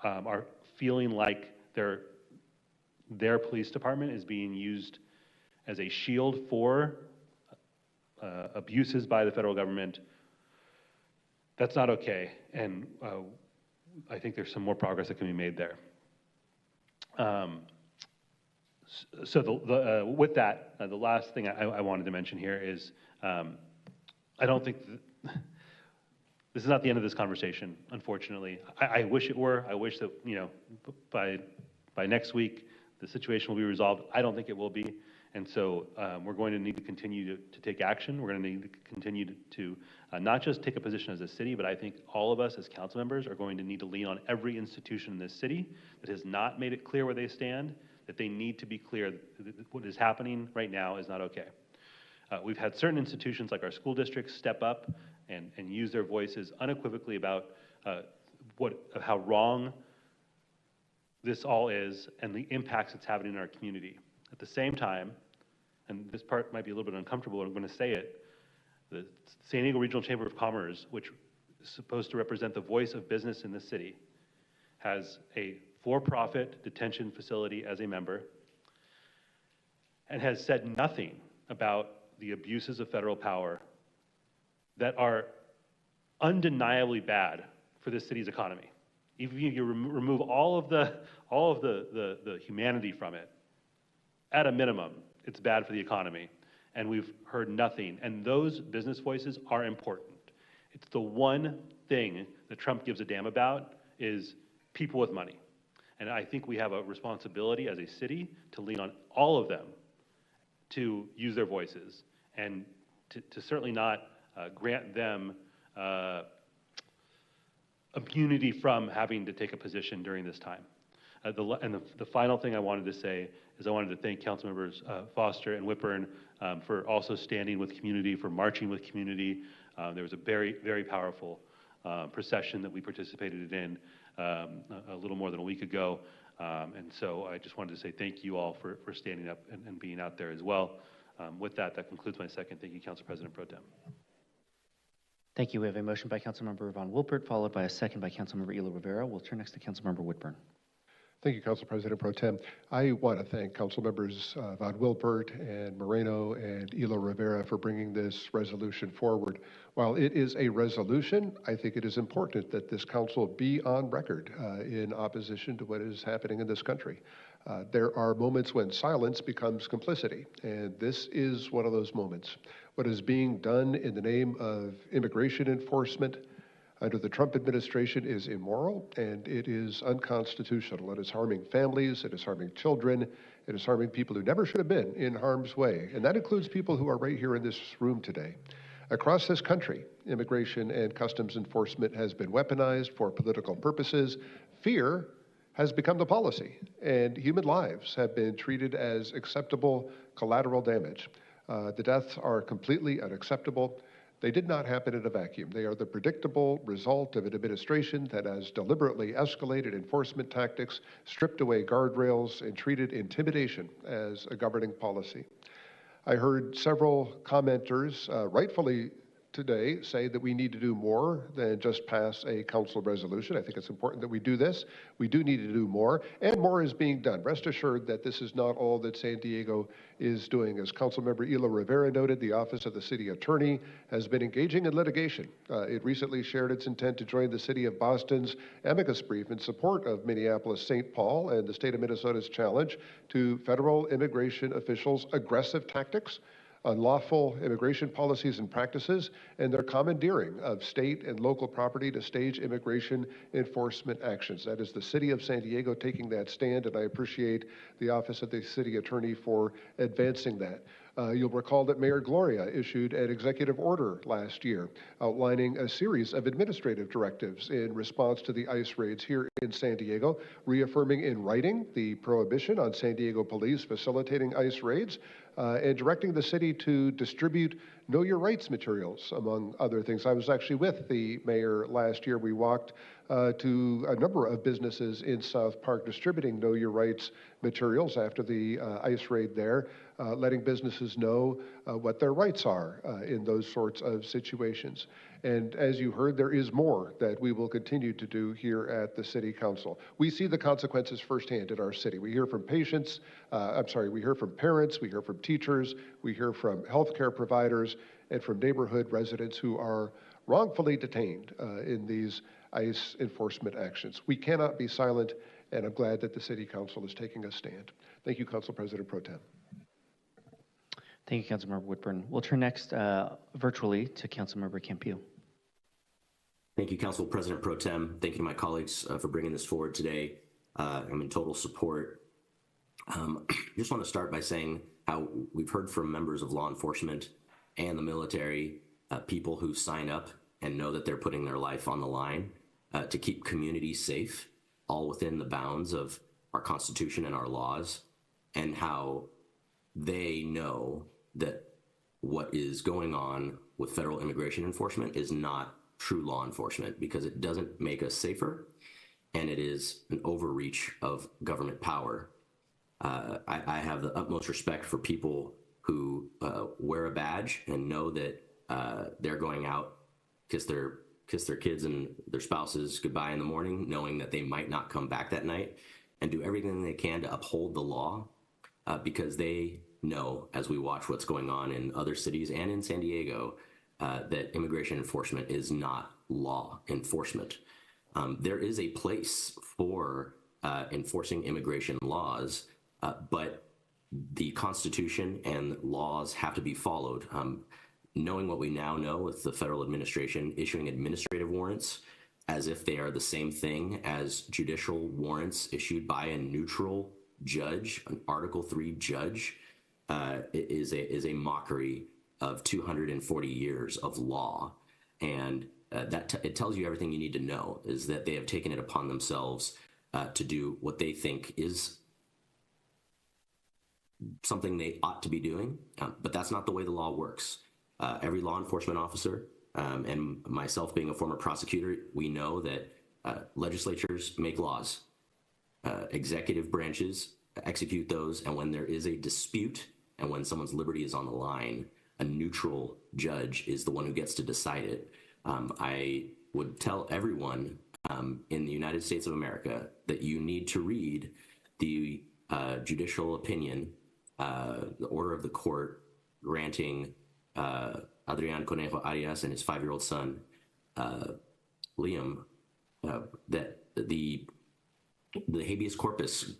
are feeling like their police department is being used as a shield for abuses by the federal government. That's not okay, and I think there's some more progress that can be made there. So with that, the last thing I wanted to mention here is I don't think this is not the end of this conversation, unfortunately. I wish it were. I wish that, you know, by next week the situation will be resolved. I don't think it will be, and so we're going to need to continue to take action. We're going to need to continue to not just take a position as a city, but I think all of us as council members are going to need to lean on every institution in this city that has not made it clear where they stand, that they need to be clear that what is happening right now is not okay. We've had certain institutions like our school districts step up and use their voices unequivocally about how wrong this all is and the impacts it's having in our community. At the same time, and this part might be a little bit uncomfortable, but I'm going to say it, the San Diego Regional Chamber of Commerce, which is supposed to represent the voice of business in the city, has a for-profit detention facility as a member and has said nothing about the abuses of federal power that are undeniably bad for this city's economy. Even if you remove all of the humanity from it, at a minimum, it's bad for the economy. And we've heard nothing. And those business voices are important. It's the one thing that Trump gives a damn about is people with money. And I think we have a responsibility as a city to lean on all of them to use their voices and to certainly not grant them immunity from having to take a position during this time. The final thing I wanted to say is I wanted to thank Council Members Foster and Whitburn for also standing with community, for marching with community. There was a very, very powerful procession that we participated in a little more than a week ago. And so I just wanted to say thank you all for standing up and being out there as well. With that, that concludes my second. Thank you, Council President Pro Tem. Thank you. We have a motion by Councilmember Von Wilpert, followed by a second by Councilmember Elo Rivera. We'll turn next to Councilmember Whitburn. Thank you, Council President Pro Tem. I want to thank Council Members Von Wilpert and Moreno and Elo Rivera for bringing this resolution forward. While it is a resolution, I think it is important that this council be on record in opposition to what is happening in this country. There are moments when silence becomes complicity, and this is one of those moments. What is being done in the name of immigration enforcement under the Trump administration is immoral, and it is unconstitutional. It is harming families, it is harming children, it is harming people who never should have been in harm's way, and that includes people who are right here in this room today. Across this country, immigration and customs enforcement has been weaponized for political purposes. Fear has become the policy, and human lives have been treated as acceptable collateral damage. The deaths are completely unacceptable. They did not happen in a vacuum. They are the predictable result of an administration that has deliberately escalated enforcement tactics, stripped away guardrails, and treated intimidation as a governing policy. I heard several commenters, rightfully today, say that we need to do more than just pass a council resolution. I think it's important that we do this. We do need to do more, and more is being done. Rest assured that this is not all that San Diego is doing. As Councilmember Elo Rivera noted, the Office of the City Attorney has been engaging in litigation. It recently shared its intent to join the City of Boston's amicus brief in support of Minneapolis-St. Paul and the state of Minnesota's challenge to federal immigration officials' aggressive tactics, unlawful immigration policies and practices, and their commandeering of state and local property to stage immigration enforcement actions. That is the City of San Diego taking that stand, and I appreciate the Office of the City Attorney for advancing that. You'll recall that Mayor Gloria issued an executive order last year outlining a series of administrative directives in response to the ICE raids here in San Diego, reaffirming in writing the prohibition on San Diego police facilitating ICE raids, and directing the city to distribute Know Your Rights materials, among other things. I was actually with the mayor last year. We walked to a number of businesses in South Park distributing Know Your Rights materials after the ICE raid there, letting businesses know what their rights are in those sorts of situations. And as you heard, there is more that we will continue to do here at the City Council. We see the consequences firsthand in our city. We hear from patients, we hear from parents, we hear from teachers, we hear from healthcare providers, and from neighborhood residents who are wrongfully detained in these ICE enforcement actions. We cannot be silent, and I'm glad that the City Council is taking a stand. Thank you, Council President Pro Tem. Thank you, Councilmember Whitburn. We'll turn next virtually to Councilmember Campillo. Thank you, Council President Pro Tem. Thank you to my colleagues for bringing this forward today. I'm in total support. Just want to start by saying how we've heard from members of law enforcement and the military, people who sign up and know that they're putting their life on the line to keep communities safe, all within the bounds of our Constitution and our laws, and how they know that what is going on with federal immigration enforcement is not true law enforcement, because it doesn't make us safer, and it is an overreach of government power. I have the utmost respect for people who wear a badge and know that they're going out, kiss their kids and their spouses goodbye in the morning, knowing that they might not come back that night, and do everything they can to uphold the law, because they know, as we watch what's going on in other cities and in San Diego, that immigration enforcement is not law enforcement. There is a place for enforcing immigration laws, but the Constitution and laws have to be followed. Knowing what we now know with the federal administration issuing administrative warrants as if they are the same thing as judicial warrants issued by a neutral judge, an Article III judge, is a mockery of 240 years of law. And it tells you everything you need to know, is that they have taken it upon themselves to do what they think is something they ought to be doing, but that's not the way the law works. Every law enforcement officer, and myself being a former prosecutor, we know that legislatures make laws, executive branches execute those, and when there is a dispute and when someone's liberty is on the line, a neutral judge is the one who gets to decide it. I would tell everyone in the United States of America that you need to read the judicial opinion, the order of the court granting Adrian Conejo Arias and his 5-year-old son, Liam, that the habeas corpus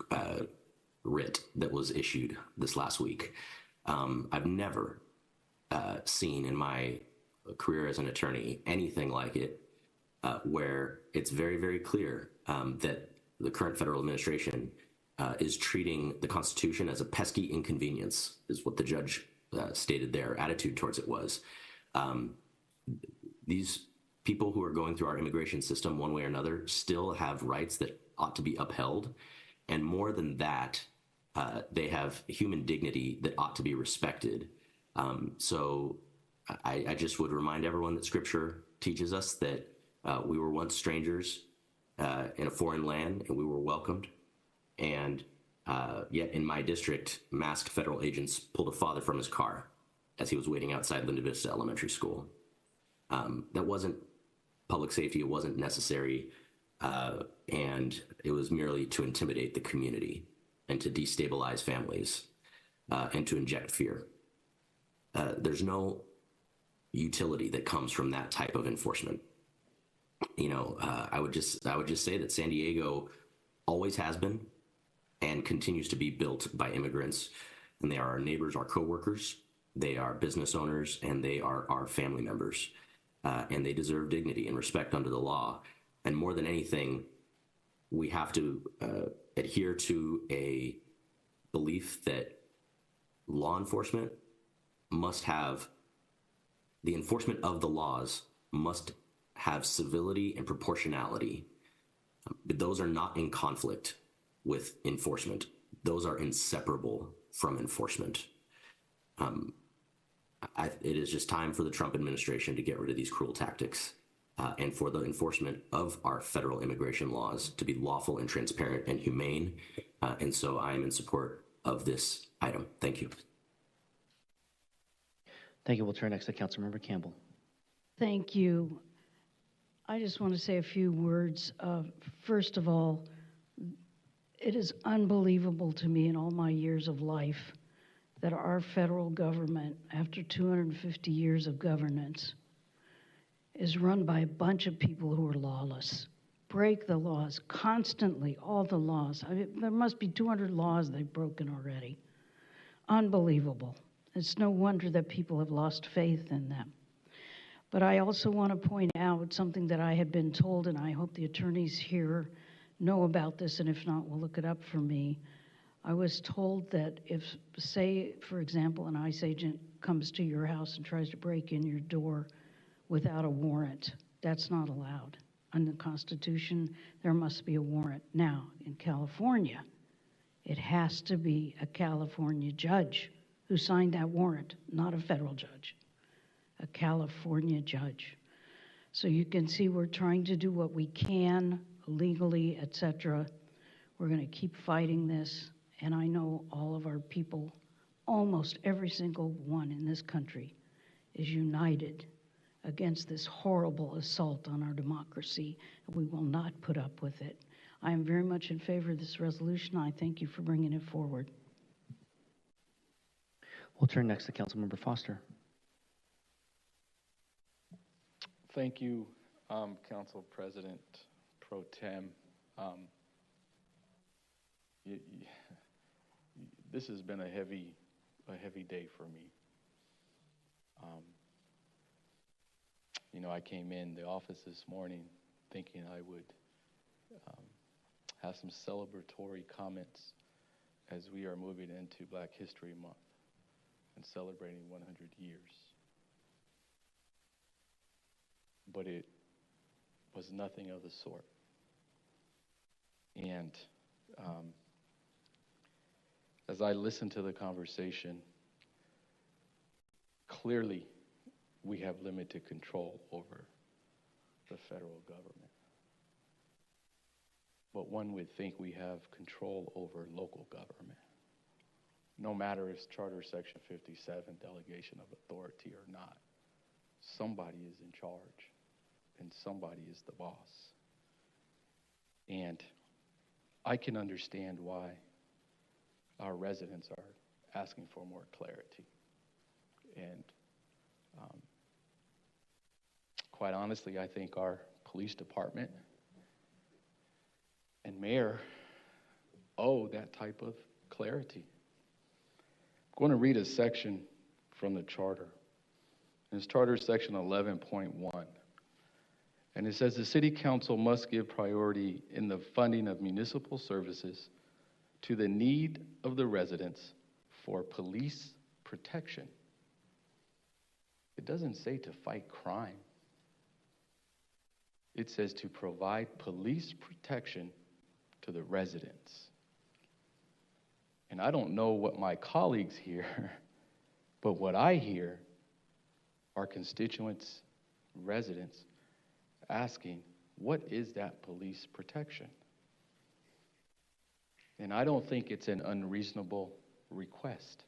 writ that was issued this last week. I've never seen in my career as an attorney anything like it, where it's very, very clear that the current federal administration is treating the Constitution as a pesky inconvenience, is what the judge stated their attitude towards it was. These people who are going through our immigration system one way or another still have rights that ought to be upheld. And more than that, they have human dignity that ought to be respected. So I just would remind everyone that Scripture teaches us that we were once strangers in a foreign land, and we were welcomed. And yet in my district, masked federal agents pulled a father from his car as he was waiting outside Linda Vista Elementary School. That wasn't public safety. It wasn't necessary. And it was merely to intimidate the community and to destabilize families and to inject fear. There's no utility that comes from that type of enforcement. You know, I would just say that San Diego always has been and continues to be built by immigrants, and they are our neighbors, our coworkers, they are business owners, and they are our family members, and they deserve dignity and respect under the law. And more than anything, we have to adhere to a belief that law enforcement must have, the enforcement of the laws must have civility and proportionality. But those are not in conflict with enforcement. Those are inseparable from enforcement. It is just time for the Trump administration to get rid of these cruel tactics and for the enforcement of our federal immigration laws to be lawful and transparent and humane. And so I am in support of this item. Thank you. Thank you. We'll turn next to Councilmember Campbell. Thank you. I just want to say a few words. First of all, it is unbelievable to me in all my years of life that our federal government, after 250 years of governance, is run by a bunch of people who are lawless, break the laws constantly, all the laws. I mean, there must be 200 laws they've broken already. Unbelievable. It's no wonder that people have lost faith in them. But I also want to point out something that I had been told, and I hope the attorneys here know about this, and if not, will look it up for me. I was told that if, say, for example, an ICE agent comes to your house and tries to break in your door without a warrant, that's not allowed. Under the Constitution, there must be a warrant. Now, in California, it has to be a California judge who signed that warrant, not a federal judge, a California judge. So you can see we're trying to do what we can legally, etc. We're going to keep fighting this, and I know all of our people, almost every single one in this country, is united against this horrible assault on our democracy, and we will not put up with it. I am very much in favor of this resolution. I thank you for bringing it forward. We'll turn next to Councilmember Foster. Thank you, Council President Pro Tem. This has been a heavy day for me. You know, I came in the office this morning thinking I would have some celebratory comments as we are moving into Black History Month and celebrating 100 years. But it was nothing of the sort. And as I listen to the conversation, clearly we have limited control over the federal government. But one would think we have control over local government. No matter if it's Charter Section 57, delegation of authority or not, somebody is in charge and somebody is the boss. And I can understand why our residents are asking for more clarity. And quite honestly, I think our police department and mayor owe that type of clarity. I'm going to read a section from the charter. It's Charter Section 11.1. And it says the City Council must give priority in the funding of municipal services to the need of the residents for police protection. It doesn't say to fight crime. It says to provide police protection to the residents. And I don't know what my colleagues hear, but what I hear are constituents, residents, asking, what is that police protection? And I don't think it's an unreasonable request.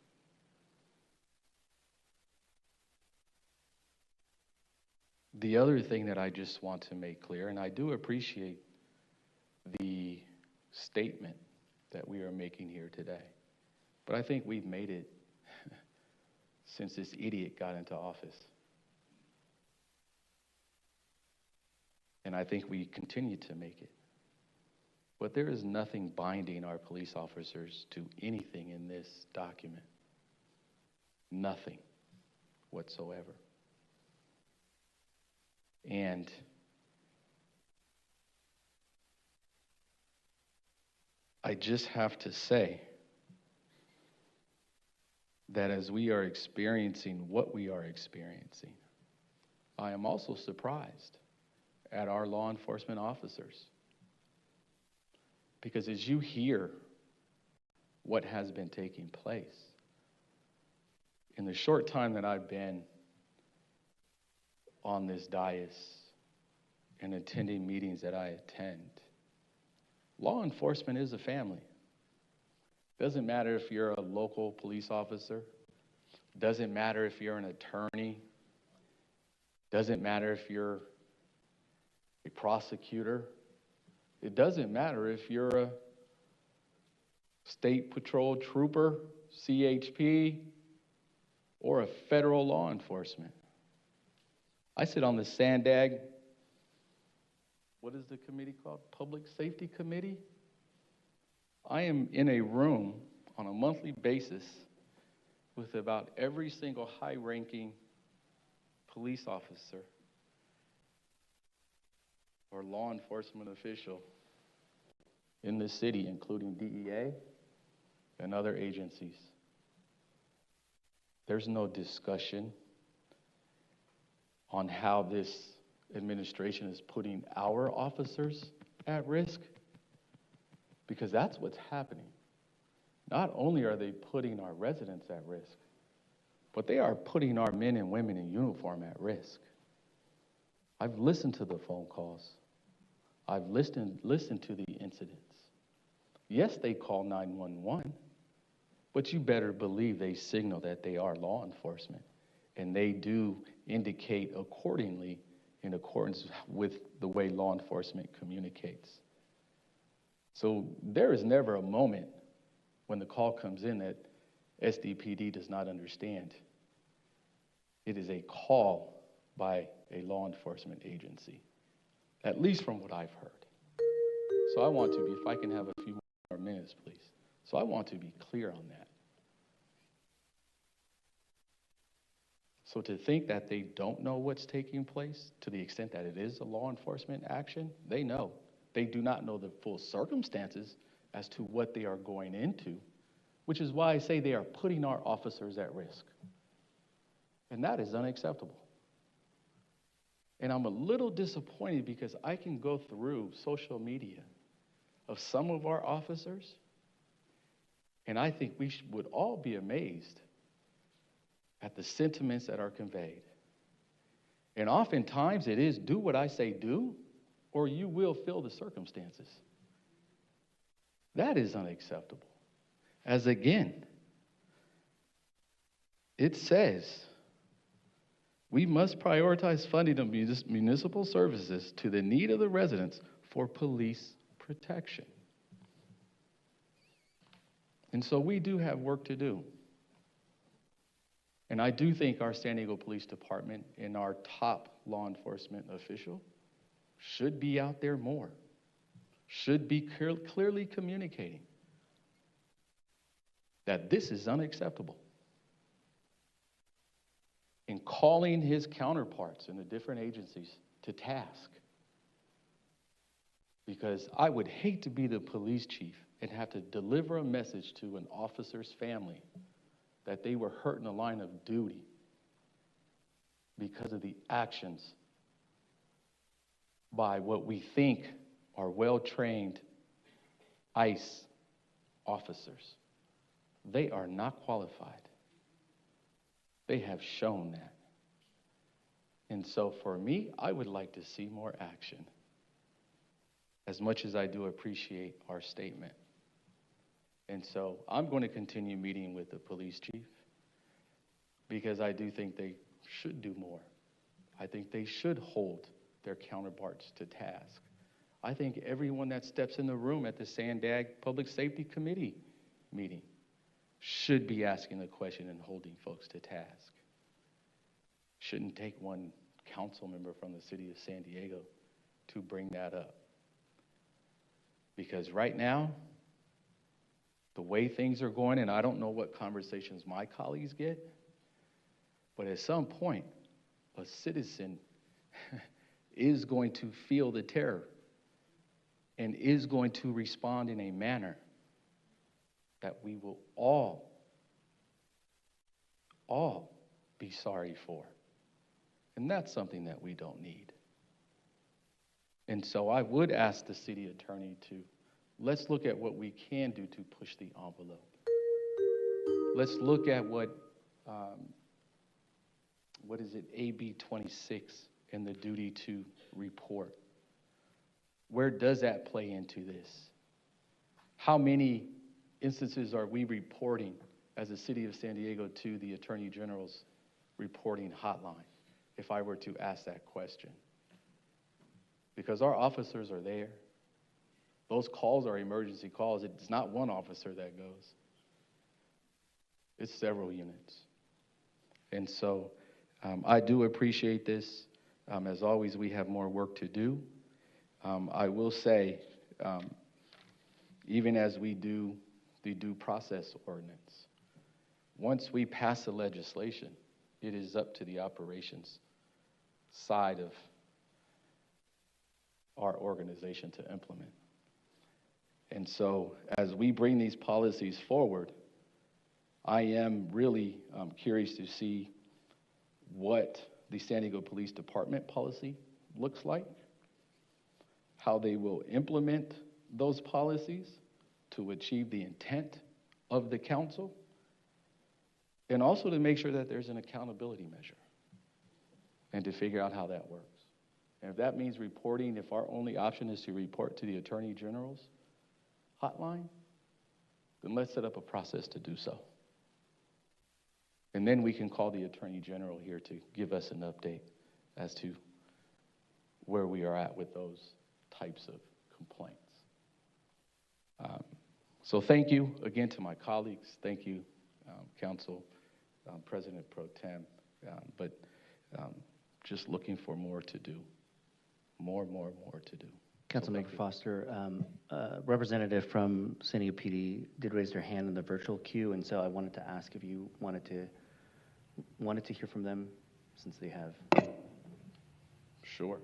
The other thing that I just want to make clear, and I do appreciate the statement that we are making here today, but I think we've made it since this idiot got into office. And I think we continue to make it. But there is nothing binding our police officers to anything in this document. Nothing whatsoever. And I just have to say that as we are experiencing what we are experiencing, I am also surprised at our law enforcement officers. Because as you hear what has been taking place, in the short time that I've been on this dais and attending meetings that I attend, law enforcement is a family. Doesn't matter if you're a local police officer, doesn't matter if you're an attorney, doesn't matter if you're a prosecutor, it doesn't matter if you're a state patrol trooper, CHP, or a federal law enforcement. I sit on the SANDAG, what is the committee called? Public Safety Committee? I am in a room on a monthly basis with about every single high-ranking police officer or law enforcement official in the city, including DEA and other agencies. There's no discussion on how this administration is putting our officers at risk, because that's what's happening. Not only are they putting our residents at risk, but they are putting our men and women in uniform at risk. I've listened to the phone calls. I've listened to the incidents. Yes, they call 911, but you better believe they signal that they are law enforcement, and they do indicate accordingly in accordance with the way law enforcement communicates. So there is never a moment when the call comes in that SDPD does not understand. It is a call by a law enforcement agency, at least from what I've heard. So I want to be, if I can have a few more minutes, please. So I want to be clear on that. So to think that they don't know what's taking place, to the extent that it is a law enforcement action, they know. They do not know the full circumstances as to what they are going into, which is why I say they are putting our officers at risk. And that is unacceptable. And I'm a little disappointed because I can go through social media of some of our officers. And I think we would all be amazed at the sentiments that are conveyed. And oftentimes it is do what I say do, or you will feel the circumstances. That is unacceptable. As again, it says we must prioritize funding of municipal services to the need of the residents for police protection. And so we do have work to do. And I do think our San Diego Police Department and our top law enforcement official should be out there more, should be clearly communicating that this is unacceptable, and calling his counterparts in the different agencies to task. Because I would hate to be the police chief and have to deliver a message to an officer's family that they were hurt in the line of duty because of the actions by what we think are well-trained ICE officers. They are not qualified. They have shown that. And so for me, I would like to see more action, as much as I do appreciate our statement. And so I'm going to continue meeting with the police chief because I do think they should do more. I think they should hold their counterparts to task. I think everyone that steps in the room at the Sandag Public Safety Committee meeting should be asking the question and holding folks to task. Shouldn't take one council member from the city of San Diego to bring that up. Because right now, the way things are going, and I don't know what conversations my colleagues get, but at some point, a citizen is going to feel the terror and is going to respond in a manner that we will all be sorry for. And that's something that we don't need. And so I would ask the city attorney to, let's look at what we can do to push the envelope. Let's look at what is it, AB 26 and the duty to report. Where does that play into this? How many instances are we reporting as a city of San Diego to the Attorney General's reporting hotline, if I were to ask that question? Because our officers are there. Those calls are emergency calls. It's not one officer that goes. It's several units. And so I do appreciate this. As always, we have more work to do. I will say, even as we do the due process ordinance, once we pass the legislation, it is up to the operations side of our organization to implement. And so as we bring these policies forward, I am really curious to see what the San Diego Police Department policy looks like, how they will implement those policies to achieve the intent of the council, and also to make sure that there's an accountability measure and to figure out how that works. And if that means reporting, if our only option is to report to the Attorney General's hotline, then let's set up a process to do so. And then we can call the Attorney General here to give us an update as to where we are at with those types of complaints. So thank you again to my colleagues. Thank you, Council President Pro Tem. But just looking for more to do. More to do. Councilmember Foster, representative from San Diego PD did raise their hand in the virtual queue, and so I wanted to ask if you wanted to hear from them, since they have. Sure,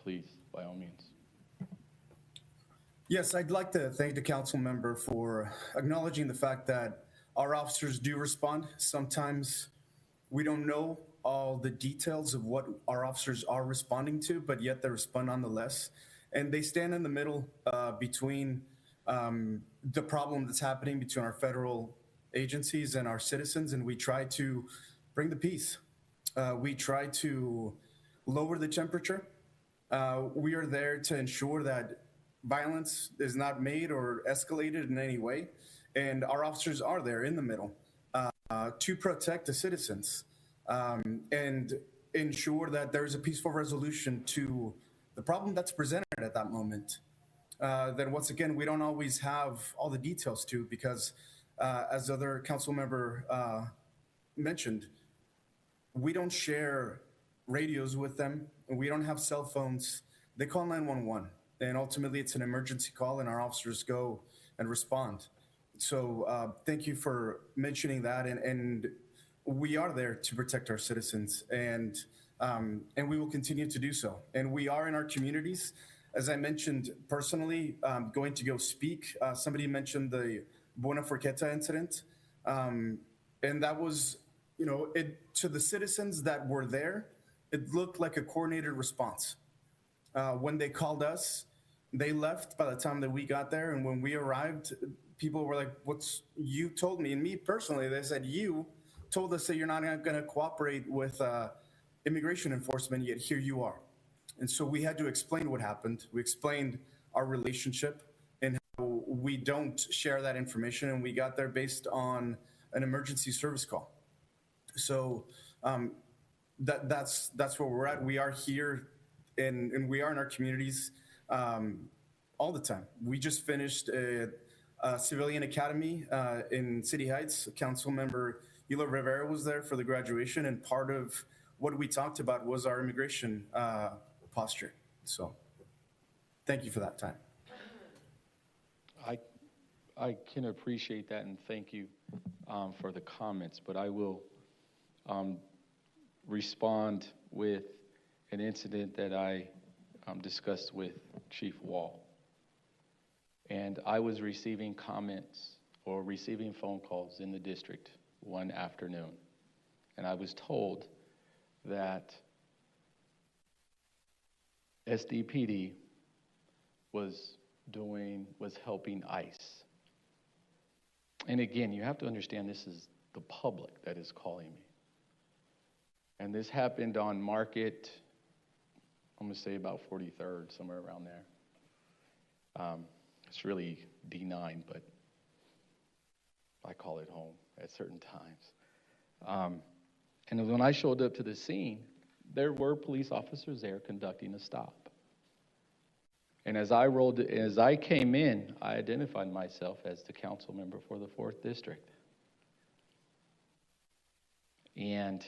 please, by all means. Yes, I'd like to thank the council member for acknowledging the fact that our officers do respond. Sometimes we don't know all the details of what our officers are responding to, but yet they respond nonetheless. And they stand in the middle between the problem that's happening between our federal agencies and our citizens, and we try to bring the peace. We try to lower the temperature. We are there to ensure that violence is not made or escalated in any way, and our officers are there in the middle to protect the citizens and ensure that there is a peaceful resolution to the problem that's presented at that moment. Then once again, we don't always have all the details to, because as the other council member mentioned, we don't share radios with them, and we don't have cell phones. They call 911, and ultimately it's an emergency call, and our officers go and respond. So thank you for mentioning that, and we are there to protect our citizens, and we will continue to do so. And we are in our communities. As I mentioned personally, going to go speak. Somebody mentioned the Buena Forqueta incident, and that was, to the citizens that were there, it looked like a coordinated response. When they called us, they left by the time that we got there, and when we arrived, people were like, you told me, and me personally, they said, you told us that you're not going to cooperate with immigration enforcement, yet here you are. And so we had to explain what happened. We explained our relationship and how we don't share that information, and we got there based on an emergency service call. So that's where we're at. We are here, and we are in our communities all the time. We just finished a civilian academy in City Heights. Council member Hila Rivera was there for the graduation, and part of what we talked about was our immigration posture. So thank you for that time. I can appreciate that, and thank you for the comments, but I will respond with an incident that I discussed with Chief Wall. And I was receiving comments or receiving phone calls in the district one afternoon, and I was told that SDPD was helping ICE. And again, you have to understand, this is the public that is calling me. And this happened on Market, I'm gonna say about 43rd, somewhere around there. It's really D9, but I call it home at certain times. And when I showed up to the scene, there were police officers there conducting a stop. And as I came in, I identified myself as the council member for the 4th District. And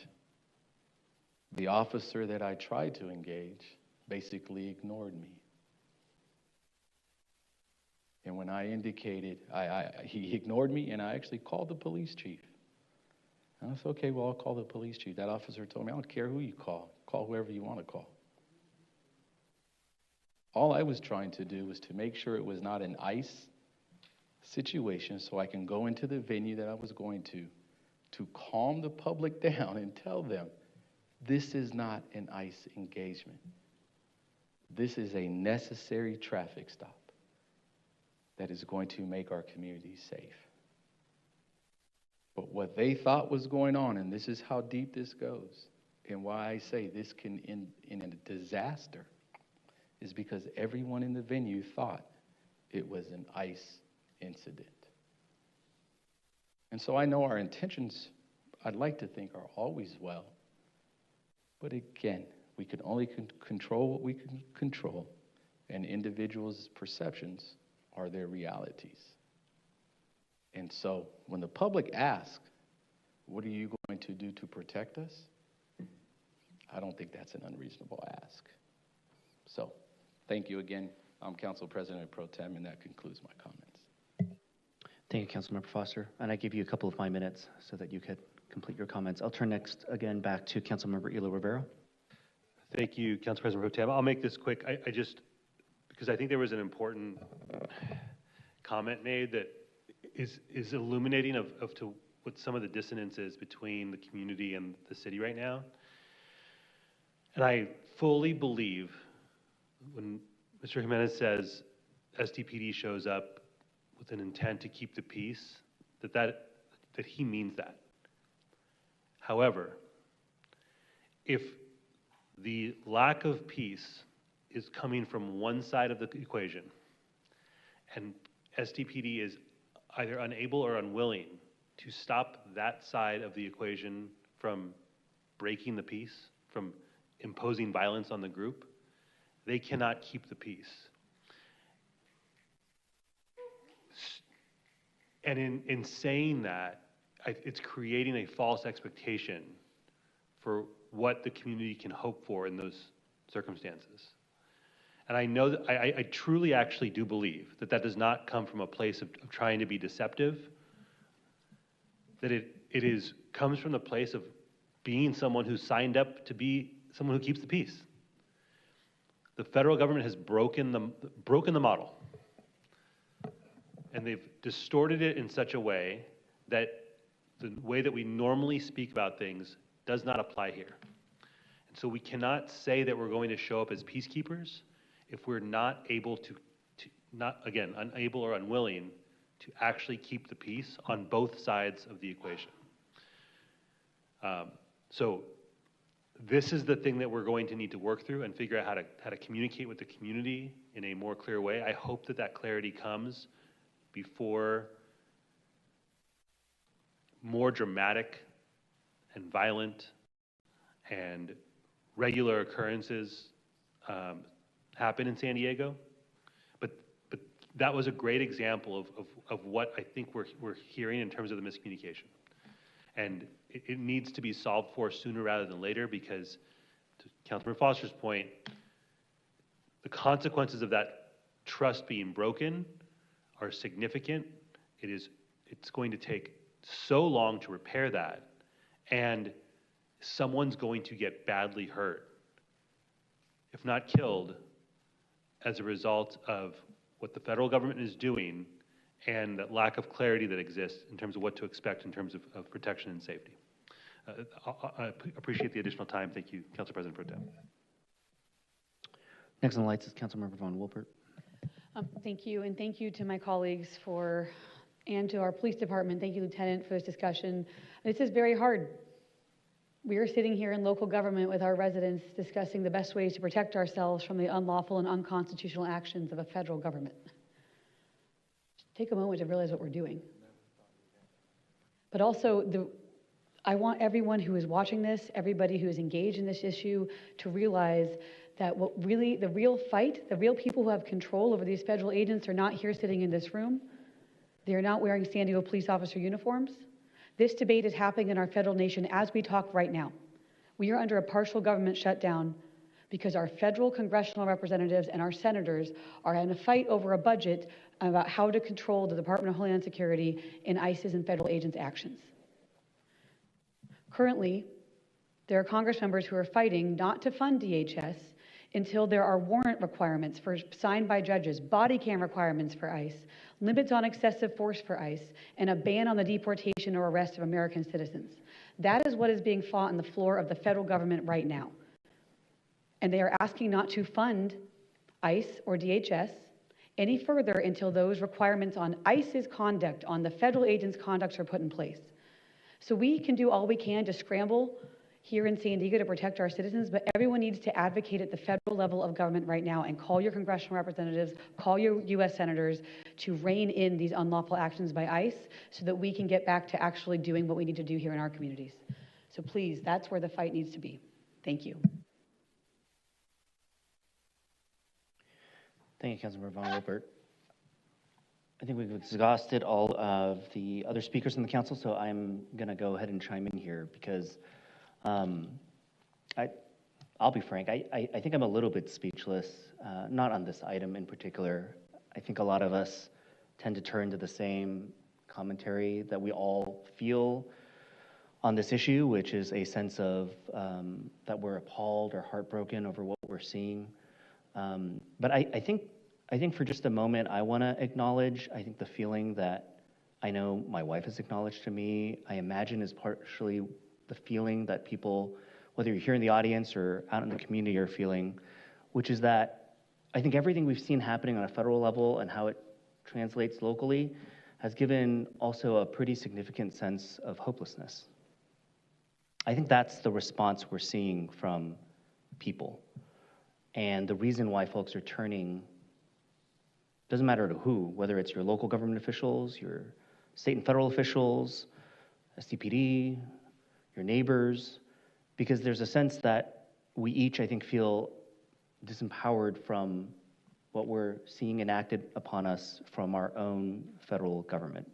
the officer that I tried to engage basically ignored me. And when I indicated, he ignored me, and I actually called the police chief. And I said, okay, well, I'll call the police chief. That officer told me, I don't care who you call whoever you want to call. All I was trying to do was to make sure it was not an ICE situation, so I can go into the venue that I was going to calm the public down and tell them, this is not an ICE engagement. This is a necessary traffic stop that is going to make our community safe. But what they thought was going on, and this is how deep this goes, and why I say this can end in a disaster, is because everyone in the venue thought it was an ICE incident. And so I know our intentions, I'd like to think, are always well. But again, we can only control what we can control, and individuals' perceptions are their realities. And so when the public asks, what are you going to do to protect us? I don't think that's an unreasonable ask. So thank you again. I'm Council President Pro Tem, and that concludes my comments. Thank you, Councilmember Foster. And I give you a couple of my minutes so that you could complete your comments. I'll turn next again back to Councilmember Hila Rivera. Thank you, Council President Pro Tem. I'll make this quick. I just, because I think there was an important comment made that is illuminating of to what some of the dissonance is between the community and the city right now. And I fully believe when Mr. Jimenez says SDPD shows up with an intent to keep the peace, that he means that. However, if the lack of peace is coming from one side of the equation, and SDPD is either unable or unwilling to stop that side of the equation from breaking the peace, from imposing violence on the group, they cannot keep the peace. And in saying that, it's creating a false expectation for what the community can hope for in those circumstances. And I know that I truly actually do believe that that does not come from a place of trying to be deceptive, that it comes from the place of being someone who signed up to be someone who keeps the peace. The federal government has broken the model, and they've distorted it in such a way that the way that we normally speak about things does not apply here. And so we cannot say that we're going to show up as peacekeepers if we're not able to not, again, unable or unwilling to actually keep the peace on both sides of the equation. So this is the thing that we're going to need to work through and figure out how to communicate with the community in a more clear way. I hope that that clarity comes before more dramatic and violent and regular occurrences happen in San Diego. But that was a great example of what I think we're hearing in terms of the miscommunication. And it needs to be solved for sooner rather than later, because to Councilmember Foster's point, the consequences of that trust being broken are significant. It's going to take so long to repair that, and someone's going to get badly hurt, if not killed, as a result of what the federal government is doing and that lack of clarity that exists in terms of what to expect in terms of protection and safety. I appreciate the additional time. Thank you, Council President Pro Tem. Next on the lights is Councilmember Von Wilpert. Thank you, and thank you to my colleagues and to our police department. Thank you, Lieutenant, for this discussion. This is very hard. We are sitting here in local government with our residents discussing the best ways to protect ourselves from the unlawful and unconstitutional actions of a federal government. Take a moment to realize what we're doing. But also, I want everyone who is watching this, everybody who is engaged in this issue, to realize that the real fight, the real people who have control over these federal agents are not here sitting in this room. They are not wearing San Diego police officer uniforms. This debate is happening in our federal nation as we talk right now. We are under a partial government shutdown because our federal congressional representatives and our senators are in a fight over a budget about how to control the Department of Homeland Security in ICE's and federal agents' actions. Currently, there are Congress members who are fighting not to fund DHS until there are warrant requirements signed by judges, body cam requirements for ICE, limits on excessive force for ICE, and a ban on the deportation or arrest of American citizens. That is what is being fought on the floor of the federal government right now. And they are asking not to fund ICE or DHS any further until those requirements on ICE's conduct, on the federal agents' conducts, are put in place. So we can do all we can to scramble here in San Diego to protect our citizens, but everyone needs to advocate at the federal level of government right now and call your congressional representatives, call your U.S. senators to rein in these unlawful actions by ICE so that we can get back to actually doing what we need to do here in our communities. So please, that's where the fight needs to be. Thank you. Thank you, Councilmember Von Wilpert. I think we've exhausted all of the other speakers in the council, so I'm going to go ahead and chime in here because I'll be frank, I think I'm a little bit speechless, not on this item in particular. I think a lot of us tend to turn to the same commentary that we all feel on this issue, which is a sense of that we're appalled or heartbroken over what we're seeing. But I think for just a moment, I want to acknowledge, I think the feeling that I know my wife has acknowledged to me, I imagine is partially the feeling that people, whether you're here in the audience or out in the community, are feeling, which is that I think everything we've seen happening on a federal level and how it translates locally has given also a pretty significant sense of hopelessness. I think that's the response we're seeing from people. And the reason why folks are turning, doesn't matter to who, whether it's your local government officials, your state and federal officials, SDPD, your neighbors, because there's a sense that we each, I think, feel disempowered from what we're seeing enacted upon us from our own federal government.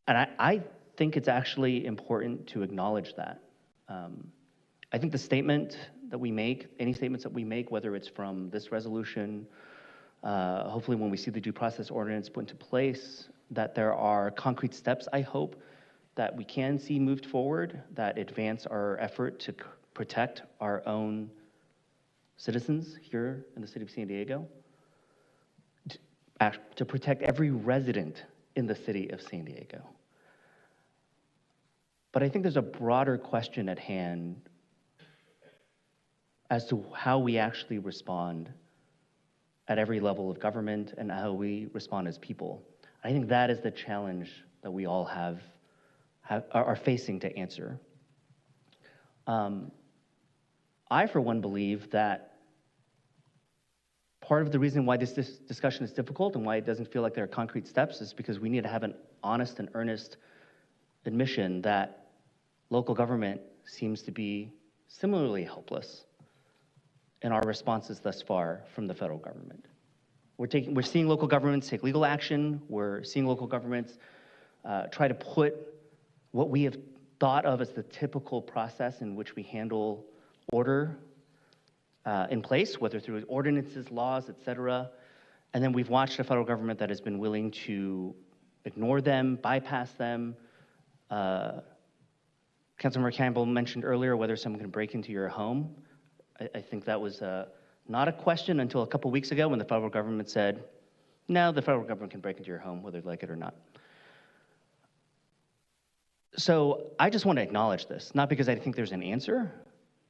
And I think it's actually important to acknowledge that. I think the statement that we make, any statements that we make, whether it's from this resolution, hopefully when we see the due process ordinance put into place, that there are concrete steps, I hope, that we can see moved forward that advance our effort to protect our own citizens here in the city of San Diego, to protect every resident in the city of San Diego. But I think there's a broader question at hand as to how we actually respond at every level of government and how we respond as people. I think that is the challenge that we all are facing to answer. I, for one, believe that part of the reason why this discussion is difficult and why it doesn't feel like there are concrete steps is because we need to have an honest and earnest admission that local government seems to be similarly helpless in our responses thus far from the federal government. We're seeing local governments take legal action. We're seeing local governments try to put what we have thought of as the typical process in which we handle order in place, whether through ordinances, laws, et cetera. And then we've watched a federal government that has been willing to ignore them, bypass them. Councilmember Campbell mentioned earlier whether someone can break into your home. I think that was not a question until a couple weeks ago when the federal government said, no, the federal government can break into your home, whether they like it or not. So I just want to acknowledge this, not because I think there's an answer,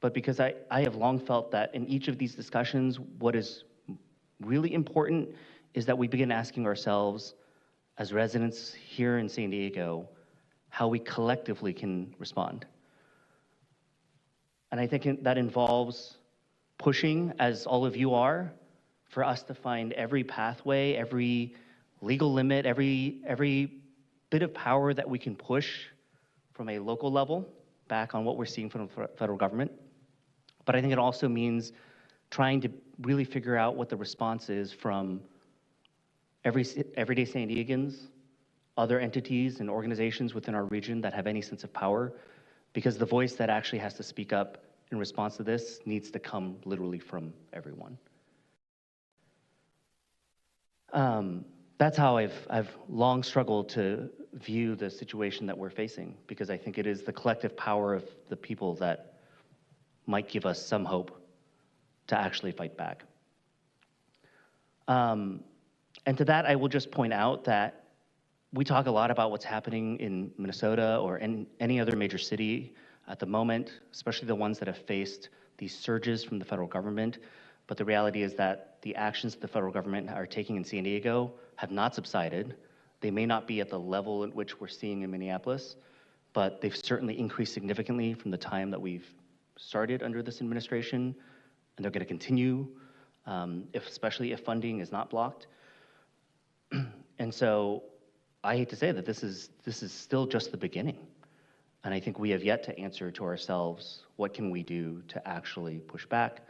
but because I have long felt that in each of these discussions, what is really important is that we begin asking ourselves, as residents here in San Diego, how we collectively can respond. And I think that involves pushing, as all of you are, for us to find every pathway, every legal limit, every bit of power that we can push from a local level back on what we're seeing from the federal government. But I think it also means trying to really figure out what the response is from everyday San Diegans, other entities and organizations within our region that have any sense of power, because the voice that actually has to speak up in response to this needs to come literally from everyone. That's how I've long struggled to view the situation that we're facing, because I think it is the collective power of the people that might give us some hope to actually fight back. And to that, I will just point out that we talk a lot about what's happening in Minnesota or in any other major city at the moment, especially the ones that have faced these surges from the federal government. But the reality is that the actions the federal government are taking in San Diego have not subsided. They may not be at the level at which we're seeing in Minneapolis, but they've certainly increased significantly from the time that we've started under this administration, and they're going to continue, especially if funding is not blocked. And so I hate to say that this is still just the beginning. And I think we have yet to answer to ourselves, what can we do to actually push back?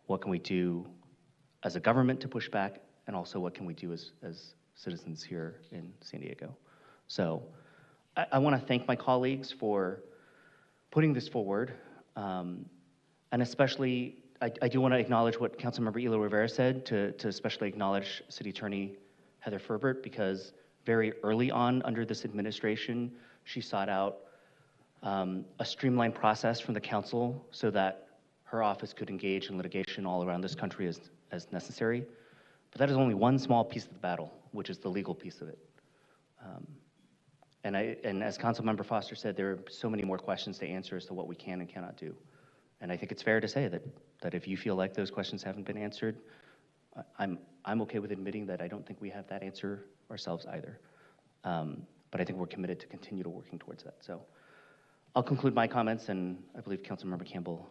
What can we do as a government to push back? And also what can we do as citizens here in San Diego? So I want to thank my colleagues for putting this forward. And especially, I do want to acknowledge what Councilmember Elo Rivera said, to especially acknowledge City Attorney Heather Ferbert, because very early on under this administration, she sought out a streamlined process from the council so that her office could engage in litigation all around this country as necessary. But that is only one small piece of the battle, which is the legal piece of it. And as Councilmember Foster said, there are so many more questions to answer as to what we can and cannot do. I think it's fair to say that if you feel like those questions haven't been answered, I'm okay with admitting that I don't think we have that answer ourselves either. But I think we're committed to continue to working towards that. So I'll conclude my comments, and I believe Councilmember Campbell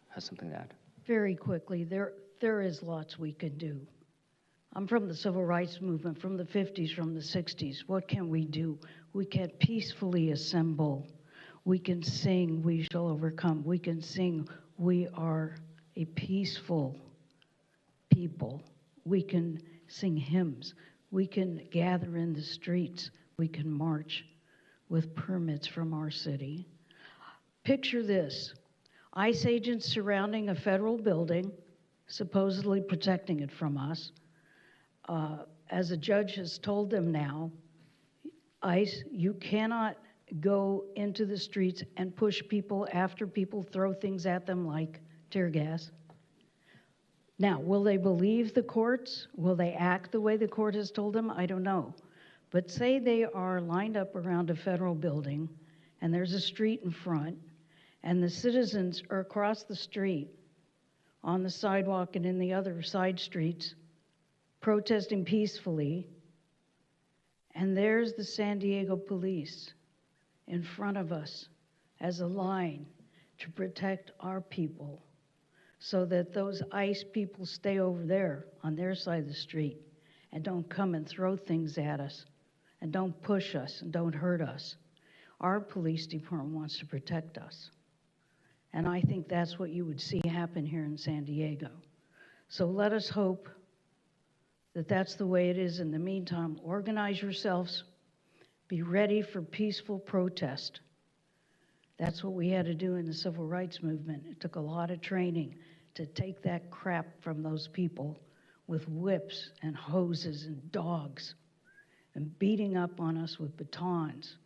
has something to add. Very quickly, there is lots we could do. I'm from the civil rights movement, from the 50s, from the 60s. What can we do? We can peacefully assemble. We can sing, we shall overcome. We can sing, we are a peaceful people. We can sing hymns. We can gather in the streets. We can march with permits from our city. Picture this, ICE agents surrounding a federal building, supposedly protecting it from us. As a judge has told them now, ICE, you cannot go into the streets and push people after people throw things at them like tear gas. Now, will they believe the courts? Will they act the way the court has told them? I don't know. But say they are lined up around a federal building and there's a street in front and the citizens are across the street on the sidewalk and in the other side streets protesting peacefully, and there's the San Diego police in front of us as a line to protect our people so that those ICE people stay over there on their side of the street and don't come and throw things at us and don't push us and don't hurt us. Our police department wants to protect us. And I think that's what you would see happen here in San Diego. So let us hope that that's the way it is. In the meantime, organize yourselves, be ready for peaceful protest. That's what we had to do in the civil rights movement. It took a lot of training to take that crap from those people with whips and hoses and dogs and beating up on us with batons.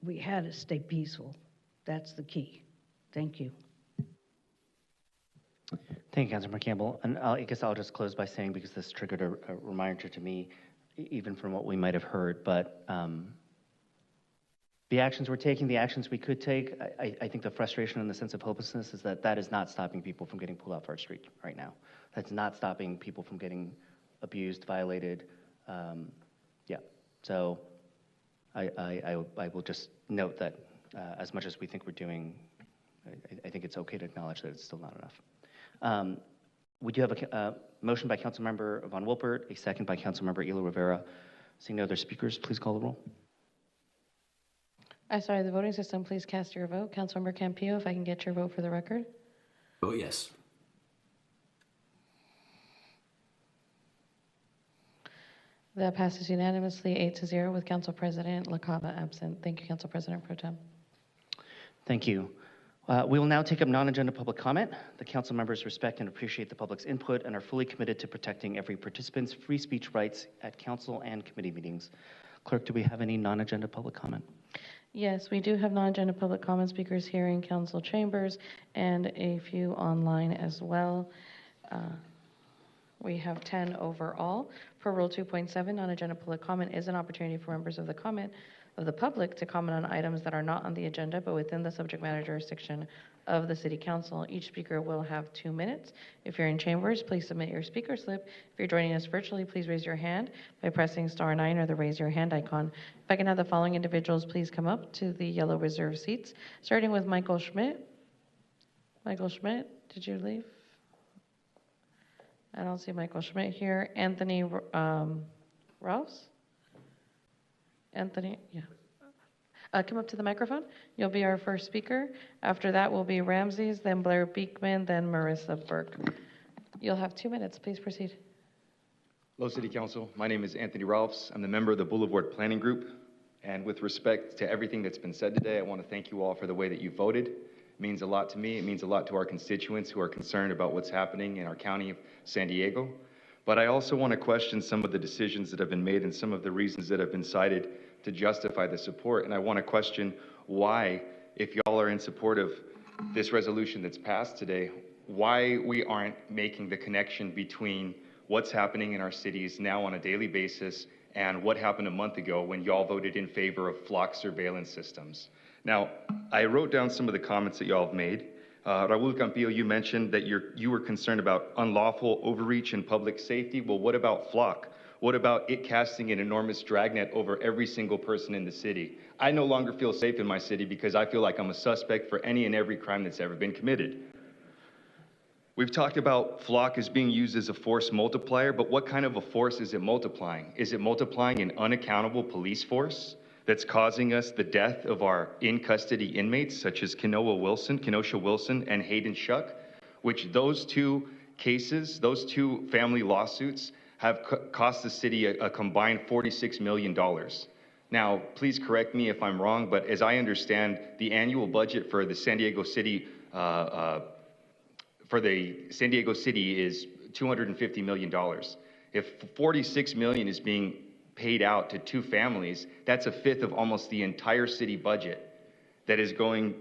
We had to stay peaceful. That's the key. Thank you. Thank you, Councilmember Campbell. And I guess I'll just close by saying, because this triggered a reminder to me, even from what we might have heard, but the actions we're taking, the actions we could take, I think the frustration and the sense of hopelessness is that is not stopping people from getting pulled off our street right now. That's not stopping people from getting abused, violated. Yeah, so I will just note that as much as we think we're doing, I think it's okay to acknowledge that it's still not enough. We do have a motion by Councilmember Von Wilpert, a second by Councilmember Elo Rivera. Seeing no other speakers, please call the roll. I started the voting system. Please cast your vote. Councilmember Campillo, if I can get your vote for the record. Vote yes. That passes unanimously 8-0 with Council President LaCava absent. Thank you, Council President Pro Tem. Thank you. We will now take up non-agenda public comment. The council members respect and appreciate the public's input and are fully committed to protecting every participant's free speech rights at council and committee meetings. Clerk, do we have any non-agenda public comment? Yes, we do have non-agenda public comment speakers here in council chambers and a few online as well. We have 10 overall. Per Rule 2.7, non-agenda public comment is an opportunity for members of the public to comment on items that are not on the agenda but within the subject matter jurisdiction of the City Council. Each speaker will have 2 minutes. If you're in chambers, please submit your speaker slip. If you're joining us virtually, please raise your hand by pressing *9 or the raise your hand icon. If I can have the following individuals please come up to the yellow reserve seats, starting with Michael Schmidt. Michael Schmidt, did you leave? I don't see Michael Schmidt here. Anthony Rouse? Anthony, yeah. Come up to the microphone. You'll be our first speaker. After that will be Ramses, then Blair Beekman, then Marissa Burke. You'll have 2 minutes. Please proceed. Hello, City Council. My name is Anthony Ralphs. I'm the member of the Boulevard Planning Group. And with respect to everything that's been said today, I want to thank you all for the way that you voted. It means a lot to me. It means a lot to our constituents who are concerned about what's happening in our county of San Diego. But I also want to question some of the decisions that have been made and some of the reasons that have been cited to justify the support. And I want to question why, if y'all are in support of this resolution that's passed today, why we aren't making the connection between what's happening in our cities now on a daily basis and what happened a month ago when y'all voted in favor of flock surveillance systems. Now, I wrote down some of the comments that y'all have made. Raul Campillo, you mentioned that you were concerned about unlawful overreach in public safety. Well, what about Flock? What about it casting an enormous dragnet over every single person in the city? I no longer feel safe in my city because I feel like I'm a suspect for any and every crime that's ever been committed. We've talked about Flock as being used as a force multiplier, but what kind of a force is it multiplying? Is it multiplying an unaccountable police force that's causing us the death of our in-custody inmates, such as Kenosha Wilson, and Hayden Shuck, which those two cases, those two family lawsuits, have cost the city a combined $46 million. Now, please correct me if I'm wrong, but as I understand, the annual budget for the San Diego City is $250 million. If $46 million is being paid out to two families, that's a fifth of almost the entire city budget that is going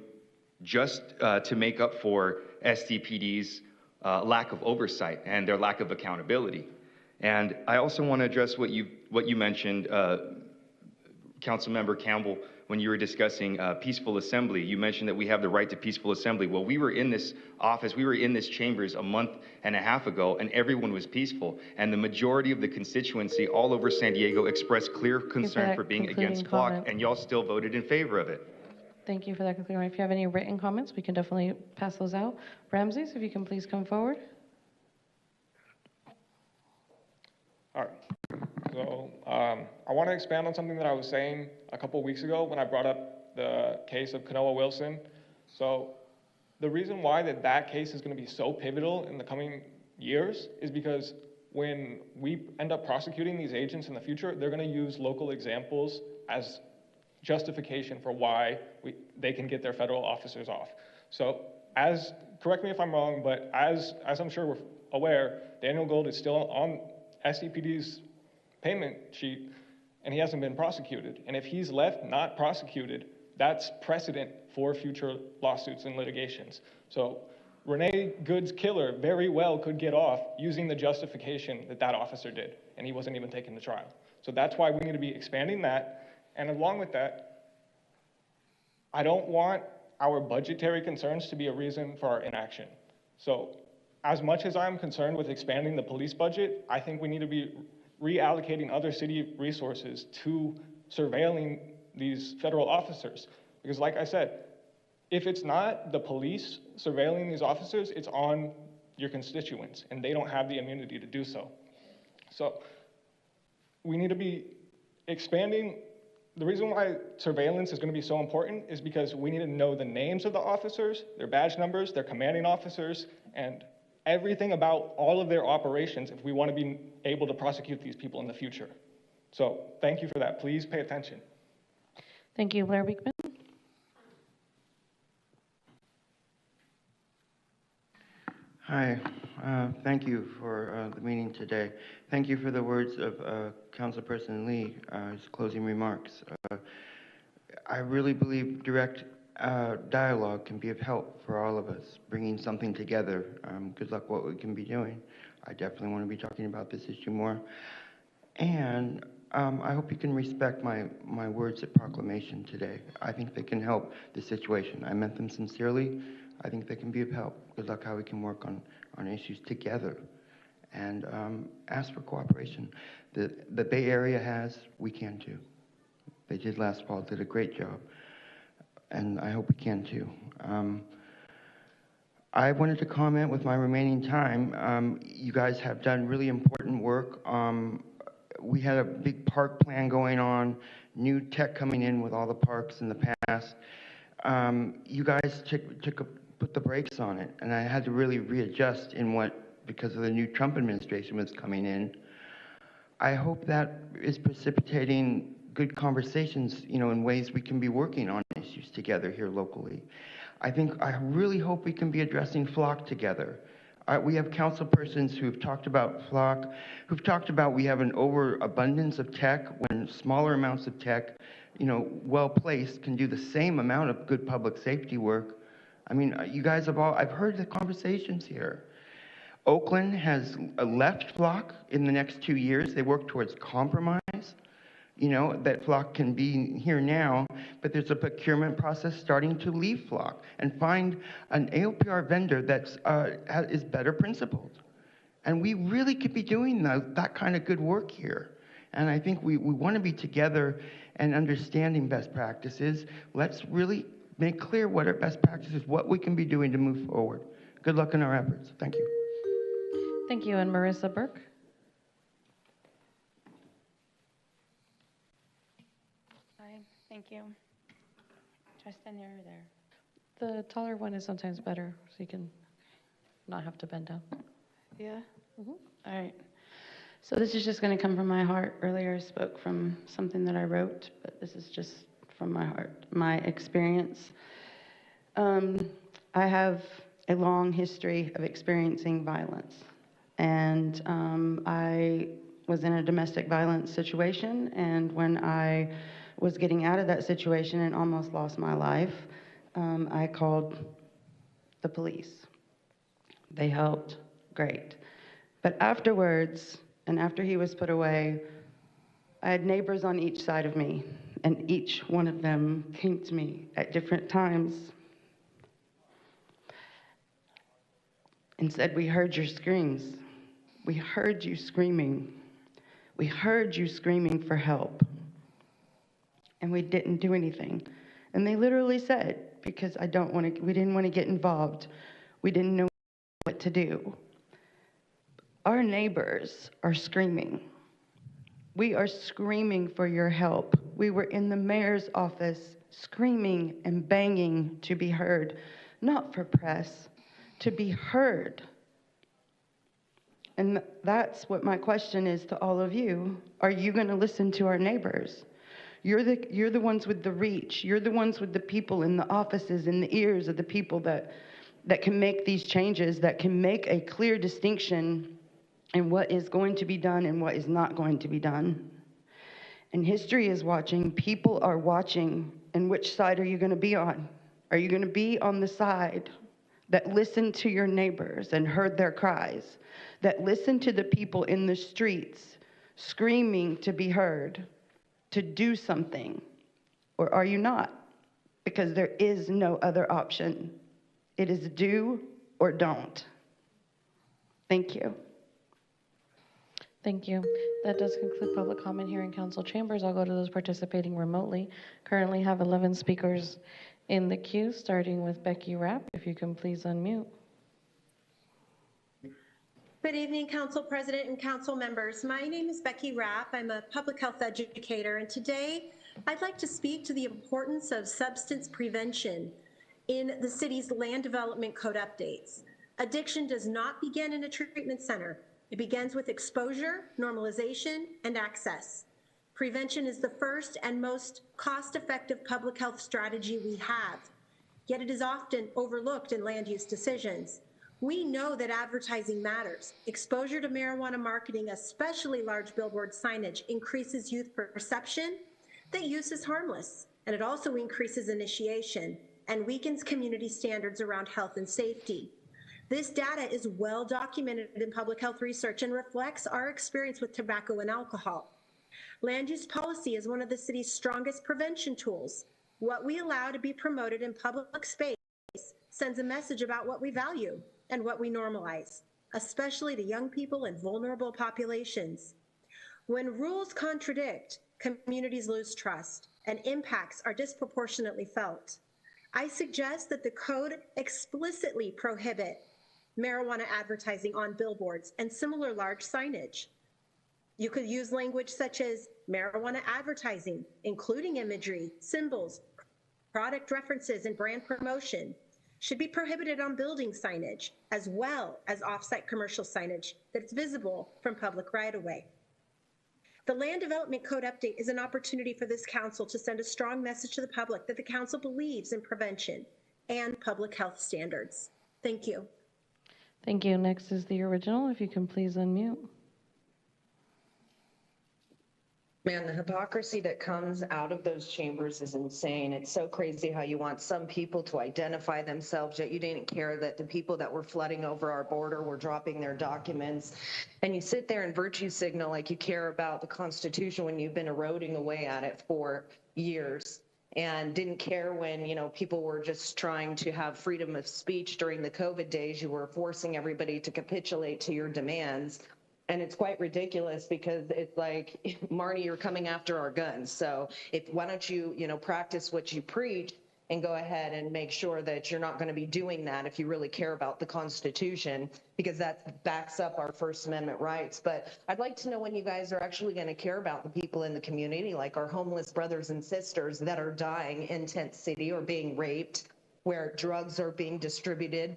just to make up for SDPD's lack of oversight and their lack of accountability. And I also want to address what you mentioned, Councilmember Campbell, when you were discussing peaceful assembly. You mentioned that we have the right to peaceful assembly. Well, we were in this office, we were in this chambers a month and a half ago, and everyone was peaceful. And the majority of the constituency all over San Diego expressed clear concern for being against Flock, and y'all still voted in favor of it. Thank you for that concluding. If you have any written comments, we can definitely pass those out. Ramses, if you can please come forward. All right. So I want to expand on something that I was saying a couple weeks ago when I brought up the case of Kanoa Wilson. So the reason why that case is going to be so pivotal in the coming years is because when we end up prosecuting these agents in the future, they're going to use local examples as justification for why they can get their federal officers off. So correct me if I'm wrong, but as I'm sure we're aware, Daniel Gold is still on SDPD's payment sheet, and he hasn't been prosecuted. And if he's left not prosecuted, that's precedent for future lawsuits and litigations. So Renee Good's killer very well could get off using the justification that officer did, and he wasn't even taken to trial. So that's why we need to be expanding that. And along with that, I don't want our budgetary concerns to be a reason for our inaction. So as much as I'm concerned with expanding the police budget, I think we need to be reallocating other city resources to surveilling these federal officers. Because like I said, if it's not the police surveilling these officers, it's on your constituents, and they don't have the immunity to do so. So we need to be expanding. The reason why surveillance is going to be so important is because we need to know the names of the officers, their badge numbers, their commanding officers, and everything about all of their operations if we want to be able to prosecute these people in the future. So thank you for that. Please pay attention. Thank you. Blair Beekman. Hi. Thank you for the meeting today. Thank you for the words of Councilperson Lee, his closing remarks. I really believe direct dialogue can be of help for all of us, bringing something together. Good luck what we can be doing. I definitely want to be talking about this issue more. And I hope you can respect my words of proclamation today. I think they can help the situation. I meant them sincerely. I think they can be of help. Good luck how we can work on issues together and ask for cooperation. The Bay Area has, we can too. They did last fall, did a great job. And I hope we can too. I wanted to comment with my remaining time. You guys have done really important work. We had a big park plan going on, new tech coming in with all the parks in the past. You guys put the brakes on it, and I had to really readjust because of the new Trump administration was coming in. I hope that is precipitating good conversations, in ways we can be working on issues together here locally. I really hope we can be addressing Flock together. We have council persons who've talked about Flock, who've talked about we have an overabundance of tech when smaller amounts of tech, well placed, can do the same amount of good public safety work. I mean, you guys I've heard the conversations here. Oakland has left Flock in the next 2 years. They work towards compromise. You know, that Flock can be here now, but there's a procurement process starting to leave Flock and find an AOPR vendor that's is better principled. And we really could be doing that kind of good work here. And I think we want to be together and understanding best practices. Let's really make clear what our best practices, what we can be doing to move forward. Good luck in our efforts. Thank you. Thank you. And Marissa Burke? Hi, thank you. Should I stand there or there? The taller one is sometimes better, so you can not have to bend down. Yeah? All right. So this is just going to come from my heart. Earlier I spoke from something that I wrote, but this is just from my heart, my experience. I have a long history of experiencing violence, and I was in a domestic violence situation, and when I was getting out of that situation and almost lost my life, I called the police. They helped, great. But afterwards, and after he was put away, I had neighbors on each side of me, and each one of them came to me at different times and said, "We heard your screams. We heard you screaming. We heard you screaming for help. And we didn't do anything." And they literally said, because we didn't want to get involved. We didn't know what to do. Our neighbors are screaming. We are screaming for your help. We were in the mayor's office screaming and banging to be heard, not for press, to be heard. And that's what my question is to all of you. Are you going to listen to our neighbors? You're the ones with the reach. You're the ones with the people in the offices, in the ears of the people that can make these changes, that can make a clear distinction in what is going to be done and what is not going to be done. And history is watching, people are watching, and which side are you going to be on? Are you going to be on the side that listened to your neighbors and heard their cries, that listened to the people in the streets screaming to be heard, to do something? Or are you not? Because there is no other option. It is do or don't. Thank you. Thank you. That does conclude public comment here in council chambers. I'll go to those participating remotely. Currently have 11 speakers in the queue, starting with Becky Rapp. If you can please unmute. Good evening, Council President and Council members. My name is Becky Rapp. I'm a public health educator, and today I'd like to speak to the importance of substance prevention in the city's land development code updates. Addiction does not begin in a treatment center. It begins with exposure, normalization, and access. Prevention is the first and most cost-effective public health strategy we have, yet it is often overlooked in land use decisions. We know that advertising matters. Exposure to marijuana marketing, especially large billboard signage, increases youth perception that use is harmless, and it also increases initiation and weakens community standards around health and safety. This data is well documented in public health research and reflects our experience with tobacco and alcohol. Land use policy is one of the city's strongest prevention tools. What we allow to be promoted in public space sends a message about what we value and what we normalize, especially to young people and vulnerable populations. When rules contradict, communities lose trust and impacts are disproportionately felt. I suggest that the code explicitly prohibit marijuana advertising on billboards and similar large signage. You could use language such as marijuana advertising, including imagery, symbols, product references, and brand promotion, should be prohibited on building signage, as well as off-site commercial signage that's visible from public right-of-way. The Land Development Code update is an opportunity for this council to send a strong message to the public that the council believes in prevention and public health standards. Thank you. Thank you. Next is the original. If you can please unmute. Man, the hypocrisy that comes out of those chambers is insane. It's so crazy how you want some people to identify themselves, yet you didn't care that the people that were flooding over our border were dropping their documents. And you sit there and virtue signal like you care about the Constitution when you've been eroding away at it for years, and didn't care when, you know, people were just trying to have freedom of speech during the COVID days. You were forcing everybody to capitulate to your demands. And it's quite ridiculous because it's like, Marnie, you're coming after our guns. So why don't you, practice what you preach and go ahead and make sure that you're not going to be doing that if you really care about the Constitution, because that backs up our First Amendment rights. But I'd like to know when you guys are actually going to care about the people in the community, like our homeless brothers and sisters that are dying in Tent City or being raped, where drugs are being distributed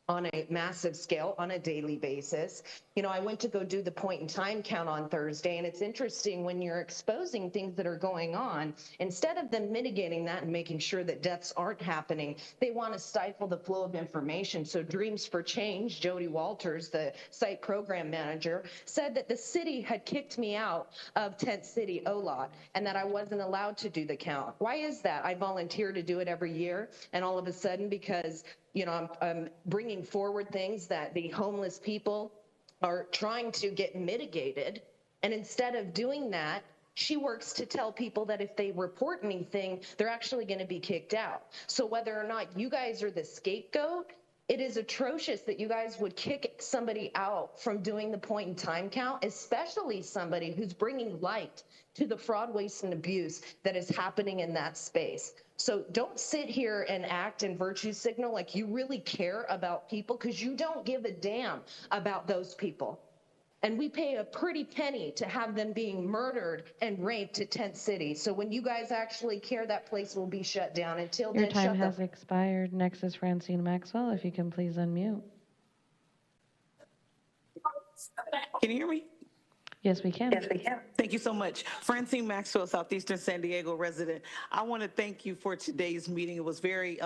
on a massive scale on a daily basis. I went to go do the point in time count on Thursday, and it's interesting when you're exposing things that are going on, instead of them mitigating that and making sure that deaths aren't happening, they want to stifle the flow of information. So Dreams for Change, Jody Walters, the site program manager, said that the city had kicked me out of Tent City OLOT and that I wasn't allowed to do the count. Why is that? I volunteer to do it every year, and all of a sudden, because I'm bringing forward things that the homeless people are trying to get mitigated. And instead of doing that, she works to tell people that if they report anything, they're actually going to be kicked out. So whether or not you guys are the scapegoat, it is atrocious that you guys would kick somebody out from doing the point in time count, especially somebody who's bringing light to the fraud, waste, and abuse that is happening in that space. So don't sit here and act and virtue signal like you really care about people, because you don't give a damn about those people. And we pay a pretty penny to have them being murdered and raped at Tent City. So when you guys actually care, that place will be shut down. Until Your then, time shut has the expired. Next is Francine Maxwell. If you can please unmute. Can you hear me? Yes, we can. Yes, we can. Thank you so much. Francine Maxwell, Southeastern San Diego resident. I want to thank you for today's meeting. It was very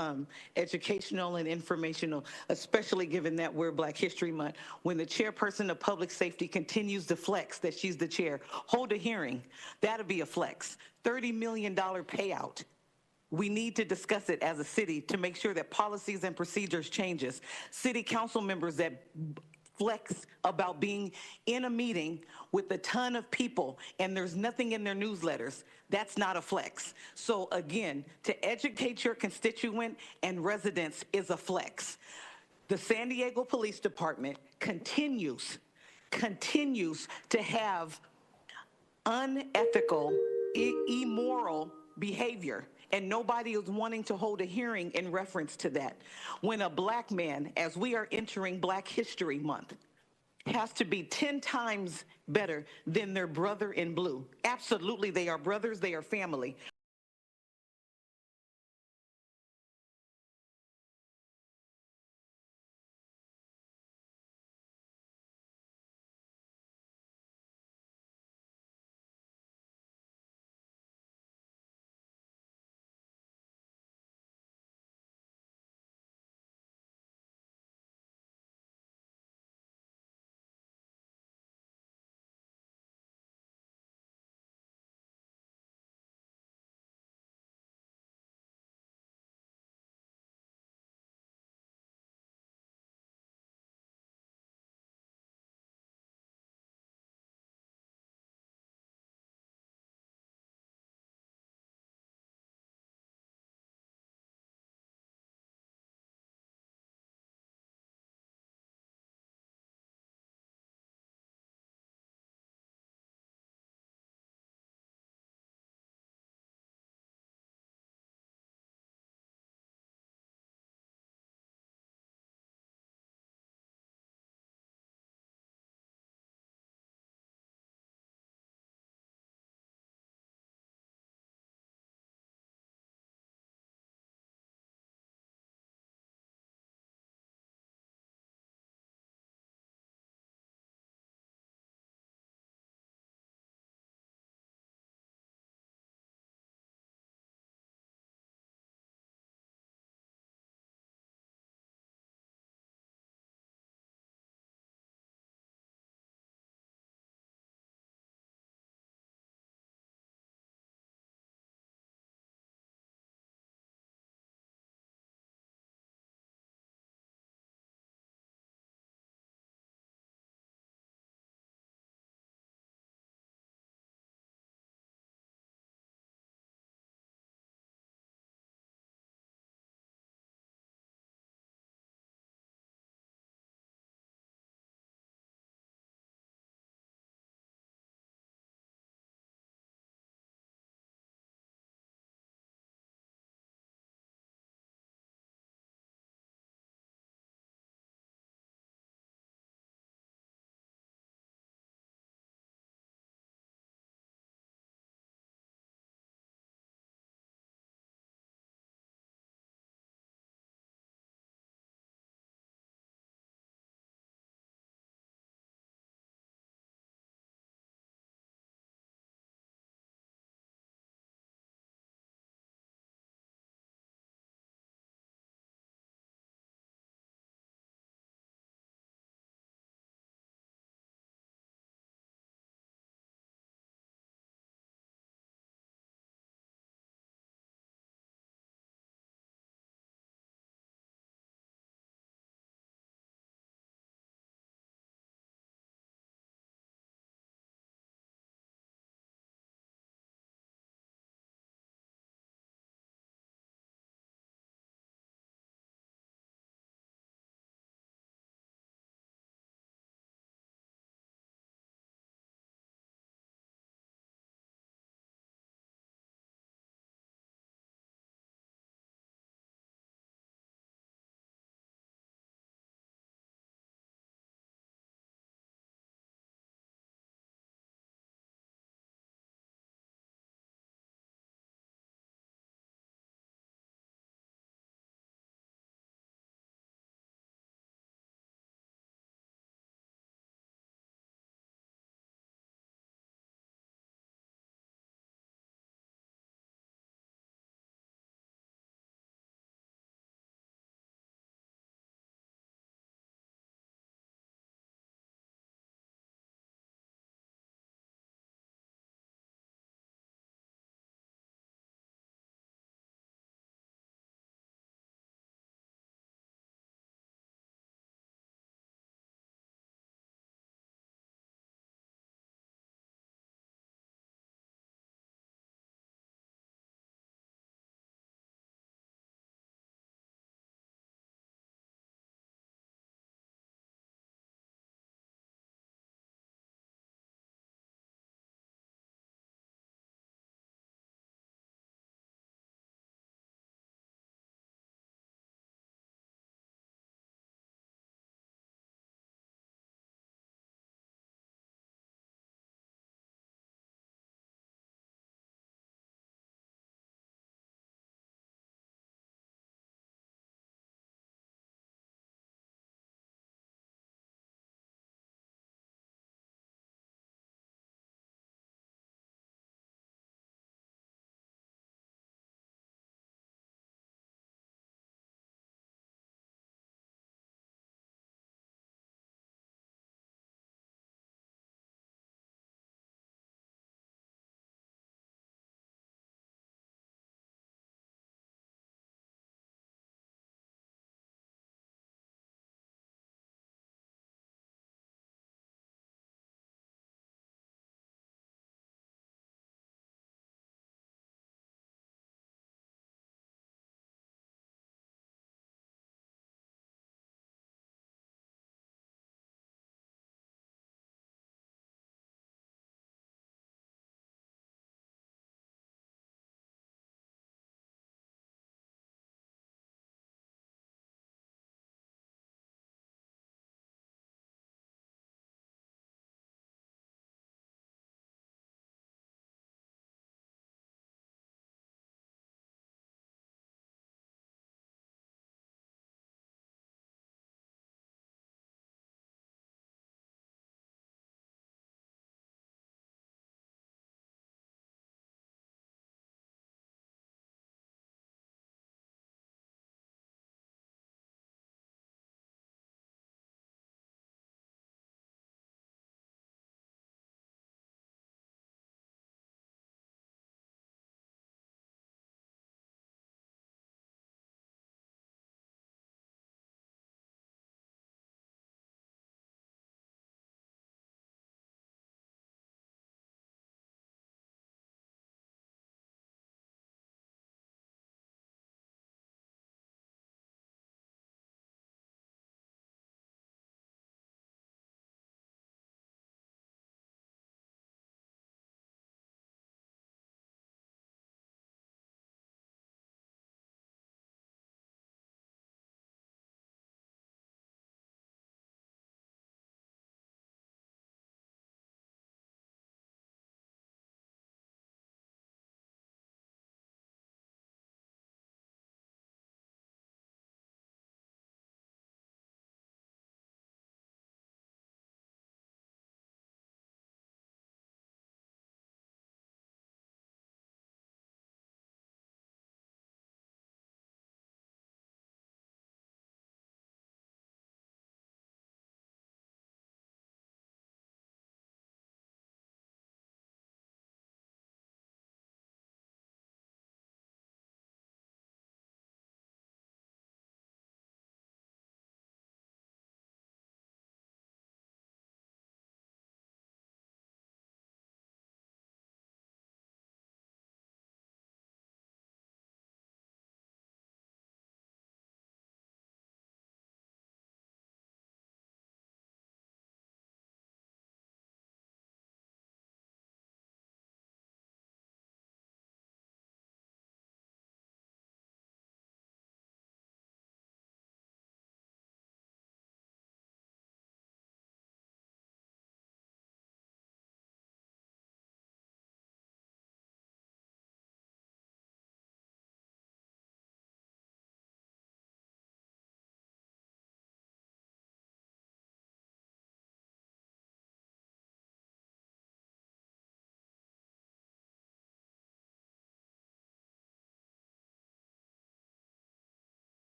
educational and informational, especially given that we're Black History Month. When the chairperson of public safety continues to flex that she's the chair, hold a hearing. That'll be a flex. $30 million payout. We need to discuss it as a city to make sure that policies and procedures changes. City council members that flex about being in a meeting with a ton of people and there's nothing in their newsletters, that's not a flex. So again, to educate your constituent and residents is a flex. The San Diego Police Department continues to have unethical, immoral behavior, and nobody is wanting to hold a hearing in reference to that. When a Black man, as we are entering Black History Month, has to be 10 times better than their brother in blue. Absolutely, they are brothers, they are family.